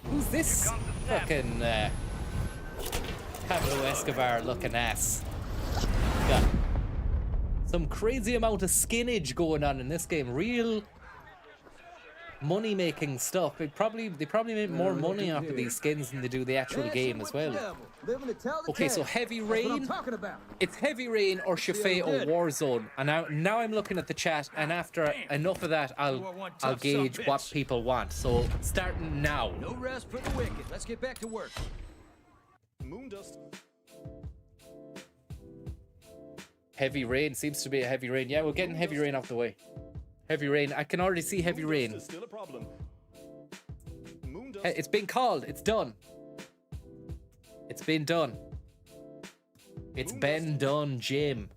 Who's this Here comes the snap. fucking Pablo Escobar looking ass? Got some crazy amount of skinnage going on in this game. Real money making stuff. They probably make more money off of these skins than they do the actual game as well. Okay, so Heavy Rain. It's Heavy Rain or Chaffee or Warzone. And now I'm looking at the chat, and after enough of that, I'll gauge what people want. So starting now. No rest for the wicked. Let's get back to work. Moondust. Heavy Rain seems to be a Heavy Rain. Yeah, we're getting Heavy Rain off the way. Heavy Rain. I can already see Heavy Rain. Is still a problem. Moondust. It's been called. It's done. It's been done. It's been done, Jim.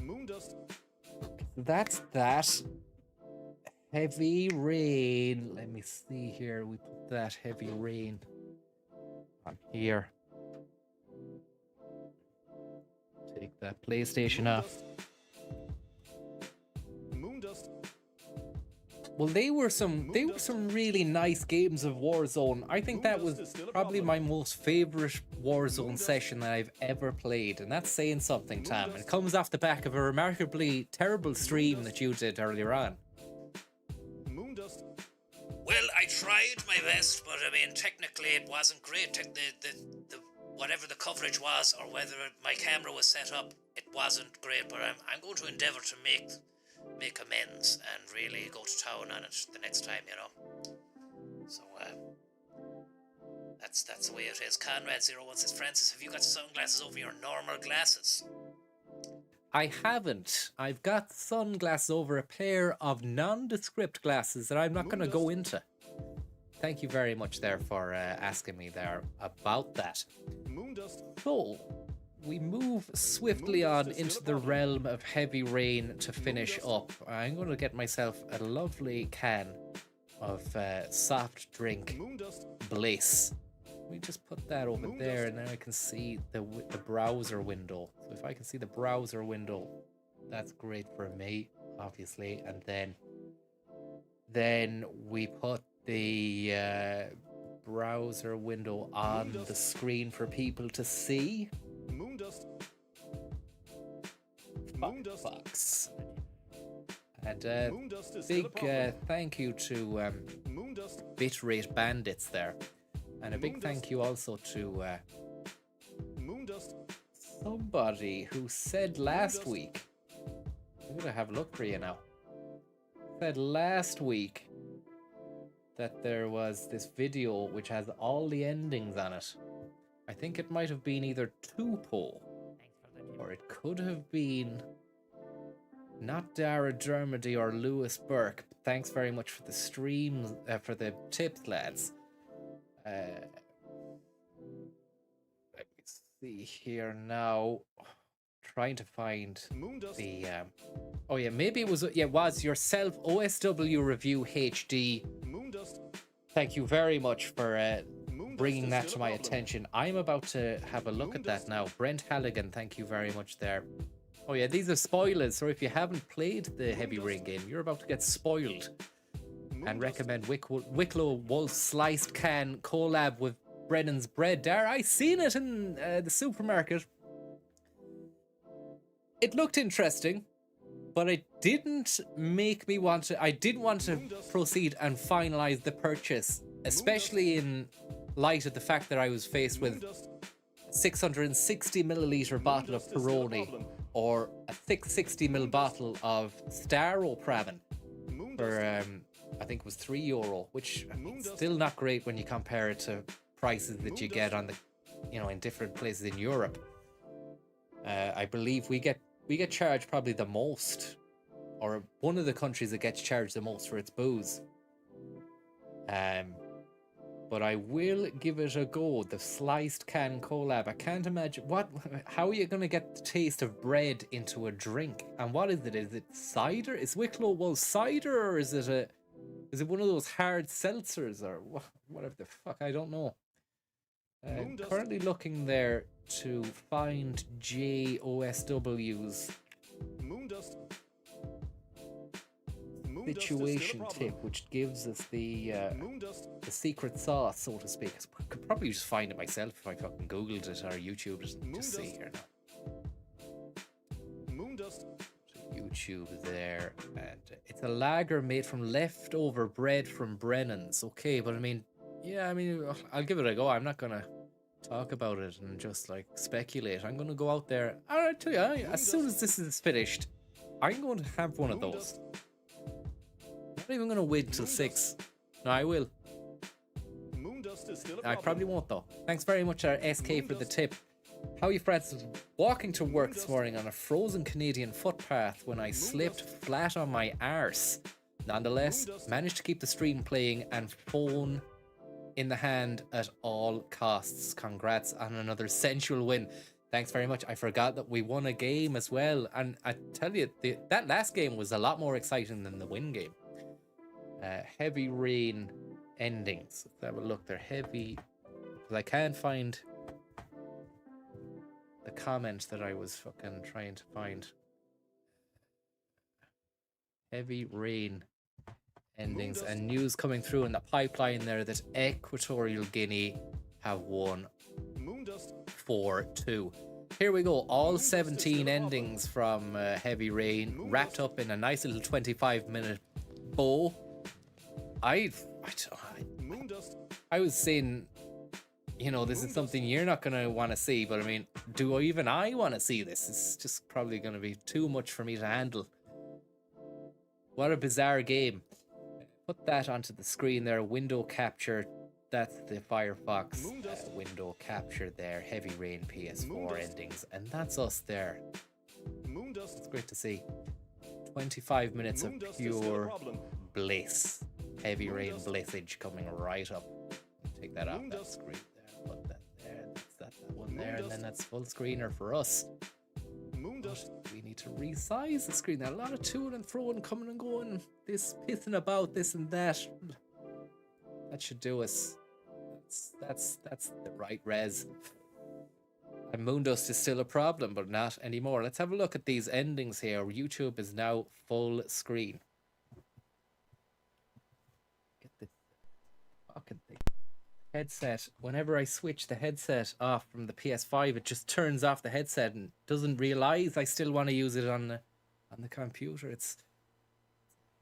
Moondust. That's that. Heavy rain. Let me see here. We put that heavy rain on here. Take that PlayStation off. Moondust. Well, they were some really nice games of Warzone. I think that was probably my most favorite Warzone session that I've ever played, and that's saying something, Tam. It comes off the back of a remarkably terrible stream that you did earlier on. Moondust. Well, I tried my best, but I mean, technically it wasn't great. The whatever the coverage was, or whether my camera was set up, it wasn't great. But I'm going to endeavour to make amends and really go to town on it the next time, you know. So that's the way it is. Conrad01 says, Francis, have you got sunglasses over your normal glasses? I haven't. I've got sunglasses over a pair of nondescript glasses that I'm not going to go into. Thank you very much there for asking me there about that. Moondust. So, we move swiftly on into the realm of heavy rain to finish up. I'm going to get myself a lovely can of soft drink Moondust. bliss. We just put that over there, and now I can see the browser window. So if I can see the browser window, that's great for me, obviously. And then we put the browser window on the screen for people to see. Moondust. Moondust. Fox. And Moondust is still a big problem. thank you to Moondust. Bitrate Bandits there. And a big thank you also to Moondust. somebody who said last week, I'm going to have a look for you now, said last week that there was this video which has all the endings on it. I think it might have been either Tupo, or it could have been not Dara Dermody or Lewis Burke. Thanks very much for the streams, for the tips, lads. Let me see here now. Trying to find Moondust. the oh yeah, maybe it was yourself, OSW Review HD. Moondust. Thank you very much for bringing is that still to a my problem. attention. I'm about to have a look at that now. Brent Halligan, thank you very much there. Oh yeah, these are spoilers, so if you haven't played the Heavy Rain game, you're about to get spoiled. And recommend Wicklow Wolf Sliced Can collab with Brennan's Bread. There, I seen it in the supermarket. It looked interesting, but it didn't make me want to. I didn't want to proceed and finalize the purchase, especially in light of the fact that I was faced with a 660 milliliter bottle of Peroni or a thick 60ml bottle of Staro Praven for I think it was €3, which I mean, still not great when you compare it to prices that you get on the, in different places in Europe. I believe we get charged probably the most, or one of the countries that gets charged the most for its booze. But I will give it a go. The Sliced Can collab. I can't imagine how are you going to get the taste of bread into a drink? And what is it? Is it cider? Is Wicklow Wolf cider, or is it one of those hard seltzers, or whatever the fuck? I don't know. Currently looking there to find JOSW's situation tip, which gives us the secret sauce, so to speak. I could probably just find it myself if I fucking googled it or YouTubed it. Just see here now. YouTube there, and it's a lager made from leftover bread from Brennan's. Okay, but I'll give it a go. I'm not gonna talk about it and just like speculate. I'm gonna go out there. I'll tell you, as soon as this is finished, I'm going to have one of those. I'm not even gonna wait till 6. No, I will. I probably won't though. Thanks very much, SK, for the tip. How you, Francis? Walking to work this morning on a frozen Canadian footpath when I slipped flat on my arse. Nonetheless, managed to keep the stream playing and phone in the hand at all costs. Congrats on another sensual win. Thanks very much. I forgot that we won a game as well. And I tell you, that last game was a lot more exciting than the win game. Heavy Rain endings. Let's have a look. They're heavy. Because I can't find the comment that I was fucking trying to find. Heavy Rain endings, and news coming through in the pipeline there that Equatorial Guinea have won 4-2. Here we go, all 17 endings from Heavy Rain wrapped up in a nice little 25-minute bow. I was saying, you know, this is something you're not going to want to see, but I mean, do even I want to see this? It's just probably going to be too much for me to handle. What a bizarre game. Put that onto the screen there. Window capture. That's the Firefox window capture there. Heavy Rain PS4 endings. And that's us there. It's great to see. 25 minutes of pure bliss. Heavy Rain blissage coming right up. Take that off that screen there. Put that there. That's that one there. And then that's full screener for us. We need to resize the screen. There a lot of to and fro coming and going. This pissing about this and that. That should do us. That's the right res. And Moondust is still a problem, but not anymore. Let's have a look at these endings here. YouTube is now full screen. Get this fucking thing. Headset. Whenever I switch the headset off from the PS5, it just turns off the headset and doesn't realize I still want to use it on the computer. It's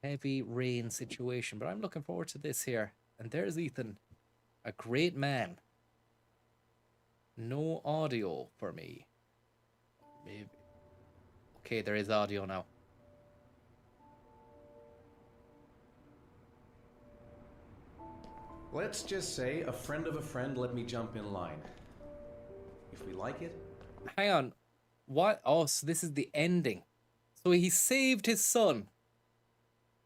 Heavy Rain situation, but I'm looking forward to this here. And there's Ethan, a great man. No audio for me. Maybe. Okay, there is audio now. Let's just say a friend of a friend let me jump in line. If we like it. Hang on. What? Oh, so this is the ending. So he saved his son.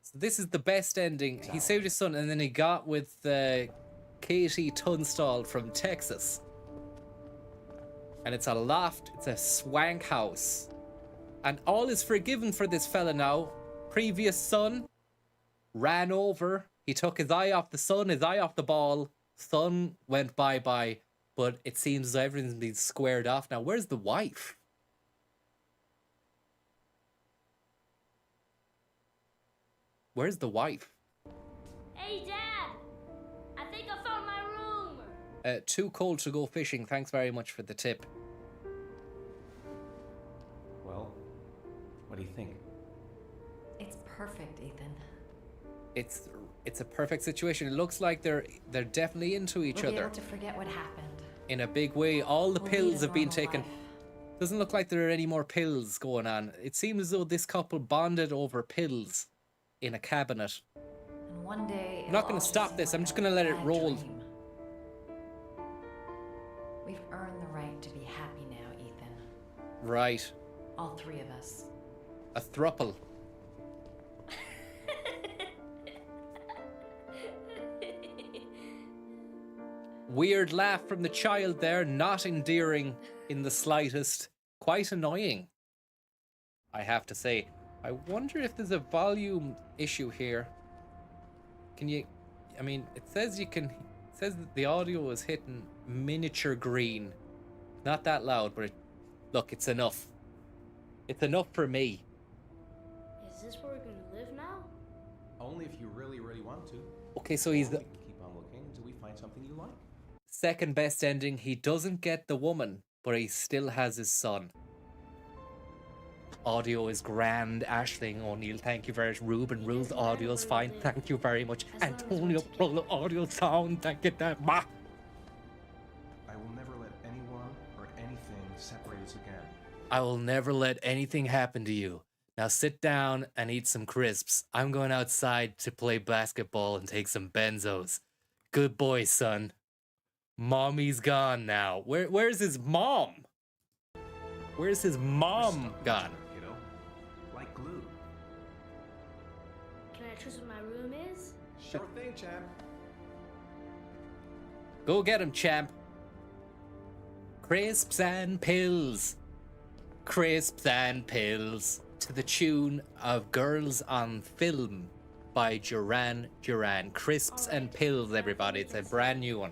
So this is the best ending. He saved his son and then he got with Katie Tunstall from Texas. And it's a loft. It's a swank house. And all is forgiven for this fella now. Previous son ran over. He took his eye off the son, his eye off the ball. Son went bye-bye. But it seems as though everything's been squared off now. Where's the wife? Where's the wife? Hey, Dad! I think I found my room! Too cold to go fishing. Thanks very much for the tip. Well, what do you think? It's perfect, Ethan. It's a perfect situation. It looks like they're definitely into each We'll be other. able to forget what happened. In a big way. All the We'll pills lead a have been normal taken. life. Doesn't look like there are any more pills going on. It seems as though this couple bonded over pills in a cabinet. And one day, I'm not going to stop this. I'm just going to let it roll. We've earned the right to be happy now, Ethan. Right. All three of us. A thruple. Weird laugh from the child there, not endearing in the slightest. Quite annoying, I have to say. I wonder if there's a volume issue here. Can you... I mean, it says you can... It says that the audio is hitting miniature green. Not that loud, but look, it's enough. It's enough for me. Is this where we're gonna live now? Only if you really, really want to. Okay, so he's Or the... we can keep on looking until we find something you like. Second best ending. He doesn't get the woman, but he still has his son. Audio is grand. Ashling O'Neill, thank you very much. Ruben Rules, audio is fine. Thank you very much. Antonio Pro, audio sound. Thank you that much. I will never let anyone or anything separate us again. I will never let anything happen to you. Now sit down and eat some crisps. I'm going outside to play basketball and take some benzos. Good boy, son. Mommy's gone now. Where's his mom? Where's his mom gone? You know, like glue. Can I choose what my room is? Sure thing, champ. Go get him, champ. Crisps and pills. Crisps and pills. To the tune of Girls on Film by Duran Duran. Crisps and pills, everybody. It's a brand new one.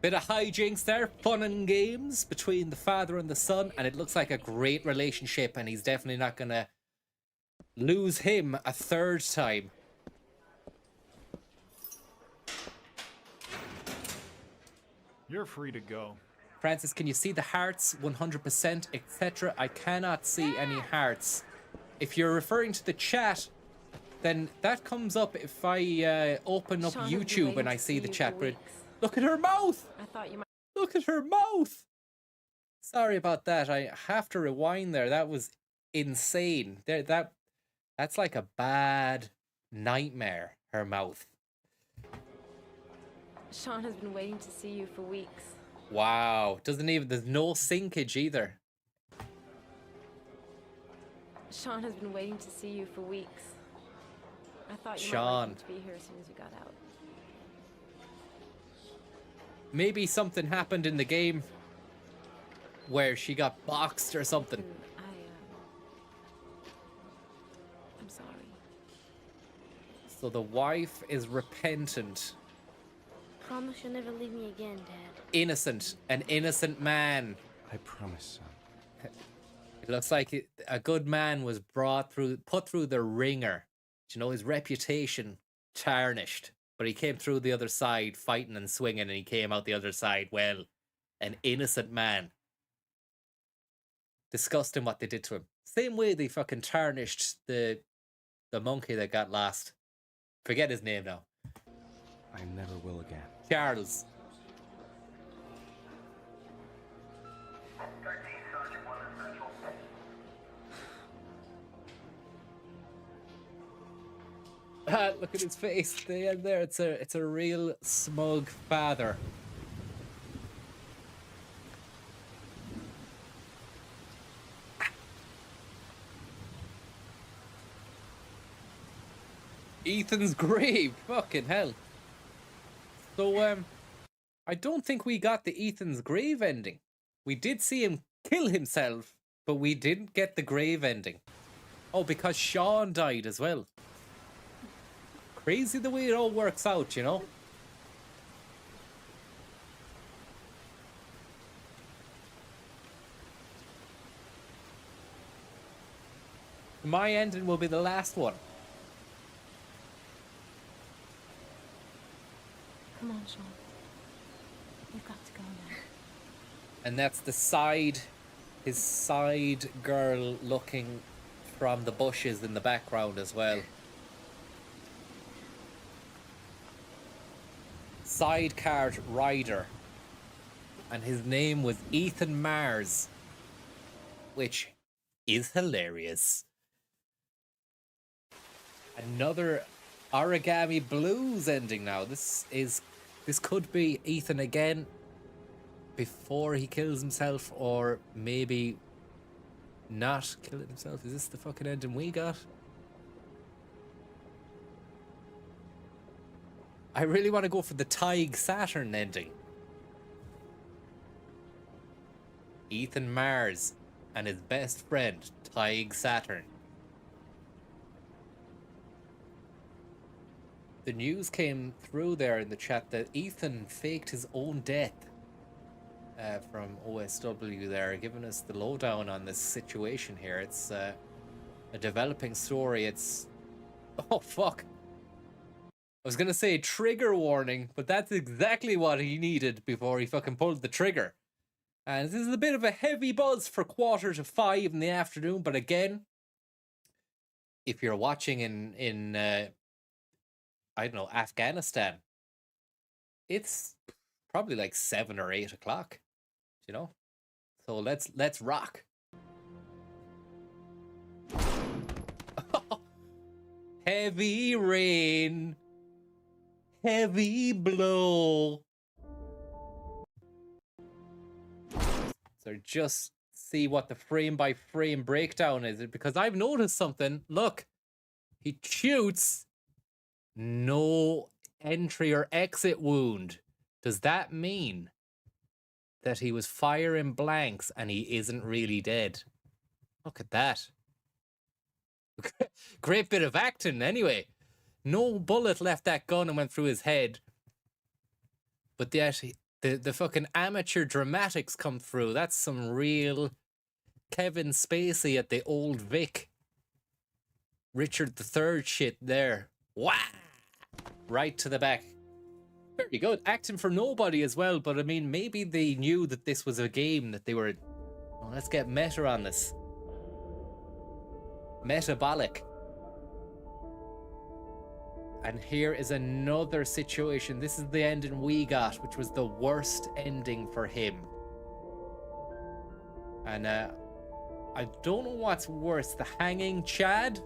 Bit of hijinks there, fun and games between the father and the son, and it looks like a great relationship, and he's definitely not gonna lose him a third time. You're free to go. Francis, can you see the hearts 100%, etc.? I cannot see any hearts. If you're referring to the chat, then that comes up if I open up Sean has been YouTube and waiting I to see the you chat. for But weeks. look at her mouth! I thought you might. Look at her mouth! Sorry about that. I have to rewind there. That was insane. That's like a bad nightmare, her mouth. Sean has been waiting to see you for weeks. Wow. There's no sinkage either. Sean has been waiting to see you for weeks. I thought you might Sean. like him to be here as soon as you got out. Maybe something happened in the game where she got boxed or something. I'm sorry. So the wife is repentant. Promise you'll never leave me again, Dad. Innocent. An innocent man. I promise, son. It looks like a good man was put through the ringer. You know, his reputation tarnished. But he came through the other side fighting and swinging, and he came out the other side, well, an innocent man. Disgusting what they did to him. Same way they fucking tarnished the monkey that got lost. Forget his name now. I never will again. Charles. Look at his face there. It's a real smug father. Ethan's grave. Fucking hell. So I don't think we got the Ethan's grave ending. We did see him kill himself, but we didn't get the grave ending. Oh, because Sean died as well. Crazy the way it all works out, you know? My ending will be the last one. Come on, Sean. You've got to go now. And that's his side girl looking from the bushes in the background as well. Sidecart rider. And his name was Ethan Mars. Which is hilarious. Another Origami Blues ending now. This could be Ethan again before he kills himself, or maybe not killing himself. Is this the fucking ending we got? I really want to go for the Tig Saturn ending. Ethan Mars and his best friend, Tig Saturn. The news came through there in the chat that Ethan faked his own death from OSW there, giving us the lowdown on this situation here. It's a developing story. It's... Oh, fuck. I was going to say trigger warning, but that's exactly what he needed before he fucking pulled the trigger. And this is a bit of a heavy buzz for 4:45 in the afternoon, but again, if you're watching in I don't know, Afghanistan, it's probably like 7 or 8 o'clock, you know? So let's rock. Heavy rain, heavy blow. So just see what the frame by frame breakdown is, because I've noticed something. Look, He shoots. No entry or exit wound. Does that mean that he was firing blanks and he isn't really dead? Look at that. Great bit of acting anyway. No bullet left that gun and went through his head. But yet, the fucking amateur dramatics come through. That's some real Kevin Spacey at the old Vic. Richard III shit there. Wow! Right to the back. Very good. Acting for nobody as well, but I mean, maybe they knew that this was a game, that they were... Oh, let's get meta on this. Metabolic. And here is another situation. This is the ending we got, which was the worst ending for him. And I don't know what's worse, the Hanging Chad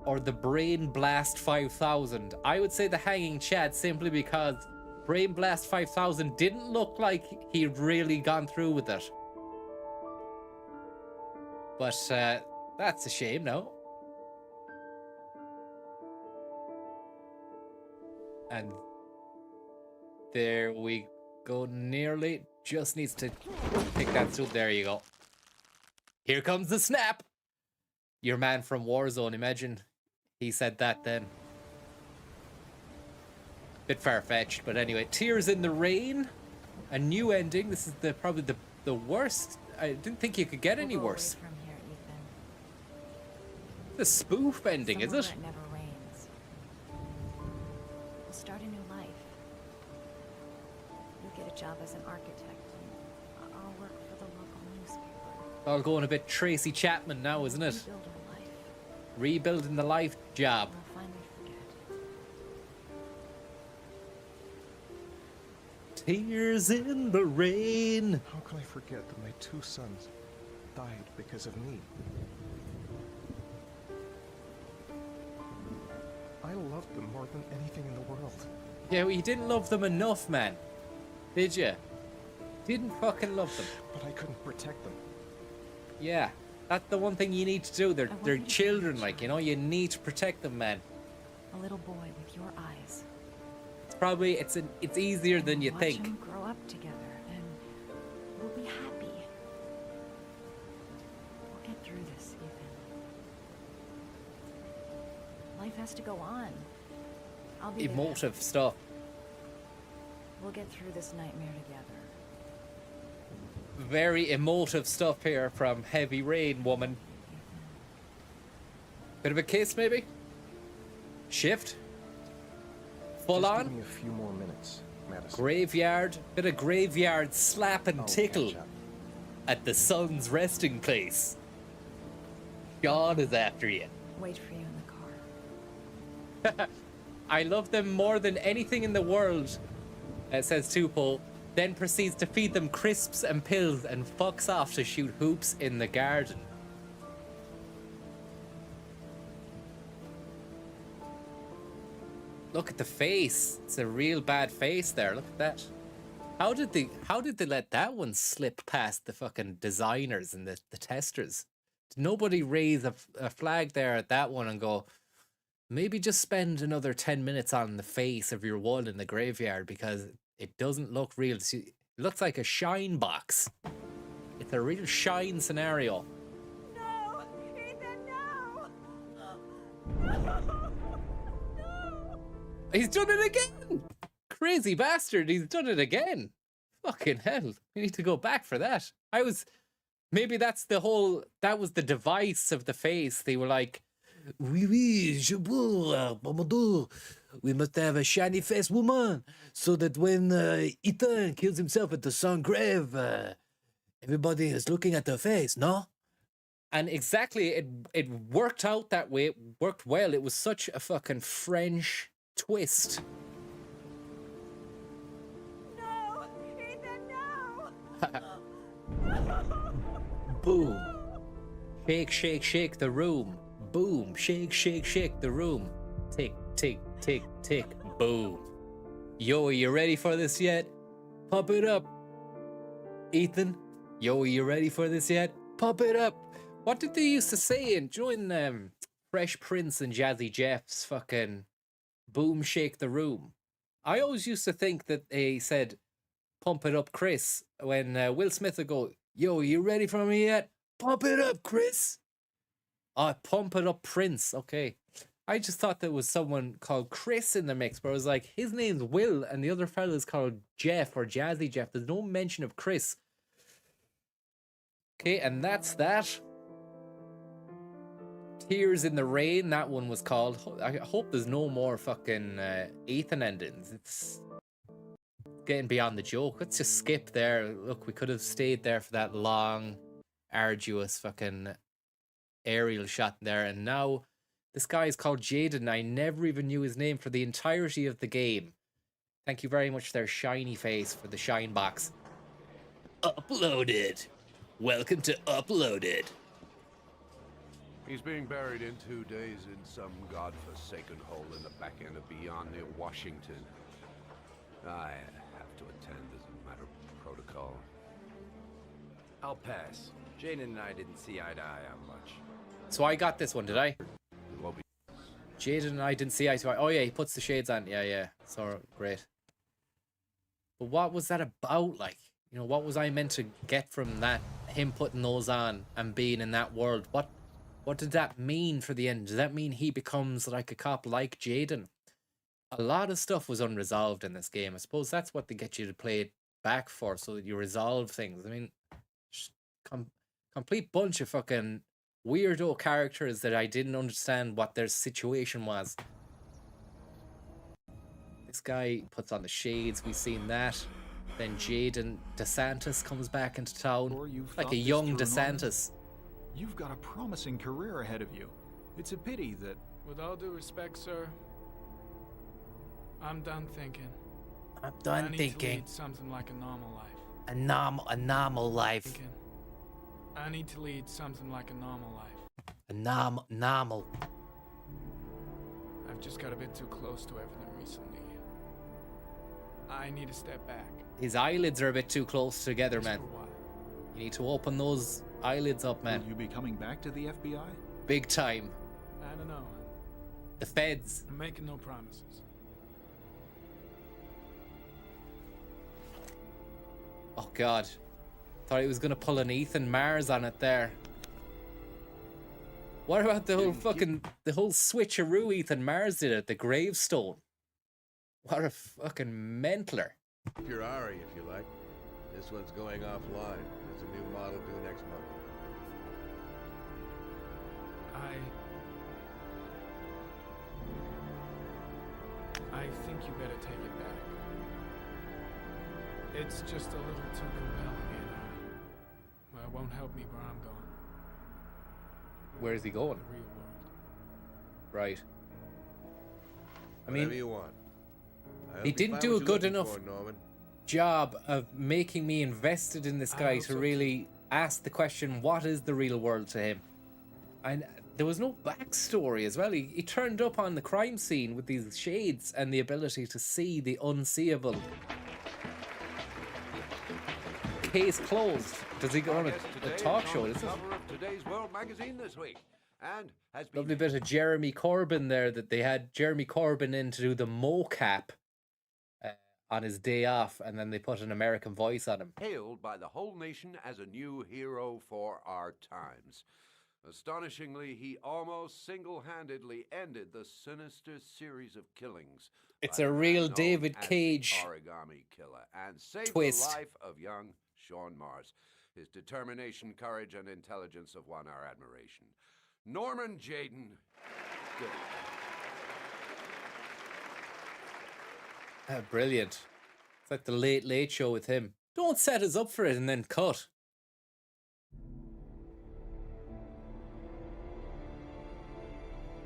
or the Brain Blast 5000. I would say the Hanging Chad simply because Brain Blast 5000 didn't look like he'd really gone through with it. But that's a shame, no? And there we go, nearly. Just needs to pick that through. There you go. Here comes the snap. Your man from Warzone, imagine he said that then. Bit far-fetched, but anyway. Tears in the Rain. A new ending. This is probably the worst. I didn't think you could get any worse. From here, Ethan. The spoof ending, is Somewhere it? it never rains. We'll start a new life. You'll get a job as an architect. And I'll work for the local newspaper. All going a bit Tracy Chapman now, isn't it? Rebuild our life. Rebuilding the life job. We'll finally forget. Tears in the rain. How can I forget that my 2 sons died because of me? I loved them more than anything in the world. Yeah, well, you didn't love them enough, man. Did you? Didn't fucking love them. But I couldn't protect them. Yeah, that's the one thing you need to do. They're want they're you to be children, a like, you know, you need to protect them, man. A little boy with your eyes. It's probably it's easier than you Watch think. them grow up together, and we'll be happy. We'll get through this, Ethan. Life has to go on. I'll be there. Emotive stuff. We'll get through this nightmare together. Very emotive stuff here from Heavy Rain Woman. Bit of a kiss, maybe? Shift? Full Just on? give me a few more minutes, Madison. Graveyard? Bit of graveyard slap and Oh, tickle catch up. at the sun's resting place. Sean is after you. Wait for you in the car. I love them more than anything in the world, says Tupo, then proceeds to feed them crisps and pills and fucks off to shoot hoops in the garden. Look at the face. It's a real bad face there. Look at that. How did they let that one slip past the fucking designers and the testers? Did nobody raise a flag there at that one and go, maybe just spend another 10 minutes on the face of your one in the graveyard because it doesn't look real. It looks like a shine box. It's a real shine scenario. No! Ethan, no! No! He's done it again! Crazy bastard, he's done it again. Fucking hell. We need to go back for that. Maybe that was the device of the face. They were like, oui, je veux, we must have a shiny face woman so that when Ethan kills himself at the sun grave, everybody is looking at their face, no? And exactly, it worked out that way. It worked well. It was such a fucking French twist. No! Ethan, no! Boom. Shake, shake, shake the room. Boom. Shake, shake, shake the room. Tick, tick, tick, tick. Boom. Yo, are you ready for this yet? Pump it up. Ethan. Yo, are you ready for this yet? Pump it up. What did they used to say in Fresh Prince and Jazzy Jeff's fucking Boom Shake the Room. I always used to think that they said, pump it up, Chris, when Will Smith would go, yo, you ready for me yet? Pump it up, Chris. Oh, pump it up, Prince. Okay. I just thought there was someone called Chris in the mix, but I was like, his name's Will, and the other fella's called Jeff or Jazzy Jeff. There's no mention of Chris. Okay, and that's that. Tears in the Rain, that one was called. I hope there's no more fucking Ethan endings. It's getting beyond the joke. Let's just skip there. Look, we could have stayed there for that long, arduous fucking aerial shot there, and now this guy is called Jaden. I never even knew his name for the entirety of the game. Thank you very much there, Shiny Face, for the shine box. Uploaded. Welcome to Uploaded. He's being buried in 2 days in some godforsaken hole in the back end of Beyond near Washington. I have to attend as a matter of protocol. I'll pass. Jaden and I didn't see eye to eye on much. So I got this one, did I? It won't be. Jaden and I didn't see eye to eye. Oh yeah, he puts the shades on. Yeah. So great. But what was that about? Like, you know, what was I meant to get from that? Him putting those on and being in that world. What did that mean for the end? Does that mean he becomes like a cop like Jaden? A lot of stuff was unresolved in this game. I suppose that's what they get you to play it back for, so that you resolve things. I mean, just complete bunch of fucking weirdo characters that I didn't understand what their situation was. This guy puts on the shades, we've seen that. Then Jaden DeSantis comes back into town, like a young DeSantis. You've got a promising career ahead of you. It's a pity that... With all due respect, sir, I'm done thinking. I'm done I need thinking. to lead something like a normal life. A normal life. I need to lead something like a normal life. A normal. I've just got a bit too close to everything recently. I need to step back. His eyelids are a bit too close together, Just man. for a while. You need to open those eyelids up, man. Will you be coming back to the FBI? Big time. I don't know. The feds. I'm making no promises. Oh god. Thought he was gonna pull an Ethan Mars on it there. What about the whole switcheroo Ethan Mars did at the gravestone? What a fucking mentler. Your Ari, if you like. This one's going offline. There's a new model due next month. I think you better take it back. It's just a little too compelling, and well, it won't help me where I'm going. Where is he going? The real world. Right. I Whatever mean, you want. he didn't do a good enough job of making me invested in this guy to really ask the question, what is the real world to him? And there was no backstory as well. He turned up on the crime scene with these shades and the ability to see the unseeable. Case closed. Does he go on a talk show? Is it? Today's World Magazine this week, and has been Lovely bit of Jeremy Corbyn there, that they had Jeremy Corbyn in to do the mocap on his day off, and then they put an American voice on him. hailed by the whole nation as a new hero for our times. Astonishingly, he almost single-handedly ended the sinister series of killings. It's by a the real man known David as the Cage Origami Killer, and saved twist. the life of young Sean Mars. His determination, courage, and intelligence have won our admiration. Norman Jaden. Brilliant. It's like the Late Late Show with him. Don't set us up for it and then cut.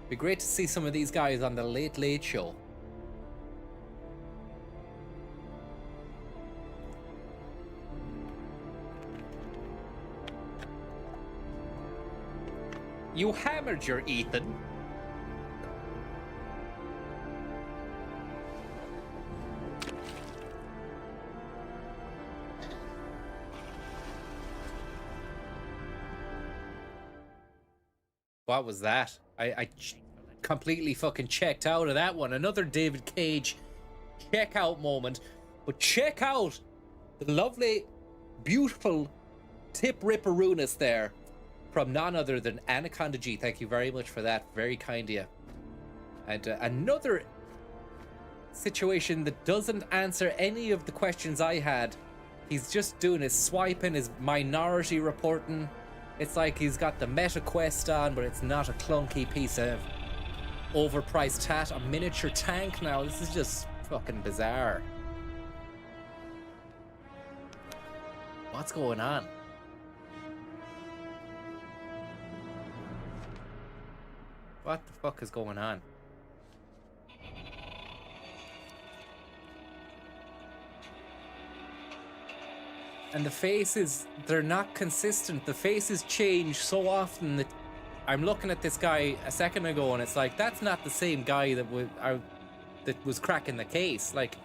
Be great to see some of these guys on the Late Late Show. You hammered your Ethan. What was that? I completely fucking checked out of that one. Another David Cage checkout moment. But check out the lovely, beautiful tip ripperooness there from none other than Anaconda G. Thank you very much for that. Very kind of you. And another situation that doesn't answer any of the questions I had. He's just doing his swiping, his minority reporting. It's like he's got the Meta Quest on, but it's not a clunky piece of overpriced tat. A miniature tank now. This is just fucking bizarre. What's going on? What the fuck is going on? And the faces, they're not consistent. The faces change so often that I'm looking at this guy a second ago and it's like, that's not the same guy that was cracking the case. Like,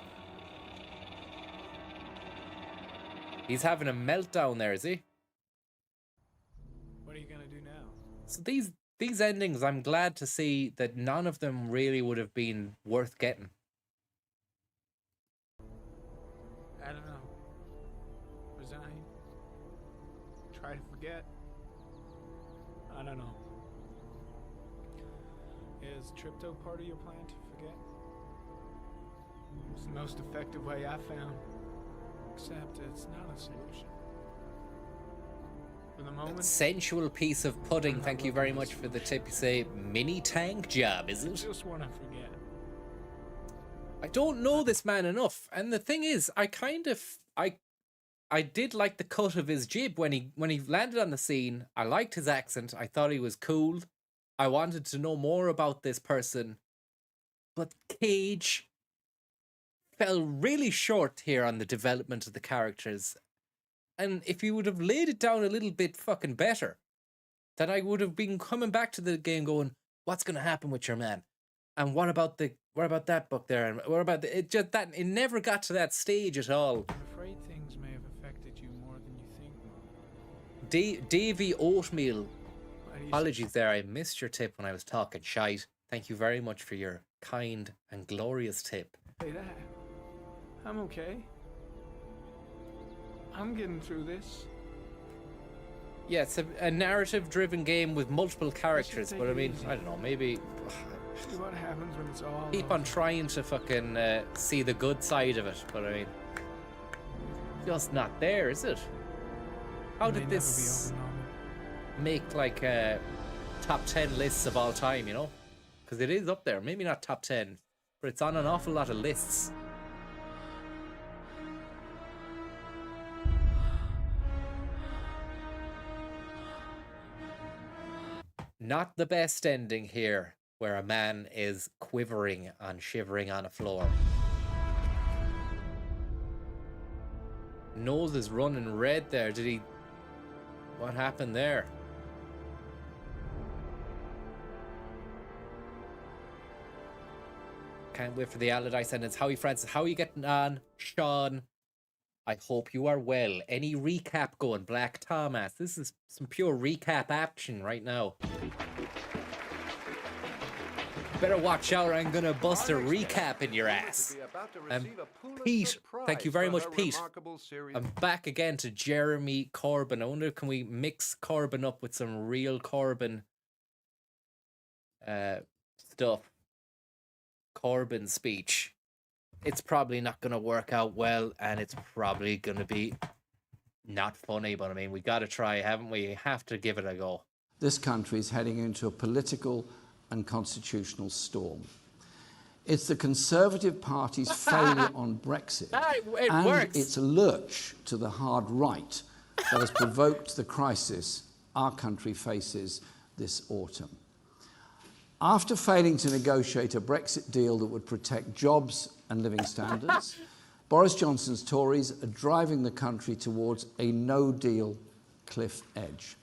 he's having a meltdown there, is he? What are you gonna do now? So these endings, I'm glad to see that none of them really would have been worth getting. I don't know. Resign. Try to forget. I don't know. Is Tripto part of your plan to forget? It's the most effective way I found. Except it's not a solution. For the moment, Sensual piece of pudding. Thank you very much for the tip. You say mini tank job, is I it? just want to forget. I don't know this man enough, and the thing is, I did like the cut of his jib when he landed on the scene. I liked his accent. I thought he was cool. I wanted to know more about this person, but Cage fell really short here on the development of the characters. And if you would have laid it down a little bit fucking better, then I would have been coming back to the game going, what's going to happen with your man? And what about that book there? And what about it never got to that stage at all. I'm afraid things may have affected you more than you think. Davy Oatmeal. Apologies there, I missed your tip when I was talking shite. Thank you very much for your kind and glorious tip. Say that. I'm okay. I'm getting through this. Yeah, it's a narrative-driven game with multiple characters, but I mean, I don't know, maybe See what happens when it's all keep on trying to fucking see the good side of it, but I mean, just not there, is it? How did this make like top 10 lists of all time, you know? Because it is up there, maybe not top 10, but it's on an awful lot of lists. Not the best ending here, where a man is quivering and shivering on a floor. Nose is running red there. Did he... What happened there? Can't wait for the Allardyce sentence. Howie Francis, how are you getting on? Sean, I hope you are well. Any recap going? Black Thomas. This is some pure recap action right now. Better watch out, I'm gonna bust a recap in your ass. Pete, thank you very much, Pete. I'm back again to Jeremy Corbyn. I wonder, can we mix Corbyn up with some real Corbyn stuff? Corbyn speech. It's probably not gonna work out well, and it's probably gonna be not funny, but I mean, we gotta try, haven't we? Have to give it a go. This country is heading into a political and constitutional storm. It's the Conservative Party's failure on Brexit and its lurch to the hard right that has provoked the crisis our country faces this autumn. After failing to negotiate a Brexit deal that would protect jobs and living standards, Boris Johnson's Tories are driving the country towards a no-deal cliff edge.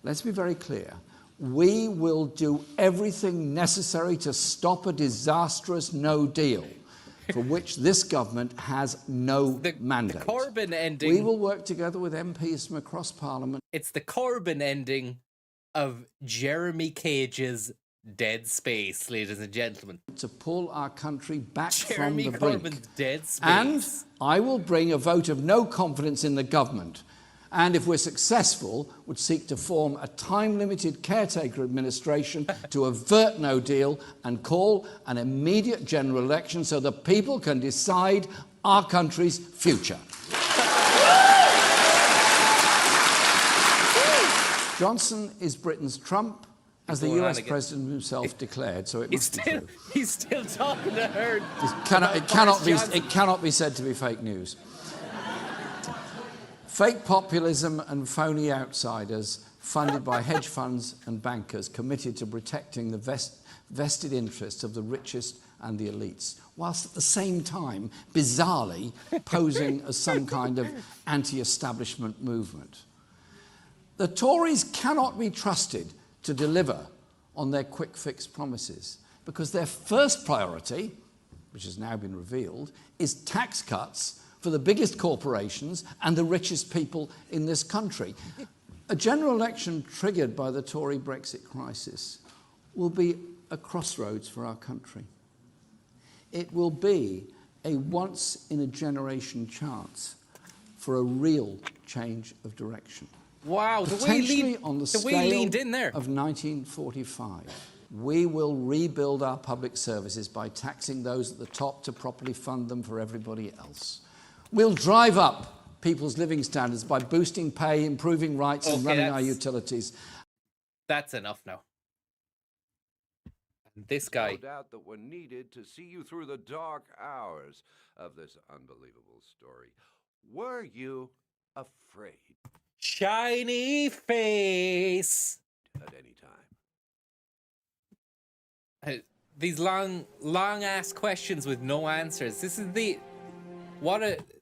Let's be very clear. We will do everything necessary to stop a disastrous no deal for which this government has no mandate. The Corbyn ending... We will work together with MPs from across Parliament. It's the Corbyn ending of Jeremy Cage's Dead Space, ladies and gentlemen. To pull our country back Jeremy from the brink. Corbyn's Dead Space. And I will bring a vote of no confidence in the government. And if we're successful, would seek to form a time-limited caretaker administration to avert no deal and call an immediate general election so that people can decide our country's future. Johnson is Britain's Trump, as the US president himself declared, so it must be true. He's still talking to her. It cannot be said to be fake news. Fake populism and phony outsiders funded by hedge funds and bankers committed to protecting the vested interests of the richest and the elites, whilst at the same time, bizarrely, posing as some kind of anti-establishment movement. The Tories cannot be trusted to deliver on their quick fix promises because their first priority, which has now been revealed, is tax cuts for the biggest corporations and the richest people in this country. A general election triggered by the Tory Brexit crisis will be a crossroads for our country. It will be a once-in-a-generation chance for a real change of direction. Wow, Potentially on the scale leaned in there. of 1945. We will rebuild our public services by taxing those at the top to properly fund them for everybody else. We'll drive up people's living standards by boosting pay, improving rights and running our utilities. That's enough now. This guy. No doubt that we're needed to see you through the dark hours of this unbelievable story. Were you afraid? Shiny face. At any time. These long ass questions with no answers. This is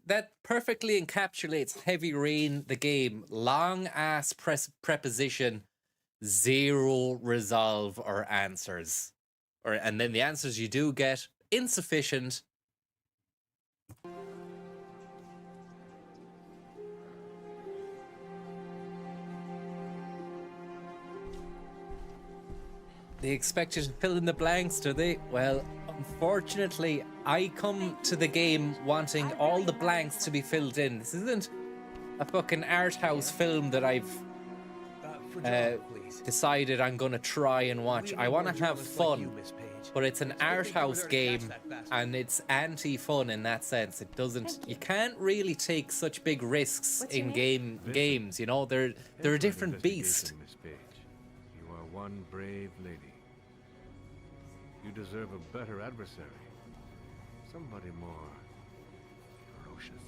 that perfectly encapsulates Heavy Rain, the game. Long ass preposition, zero resolve or answers. And then the answers you do get, insufficient. They expect you to fill in the blanks, do they? Well, unfortunately, I come to the game wanting all the blanks to be filled in. This isn't a fucking art house film that I've decided I'm going to try and watch. I want to have fun, but it's an art house game, and it's anti-fun in that sense. It doesn't. You can't really take such big risks in games. You know, they're a different beast. You are one brave lady. You deserve a better adversary. Somebody more ferocious.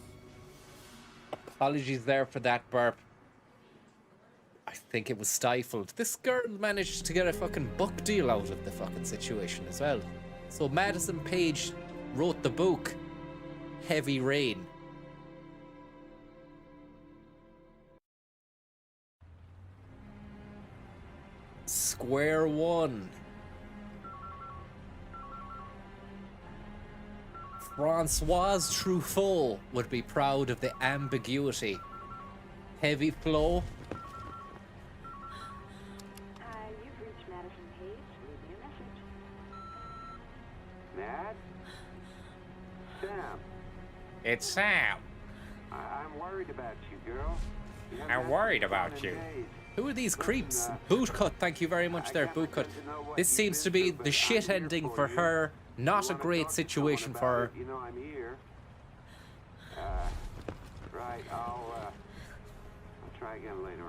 Apologies there for that burp. I think it was stifled. This girl managed to get a fucking book deal out of the fucking situation as well. So Madison Page wrote the book Heavy Rain. Square one. Francoise Truffaut would be proud of the ambiguity. Heavy flow. You've reached Madison Page. Leave me a message. Matt? Sam. It's Sam. I'm worried about you, girl. I'm worried about you. Who are these creeps? Bootcut, thank you very much there, Bootcut. This seems to be the shit ending for her. Not a great situation for her. You know I'm here. Right, I'll try again later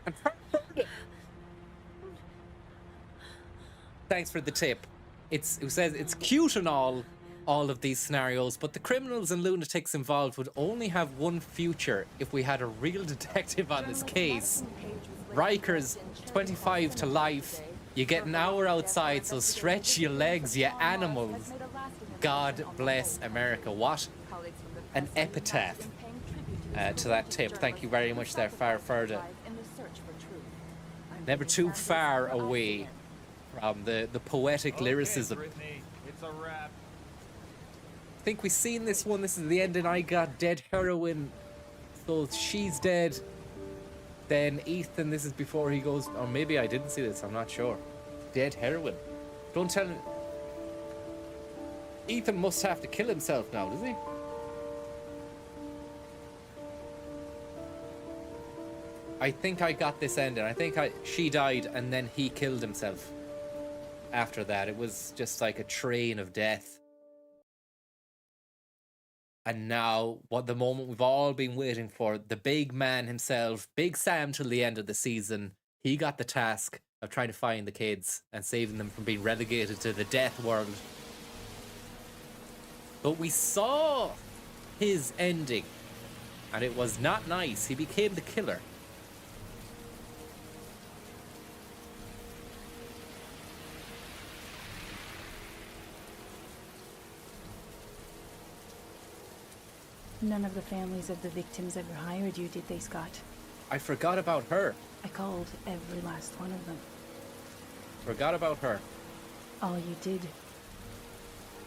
on. Thanks for the tip. It says it's cute and all of these scenarios, but the criminals and lunatics involved would only have one future if we had a real detective on this case. Rikers, 25 to life. You get an hour outside, so stretch your legs, you animals. God bless America. What an epitaph to that tip. Thank you very much there, Far Further. Never too far away from the poetic lyricism. It's a wrap. I think we've seen this one. This is the ending. I got dead heroin, so she's dead. then Ethan, this is before he goes, or maybe I didn't see this, I'm not sure. Dead heroin. Don't tell him. Ethan must have to kill himself now, does he? I think I got this ending. I think she died and then he killed himself. After that, it was just like a train of death. And now, what the moment we've all been waiting for, the big man himself, Big Sam, till the end of the season, he got the task of trying to find the kids and saving them from being relegated to the death world. But we saw his ending, and it was not nice. He became the killer. None of the families of the victims ever hired you, did they, Scott? I forgot about her. I called every last one of them. Forgot about her. All you did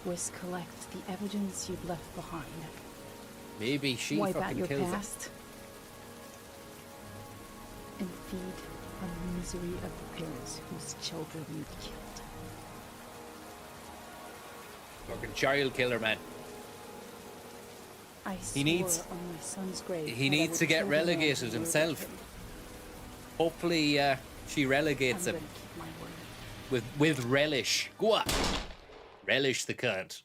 was collect the evidence you'd left behind. Maybe she Wipe out fucking your kills past it. and feed on the misery of the parents whose children you'd killed. Fucking child killer, man. I swore needs- on my son's grave He that I needs would to get kill the man who relegated murdered himself. him. Hopefully, she relegates I'm him gonna keep my word. with relish. Go on. Relish the cunt.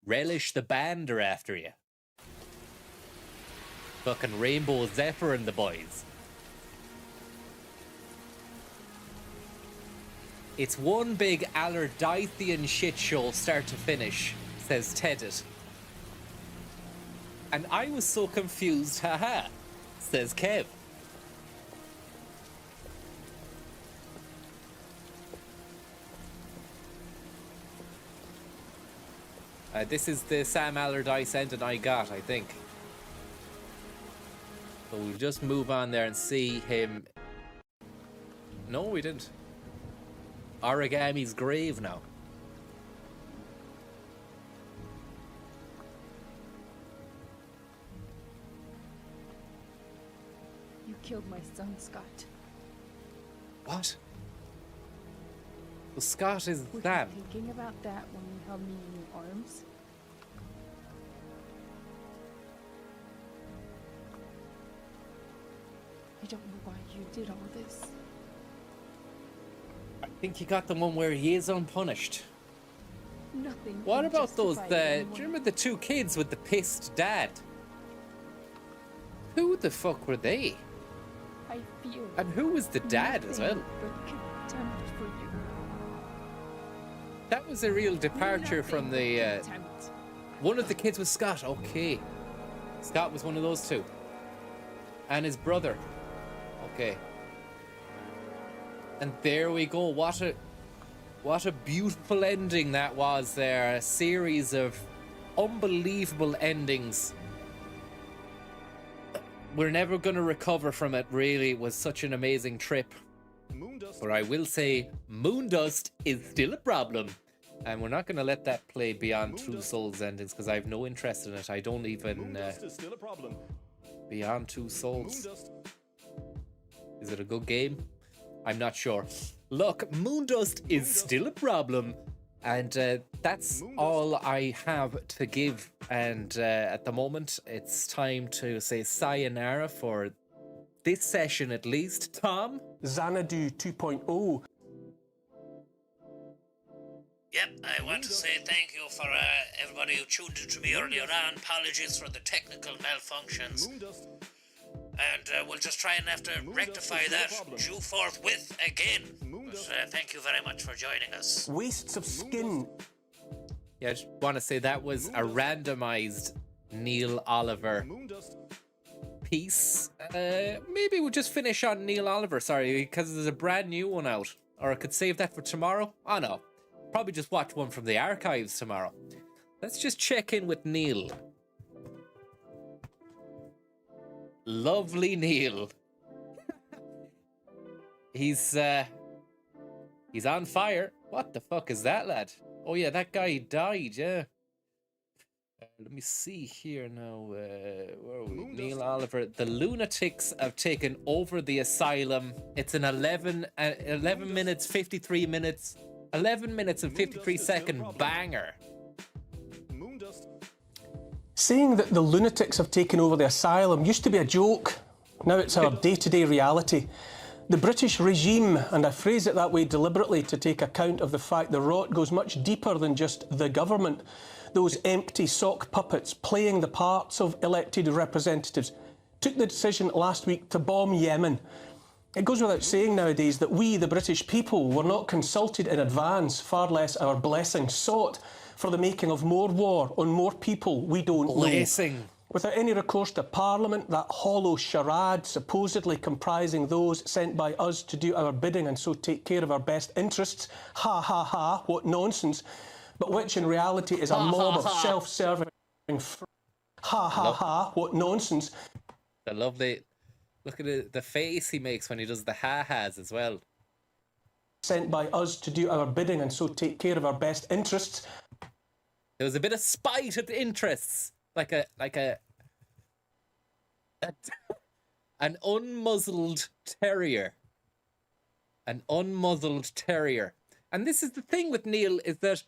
Relish the band are after you. Fucking Rainbow Zephyr and the boys. It's one big Allardythian shit show start to finish, says Teddit. And I was so confused, haha, says Kev. This is the Sam Allardyce ending I got, I think. So we'll just move on there and see him. No, we didn't. Origami's grave now. You killed my son, Scott. What? Well, Scott is Were Sam. you thinking about that when you held me in your arms? I don't know why you did all this. I think you got the one where he is unpunished. Nothing. What can about those, justify do you anyone. remember the two kids with the pissed dad? Who the fuck were they? I feel And who was the dad as well? nothing but contempt for you. That was a real departure from the... Contempt. one of the kids was Scott, okay. Scott was one of those two. And his brother. Okay. And there we go. What a beautiful ending that was there. A series of unbelievable endings. We're never going to recover from it, really. It was such an amazing trip. But I will say, Moondust is still a problem. And we're not going to let that play beyond Two Souls endings because I have no interest in it. I don't even... Moondust is still a problem. Beyond Two Souls. Moondust. Is it a good game? I'm not sure. Look, Moondust is still a problem. And that's all I have to give. And at the moment, it's time to say sayonara for this session at least. Tom? Xanadu 2.0. Yep, I want to say thank you for everybody who tuned into me earlier on. Apologies for the technical malfunctions. And we'll just try and have to rectify that due forthwith again. But thank you very much for joining us. Wastes of skin. Yeah, I just want to say that was a randomized Neil Oliver piece. Maybe we'll just finish on Neil Oliver, sorry, because there's a brand new one out. Or I could save that for tomorrow. Oh no, probably just watch one from the archives tomorrow. Let's just check in with Neil. Lovely Neil. He's on fire. What the fuck is that, lad? Oh yeah, that guy died, yeah. Let me see here now. Where are we? Neil Oliver. The lunatics have taken over the asylum. It's an 11 minutes, 53 minutes, 11 minutes and 53 second banger. Saying that the lunatics have taken over the asylum used to be a joke. Now it's our day-to-day reality. The British regime, and I phrase it that way deliberately to take account of the fact the rot goes much deeper than just the government. Those empty sock puppets playing the parts of elected representatives took the decision last week to bomb Yemen. It goes without saying nowadays that we, the British people, were not consulted in advance, far less our blessing sought for the making of more war on more people we don't know. Without any recourse to Parliament, that hollow charade supposedly comprising those sent by us to do our bidding and so take care of our best interests. Ha ha ha, what nonsense. But which in reality is a mob of self-serving... Ha ha ha, what nonsense. I love the... Look at the face he makes when he does the ha-has as well. Sent by us to do our bidding and so take care of our best interests. There was a bit of spite at the interests. An unmuzzled terrier. An unmuzzled terrier. And this is the thing with Neil, is that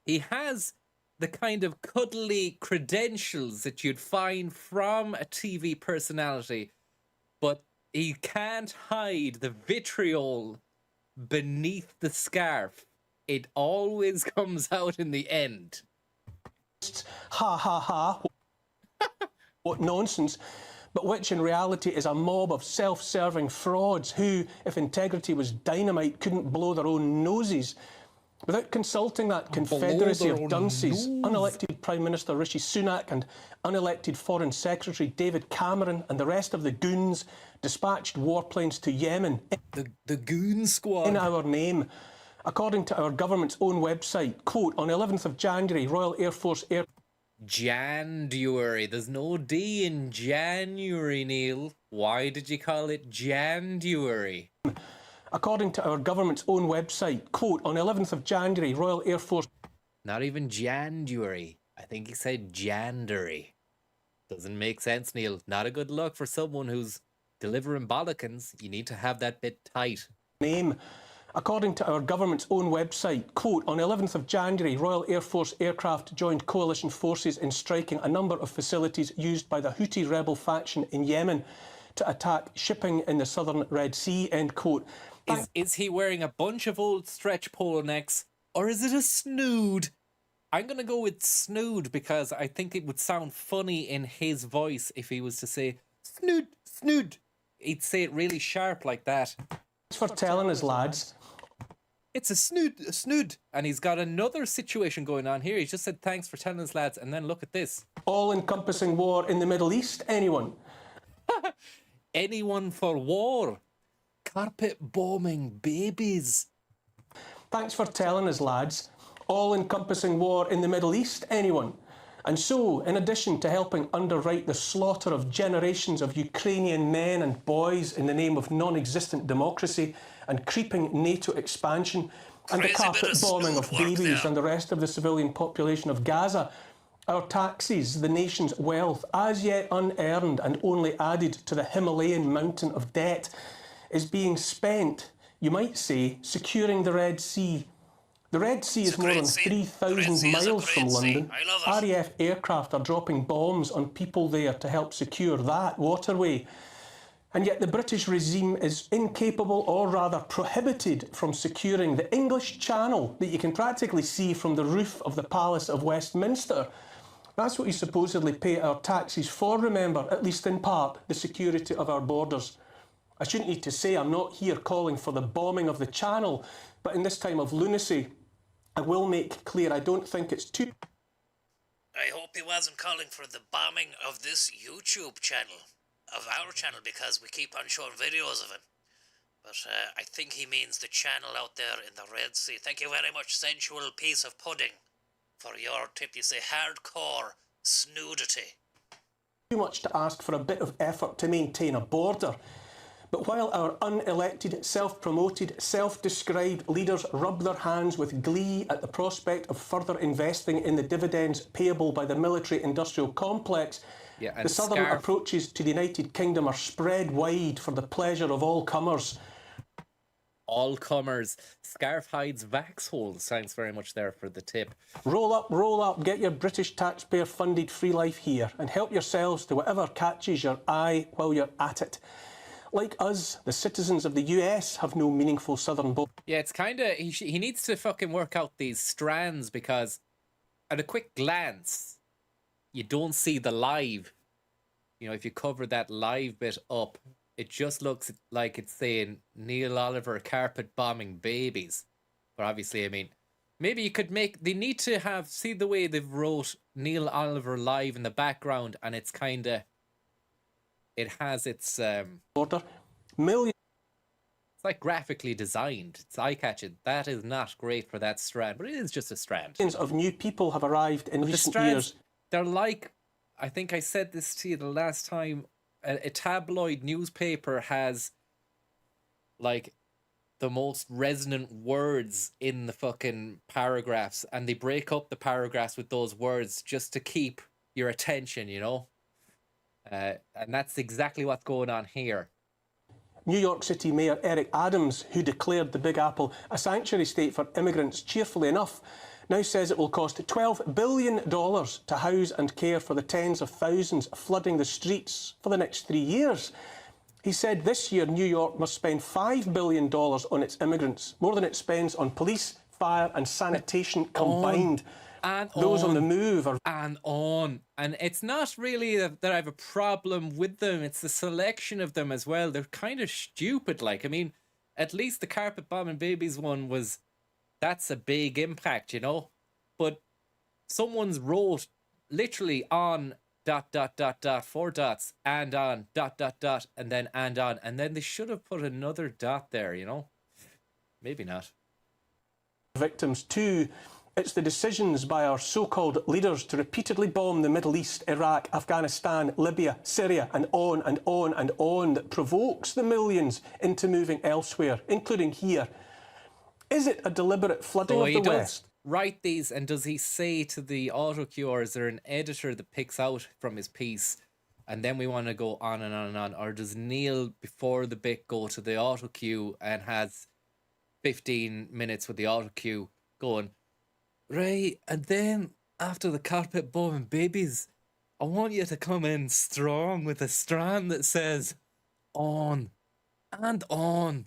he has the kind of cuddly credentials that you'd find from a TV personality, but he can't hide the vitriol beneath the scarf. It always comes out in the end. Ha ha ha. What nonsense. But which in reality is a mob of self-serving frauds who, if integrity was dynamite, couldn't blow their own noses. Without consulting that confederacy of dunces, unelected Prime Minister Rishi Sunak and unelected Foreign Secretary David Cameron and the rest of the goons dispatched warplanes to Yemen. The goon squad. In our name. According to our government's own website, quote, on 11th of January, Royal Air Force Air... January. There's no D in January, Neil. Why did you call it January? According to our government's own website, quote, on 11th of January, Royal Air Force... Not even January. I think he said Jandery. Doesn't make sense, Neil. Not a good look for someone who's delivering bollicans. You need to have that bit tight. Name. According to our government's own website, quote, on 11th of January, Royal Air Force aircraft joined coalition forces in striking a number of facilities used by the Houthi rebel faction in Yemen to attack shipping in the southern Red Sea, end quote. Is he wearing a bunch of old stretch polo necks, or is it a snood? I'm going to go with snood because I think it would sound funny in his voice if he was to say, snood, snood. He'd say it really sharp like that. Thanks for telling us, lads. It's a snood. And he's got another situation going on here. He just said, thanks for telling us, lads. And then look at this. All-encompassing war in the Middle East, anyone? Anyone for war. Carpet bombing babies. Thanks for telling us, lads. All-encompassing war in the Middle East, anyone? And so, in addition to helping underwrite the slaughter of generations of Ukrainian men and boys in the name of non-existent democracy and creeping NATO expansion and the carpet bombing of babies and the rest of the civilian population of Gaza, our taxes, the nation's wealth, as yet unearned and only added to the Himalayan mountain of debt, is being spent, you might say, securing the Red Sea. The Red Sea is more than 3,000 miles from London. RAF aircraft are dropping bombs on people there to help secure that waterway. And yet the British regime is incapable, or rather prohibited, from securing the English Channel that you can practically see from the roof of the Palace of Westminster. That's what we supposedly pay our taxes for, remember, at least in part, the security of our borders. I shouldn't need to say I'm not here calling for the bombing of the Channel, but in this time of lunacy, I will make clear I don't think it's too... I hope he wasn't calling for the bombing of this YouTube channel, of our channel, because we keep on showing videos of him. But I think he means the channel out there in the Red Sea. Thank you very much, sensual piece of pudding, for your tip. You say hardcore snoodity. Too much to ask for a bit of effort to maintain a border. But while our unelected, self-promoted, self-described leaders rub their hands with glee at the prospect of further investing in the dividends payable by the military-industrial complex, the southern approaches to the United Kingdom are spread wide for the pleasure of all comers. All comers. Scarf hides Vaxhole. Thanks very much there for the tip. Roll up, get your British taxpayer-funded free life here and help yourselves to whatever catches your eye while you're at it. Like us, the citizens of the US have no meaningful southern border. Yeah, it's kind of... He needs to fucking work out these strands because at a quick glance, you don't see the live. You know, if you cover that live bit up, it just looks like it's saying Neil Oliver carpet bombing babies. But obviously, I mean, maybe you could make... They need to have... See the way they've wrote Neil Oliver live in the background and it's kind of... It has its... Order. Millions. It's like graphically designed. It's eye-catching. That is not great for that strand, but it is just a strand. Millions of new people have arrived in recent years. They're like... I think I said this to you the last time. A tabloid newspaper has like the most resonant words in the fucking paragraphs, and they break up the paragraphs with those words just to keep your attention, you know? And that's exactly what's going on here. New York City Mayor Eric Adams, who declared the Big Apple a sanctuary state for immigrants cheerfully enough, now says it will cost $12 billion to house and care for the tens of thousands flooding the streets for the next 3 years. He said this year New York must spend $5 billion on its immigrants, more than it spends on police, fire and sanitation combined. And those on the move are... And on. And it's not really that I have a problem with them, it's the selection of them as well. They're kind of stupid, like, I mean, at least the carpet bombing babies one was... That's a big impact, you know? But someone's wrote literally on ... 4 dots, and on ... and then and on. And then they should have put another dot there, you know? Maybe not. Victims too. It's the decisions by our so-called leaders to repeatedly bomb the Middle East, Iraq, Afghanistan, Libya, Syria, and on and on and on that provokes the millions into moving elsewhere, including here. Is it a deliberate flooding of the West? Write these, and does he say to the autocue, or is there an editor that picks out from his piece, and then we want to go on and on and on? Or does Neil, before the bit, go to the autocue and has 15 minutes with the autocue going, right, and then after the carpet bombing babies, I want you to come in strong with a strand that says on and on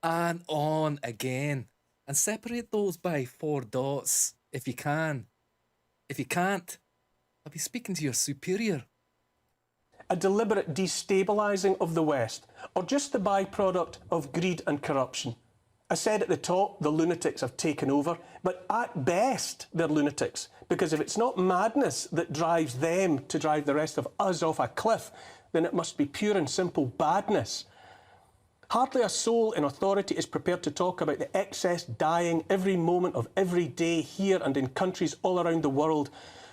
and on again, and separate those by 4 dots if you can. If you can't, I'll be speaking to your superior. A deliberate destabilising of the West, or just the byproduct of greed and corruption? I said at the top, the lunatics have taken over, but at best they're lunatics, because if it's not madness that drives them to drive the rest of us off a cliff, then it must be pure and simple badness. Hardly a soul in authority is prepared to talk about the excess dying every moment of every day here and in countries all around the world.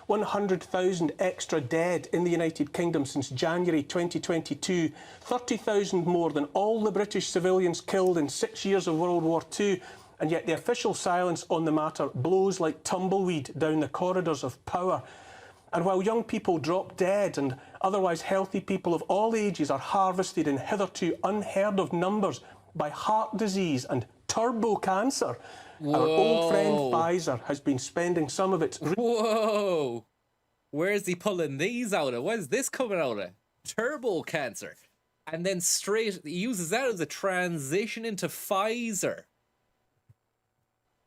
100,000 extra dead in the United Kingdom since January 2022, 30,000 more than all the British civilians killed in 6 years of World War II, and yet the official silence on the matter blows like tumbleweed down the corridors of power. And while young people drop dead and otherwise healthy people of all ages are harvested in hitherto unheard of numbers by heart disease and turbo cancer, our old friend Pfizer has been spending some of its... Whoa! Where's he pulling these out of? Where's this coming out of? Turbo cancer. And then straight, he uses that as a transition into Pfizer.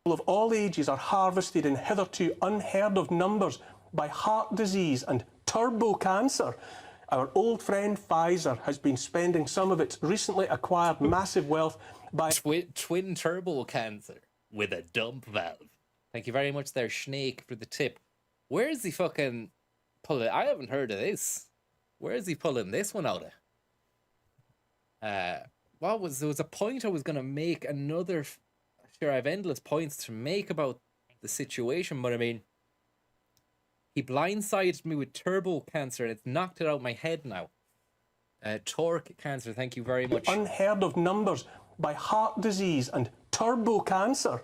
Of all ages are harvested in hitherto unheard of numbers by heart disease and turbo cancer. Our old friend Pfizer has been spending some of its recently acquired massive wealth by... Twin turbo cancer with a dump valve. Thank you very much there, Snake, for the tip. Where's he fucking pulling? I haven't heard of this. Where is he pulling this one out of? There was a point I was going to make, another... Sure, I have endless points to make about the situation, but I mean, he blindsided me with turbo cancer and it's knocked it out of my head now. Torque Cancer, thank you very much. Unheard of numbers by heart disease and turbo cancer.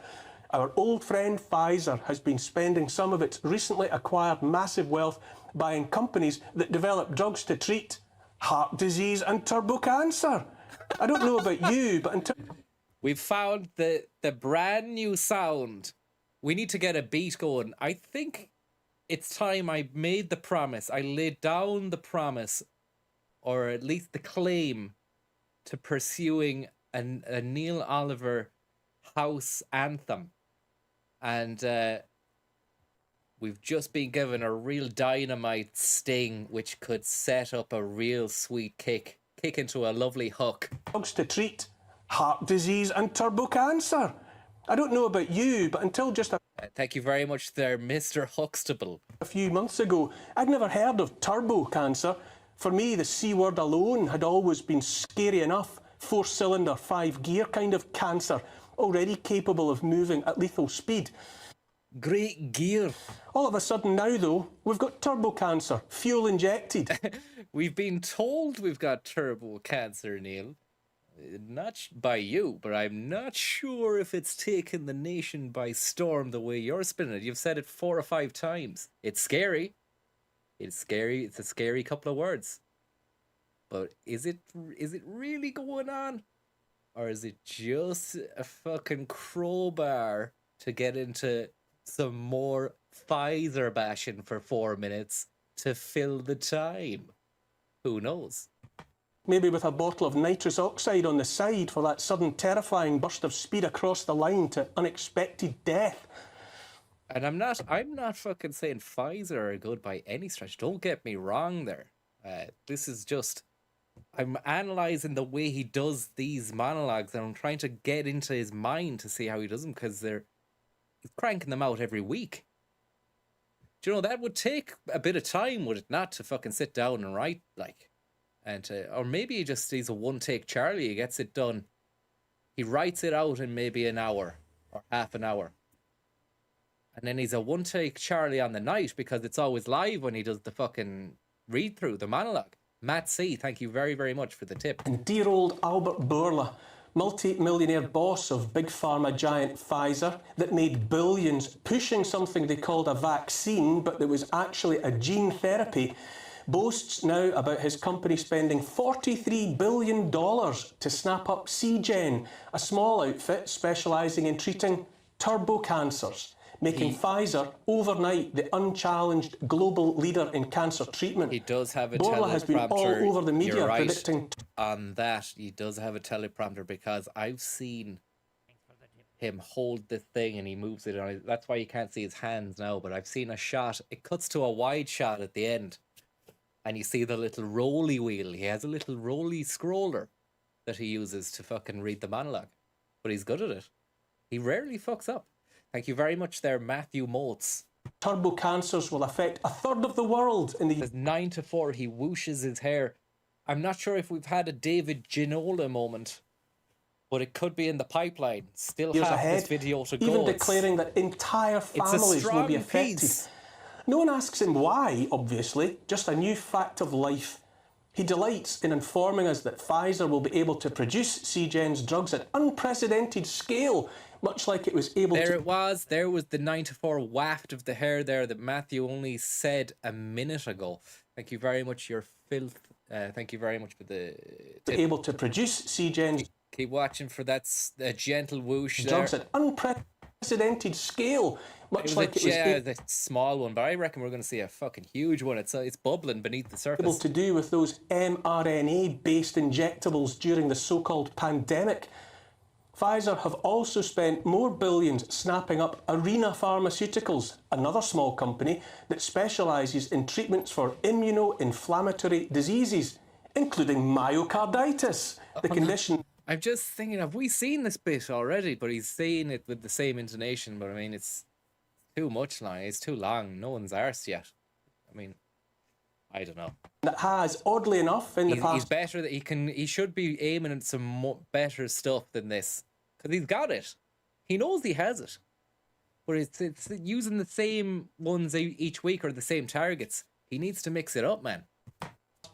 Our old friend Pfizer has been spending some of its recently acquired massive wealth buying companies that develop drugs to treat heart disease and turbo cancer. I don't know about you, but until... We've found the brand new sound. We need to get a beat going. I think it's time I made the promise. I laid down the promise, or at least the claim, to pursuing a Neil Oliver house anthem. And we've just been given a real dynamite sting, which could set up a real sweet kick into a lovely hook. Drugs to treat heart disease and turbo cancer. I don't know about you, but until just thank you very much there, Mr. Huxtable. A few months ago, I'd never heard of turbo cancer. For me, the C word alone had always been scary enough. 4-cylinder, 5-gear kind of cancer, already capable of moving at lethal speed. Great gear. All of a sudden now, though, we've got turbo cancer, fuel injected. We've been told we've got turbo cancer, Neil. Not by you, but I'm not sure if it's taken the nation by storm the way you're spinning it. You've said it 4 or 5 times. It's scary. It's scary. It's a scary couple of words. But is it really going on? Or is it just a fucking crowbar to get into some more Pfizer bashing for 4 minutes to fill the time? Who knows? Maybe with a bottle of nitrous oxide on the side for that sudden terrifying burst of speed across the line to unexpected death. And I'm not fucking saying Pfizer are good by any stretch. Don't get me wrong there. This is just, I'm analysing the way he does these monologues, and I'm trying to get into his mind to see how he does them, because he's cranking them out every week. Do you know, that would take a bit of time, would it not, to fucking sit down and write, like, and or maybe he's a one-take Charlie. He gets it done. He writes it out in maybe an hour or half an hour. And then he's a one-take Charlie on the night, because it's always live when he does the fucking read-through, the monologue. Matt C., thank you very, very much for the tip. And dear old Albert Bourla, multi-millionaire boss of big pharma giant Pfizer that made billions pushing something they called a vaccine, but that was actually a gene therapy, boasts now about his company spending $43 billion to snap up Seagen, a small outfit specialising in treating turbo cancers, making Pfizer overnight the unchallenged global leader in cancer treatment. He does have a Bourla teleprompter. has been all over the media You're right predicting on that. He does have a teleprompter, because I've seen him hold the thing and he moves it on. That's why you can't see his hands now, but I've seen a shot. It cuts to a wide shot at the end, and you see the little rolly wheel. He has a little rolly scroller that he uses to fucking read the monologue, but he's good at it. He rarely fucks up. Thank you very much there, Matthew Motes. Turbo cancers will affect a third of the world in the... There's 9 to 4, he whooshes his hair. I'm not sure if we've had a David Ginola moment, but it could be in the pipeline. Still years half ahead, this video to go. even declaring that entire families will be affected. Piece. No one asks him why, obviously, just a new fact of life. He delights in informing us that Pfizer will be able to produce Seagen's drugs at unprecedented scale, much like it was able to... There was the 9 to 4 waft of the hair there that Matthew only said a minute ago. Thank you very much, your filth. Thank you very much for the tip. Able to produce Seagen's... Keep watching for that gentle whoosh drugs there. At unprecedented scale, much like it was... Yeah, the small one, but I reckon we're going to see a fucking huge one. It's bubbling beneath the surface. Able to do with those mRNA-based injectables during the so-called pandemic. Pfizer have also spent more billions snapping up Arena Pharmaceuticals, another small company that specialises in treatments for immunoinflammatory diseases, including myocarditis, the condition... I'm just thinking, have we seen this bit already? But he's saying it with the same intonation, but I mean, it's too much long. It's too long. No one's arsed yet. I mean, I don't know. That has, oddly enough, in the past... He's better, that he should be aiming at some better stuff than this. Because he's got it. He knows he has it. But it's using the same ones each week, or the same targets. He needs to mix it up, man.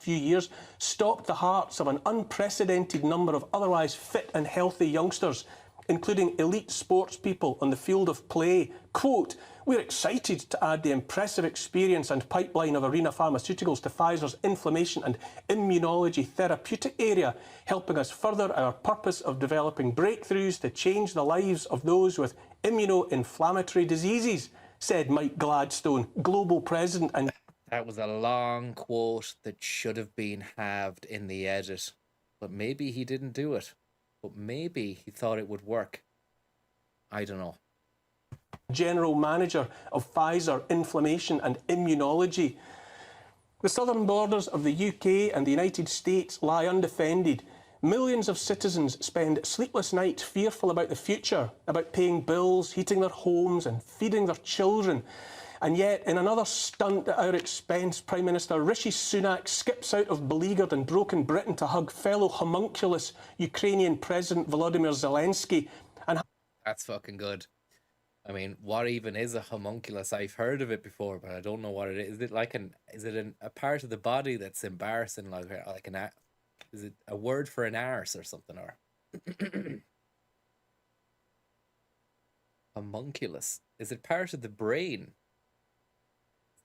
few years stopped the hearts of an unprecedented number of otherwise fit and healthy youngsters, including elite sports people on the field of play. Quote, "We're excited to add the impressive experience and pipeline of Arena Pharmaceuticals to Pfizer's inflammation and immunology therapeutic area, helping us further our purpose of developing breakthroughs to change the lives of those with immunoinflammatory diseases," said Mike Gladstone, global president and... That was a long quote that should have been halved in the edit, but maybe he didn't do it. But maybe he thought it would work. I don't know. General Manager of Pfizer Inflammation and Immunology. The southern borders of the UK and the United States lie undefended. Millions of citizens spend sleepless nights fearful about the future, about paying bills, heating their homes and feeding their children. And yet, in another stunt at our expense, Prime Minister Rishi Sunak skips out of beleaguered and broken Britain to hug fellow homunculus Ukrainian President Volodymyr Zelensky. And that's fucking good. I mean, what even is a homunculus? I've heard of it before, but I don't know what it is. Is it like a part of the body that's embarrassing, like an? Is it a word for an arse or something? Or homunculus? Is it part of the brain?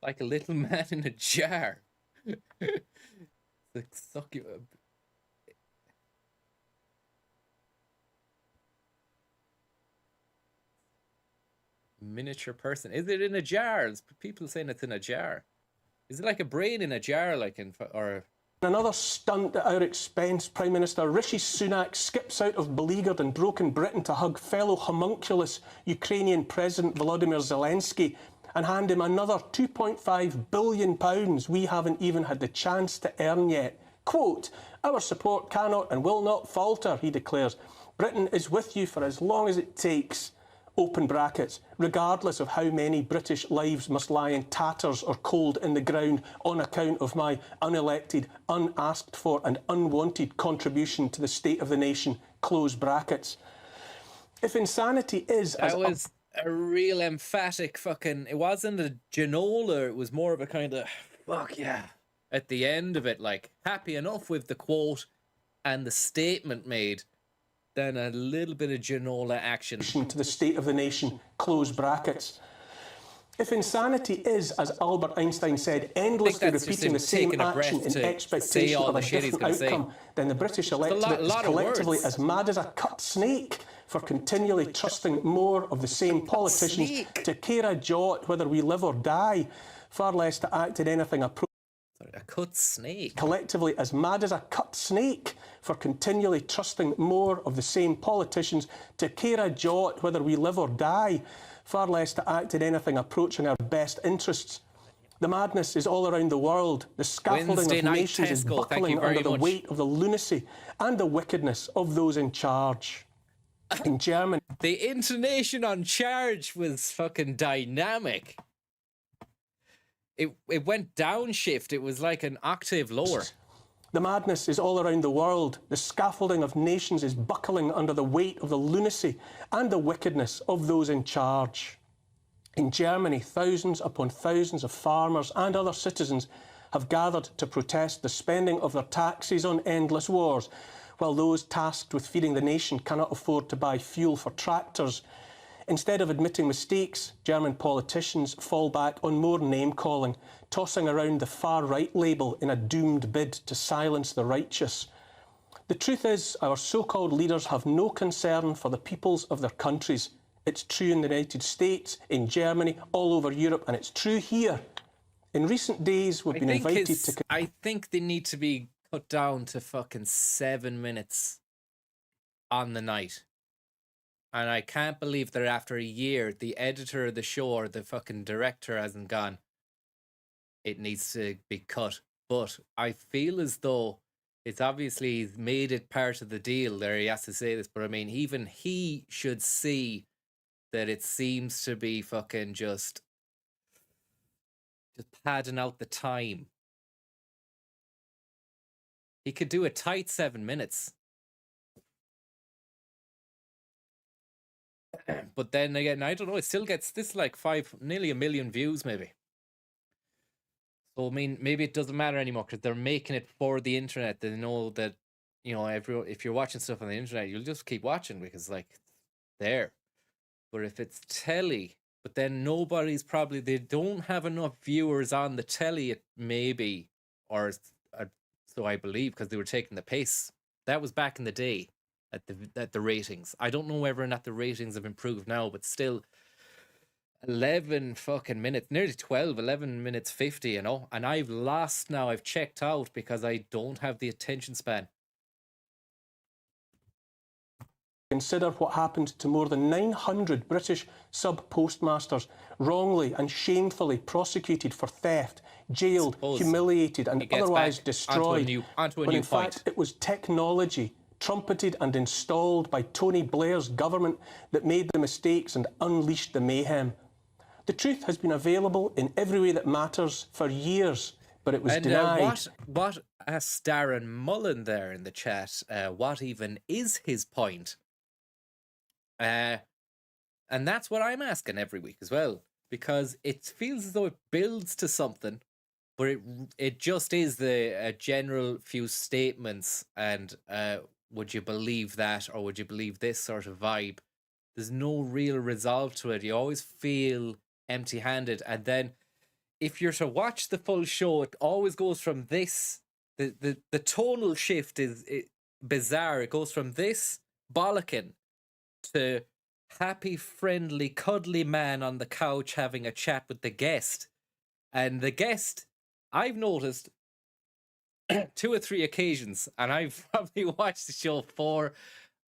Like a little man in a jar. It's like suck you up. Miniature person. Is it in a jar? There's people saying it's in a jar. Is it like a brain in a jar, like in or? Another stunt at our expense, Prime Minister Rishi Sunak skips out of beleaguered and broken Britain to hug fellow homunculus Ukrainian President Volodymyr Zelensky and hand him another £2.5 billion we haven't even had the chance to earn yet. Quote, "Our support cannot and will not falter," he declares. "Britain is with you for as long as it takes," open brackets, "regardless of how many British lives must lie in tatters or cold in the ground on account of my unelected, unasked for and unwanted contribution to the state of the nation," close brackets. If insanity is... That was a real emphatic fucking... It wasn't a genola, it was more of a kind of, fuck yeah. At the end of it, like, happy enough with the quote and the statement made, then a little bit of genola action. ...to the state of the nation, close brackets. If insanity is, as Albert Einstein said, endlessly repeating the same action in expectation of a different outcome, then the British electorate is collectively as mad as a cut snake for continually trusting more of the same politicians to care a jot whether we live or die, far less to act in anything appropriate. A cut snake. Collectively as mad as a cut snake for continually trusting more of the same politicians to care a jot whether we live or die, far less to act in anything approaching our best interests. The madness is all around the world. The scaffolding of nations is buckling under the weight of the lunacy and the wickedness of those in charge. In Germany, the intonation on charge was fucking dynamic. It went downshift. It was like an octave lower. The madness is all around the world. The scaffolding of nations is buckling under the weight of the lunacy and the wickedness of those in charge. In Germany, thousands upon thousands of farmers and other citizens have gathered to protest the spending of their taxes on endless wars, while those tasked with feeding the nation cannot afford to buy fuel for tractors. Instead of admitting mistakes, German politicians fall back on more name-calling, tossing around the far-right label in a doomed bid to silence the righteous. The truth is, our so-called leaders have no concern for the peoples of their countries. It's true in the United States, in Germany, all over Europe, and it's true here. In recent days, we've been invited to... I think they need to be cut down to fucking 7 minutes on the night. And I can't believe that after a year, the editor of the show or the fucking director hasn't gone, it needs to be cut. But I feel as though it's obviously made it part of the deal there. He has to say this, but I mean, even he should see that it seems to be fucking just padding out the time. He could do a tight 7 minutes. But then again, I don't know, it still gets this like nearly 1 million views maybe. So, I mean, maybe it doesn't matter anymore because they're making it for the internet. They know that, you know, if you're watching stuff on the internet, you'll just keep watching because, like, it's there. But if it's telly, but then they don't have enough viewers on the telly, maybe, or so I believe, because they were taking the piss. That was back in the day at the ratings. I don't know whether or not the ratings have improved now, but still 11 fucking minutes, nearly 12, 11 minutes 50, you know, and I've lost now. I've checked out because I don't have the attention span. Consider what happened to more than 900 British sub-postmasters wrongly and shamefully prosecuted for theft, jailed, humiliated and otherwise destroyed, when in fact it was technology trumpeted and installed by Tony Blair's government that made the mistakes and unleashed the mayhem. The truth has been available in every way that matters for years, but it was denied. What asked Darren Mullen there in the chat, what even is his point? And that's what I'm asking every week as well, because it feels as though it builds to something, but it just is a general few statements and would you believe that, or would you believe this sort of vibe? There's no real resolve to it. You always feel empty-handed, and then if you're to watch the full show, it always goes from this. The tonal shift is bizarre. It goes from this bollocking to happy, friendly, cuddly man on the couch having a chat with the guest. And the guest, I've noticed 2 or 3 occasions, and I've probably watched the show 4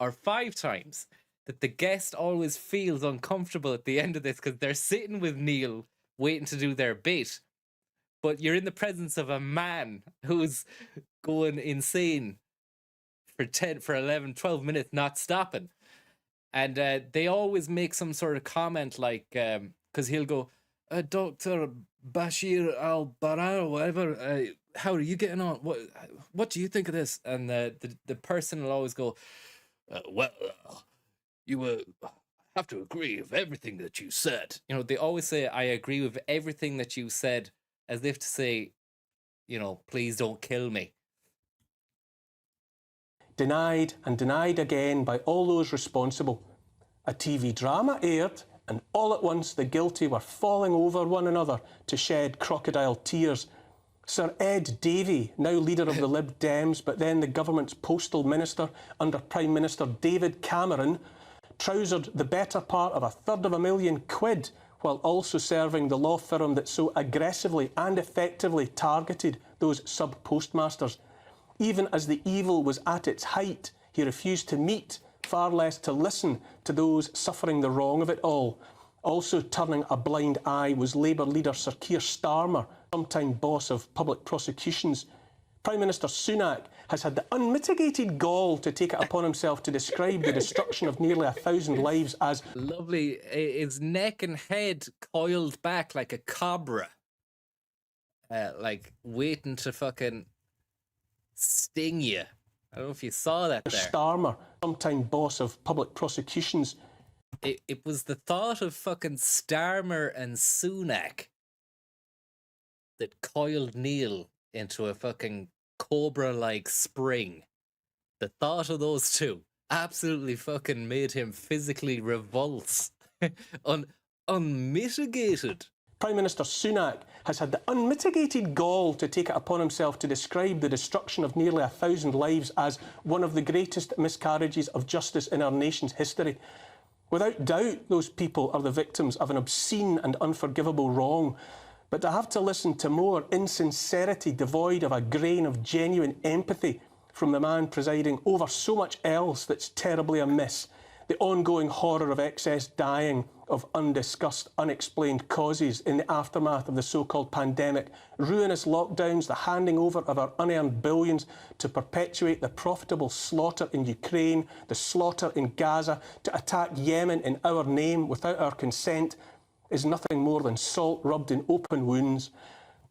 or 5 times, that the guest always feels uncomfortable at the end of this because they're sitting with Neil waiting to do their bit, but you're in the presence of a man who's going insane for 11, 12 minutes not stopping. And they always make some sort of comment like, because he'll go, Dr. Bashir al-Bara, whatever, how are you getting on? What do you think of this? And the person will always go, well, you have to agree with everything that you said. You know, they always say, I agree with everything that you said, as if to say, you know, please don't kill me. Denied and denied again by all those responsible. A TV drama aired, and all at once the guilty were falling over one another to shed crocodile tears. Sir Ed Davey, now leader of the Lib Dems, but then the government's postal minister under Prime Minister David Cameron, trousered the better part of £250,000 while also serving the law firm that so aggressively and effectively targeted those sub-postmasters. Even as the evil was at its height, he refused to meet, far less to listen to those suffering the wrong of it all. Also turning a blind eye was Labour leader Sir Keir Starmer, sometime boss of public prosecutions. Prime Minister Sunak has had the unmitigated gall to take it upon himself to describe the destruction of nearly 1,000 lives as lovely. His neck and head coiled back like a cobra, like waiting to fucking sting you. I don't know if you saw that there. Starmer, sometime boss of public prosecutions. It was the thought of fucking Starmer and Sunak that coiled Neil into a fucking cobra-like spring. The thought of those two absolutely fucking made him physically revulse. Unmitigated. Prime Minister Sunak has had the unmitigated gall to take it upon himself to describe the destruction of nearly 1,000 lives as one of the greatest miscarriages of justice in our nation's history. Without doubt, those people are the victims of an obscene and unforgivable wrong. But to have to listen to more insincerity devoid of a grain of genuine empathy from the man presiding over so much else that's terribly amiss, the ongoing horror of excess dying of undiscussed, unexplained causes in the aftermath of the so-called pandemic, ruinous lockdowns, the handing over of our unearned billions to perpetuate the profitable slaughter in Ukraine, the slaughter in Gaza, to attack Yemen in our name without our consent, is nothing more than salt rubbed in open wounds.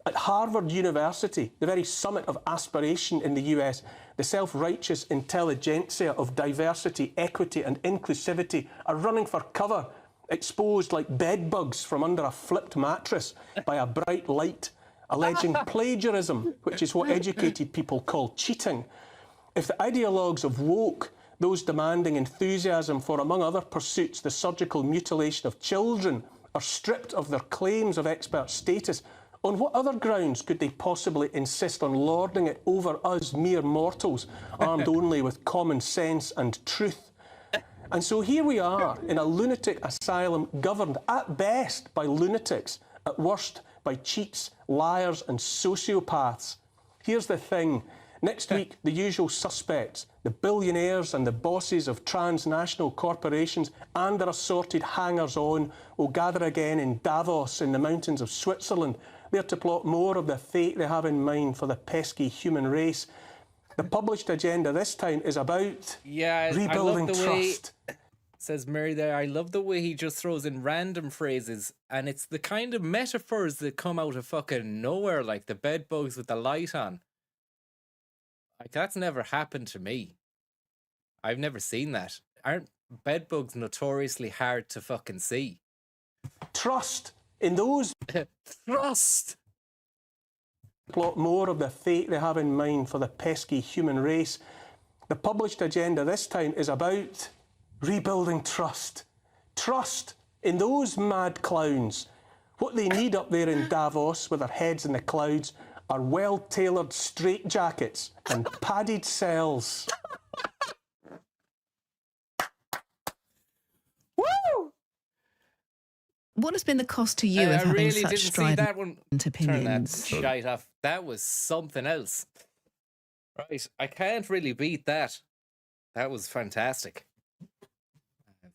At Harvard University, the very summit of aspiration in the US, the self-righteous intelligentsia of diversity, equity and inclusivity are running for cover, exposed like bedbugs from under a flipped mattress by a bright light, alleging plagiarism, which is what educated people call cheating. If the ideologues of woke, those demanding enthusiasm for, among other pursuits, the surgical mutilation of children, are stripped of their claims of expert status, on what other grounds could they possibly insist on lording it over us mere mortals, armed only with common sense and truth? And so here we are in a lunatic asylum governed at best by lunatics, at worst by cheats, liars and sociopaths. Here's the thing. Next week, the usual suspects, the billionaires and the bosses of transnational corporations and their assorted hangers-on will gather again in Davos in the mountains of Switzerland, there to plot more of the fate they have in mind for the pesky human race. The published agenda this time is about rebuilding trust. Says Mary there, I love the way he just throws in random phrases, and it's the kind of metaphors that come out of fucking nowhere, like the bed bugs with the light on. Like, that's never happened to me. I've never seen that. Aren't bed bugs notoriously hard to fucking see? Trust in those... Trust! Plot more of the fate they have in mind for the pesky human race. The published agenda this time is about rebuilding trust. Trust in those mad clowns. What they need up there in Davos with their heads in the clouds are well-tailored straitjackets and padded cells. Woo! What has been the cost to you of having really such didn't see that one. opinions? Turn that shite off. That was something else. Right, I can't really beat that. That was fantastic.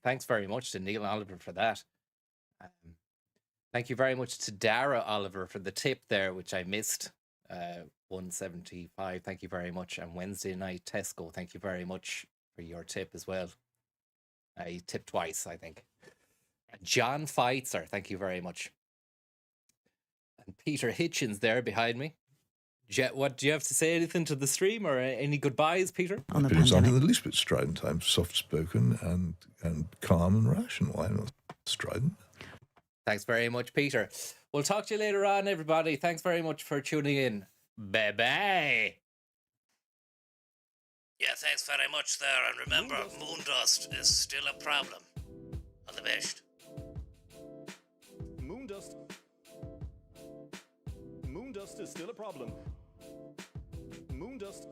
Thanks very much to Neil Oliver for that. Thank you very much to Dara Oliver for the tip there, which I missed. 175, thank you very much. And Wednesday Night Tesco, thank you very much for your tip as well. You tipped twice, I think. John Feitzer, thank you very much. And Peter Hitchens there behind me. What do you have to say? Anything to the stream or any goodbyes, Peter? I've been something the least bit strident. I'm soft-spoken and calm and rational. I'm not strident. Thanks very much, Peter. We'll talk to you later on, everybody. Thanks very much for tuning in. Bye-bye. Yeah, thanks very much there. And remember, moon dust is still a problem. All the best. Moon dust. Moon dust is still a problem. Moon dust.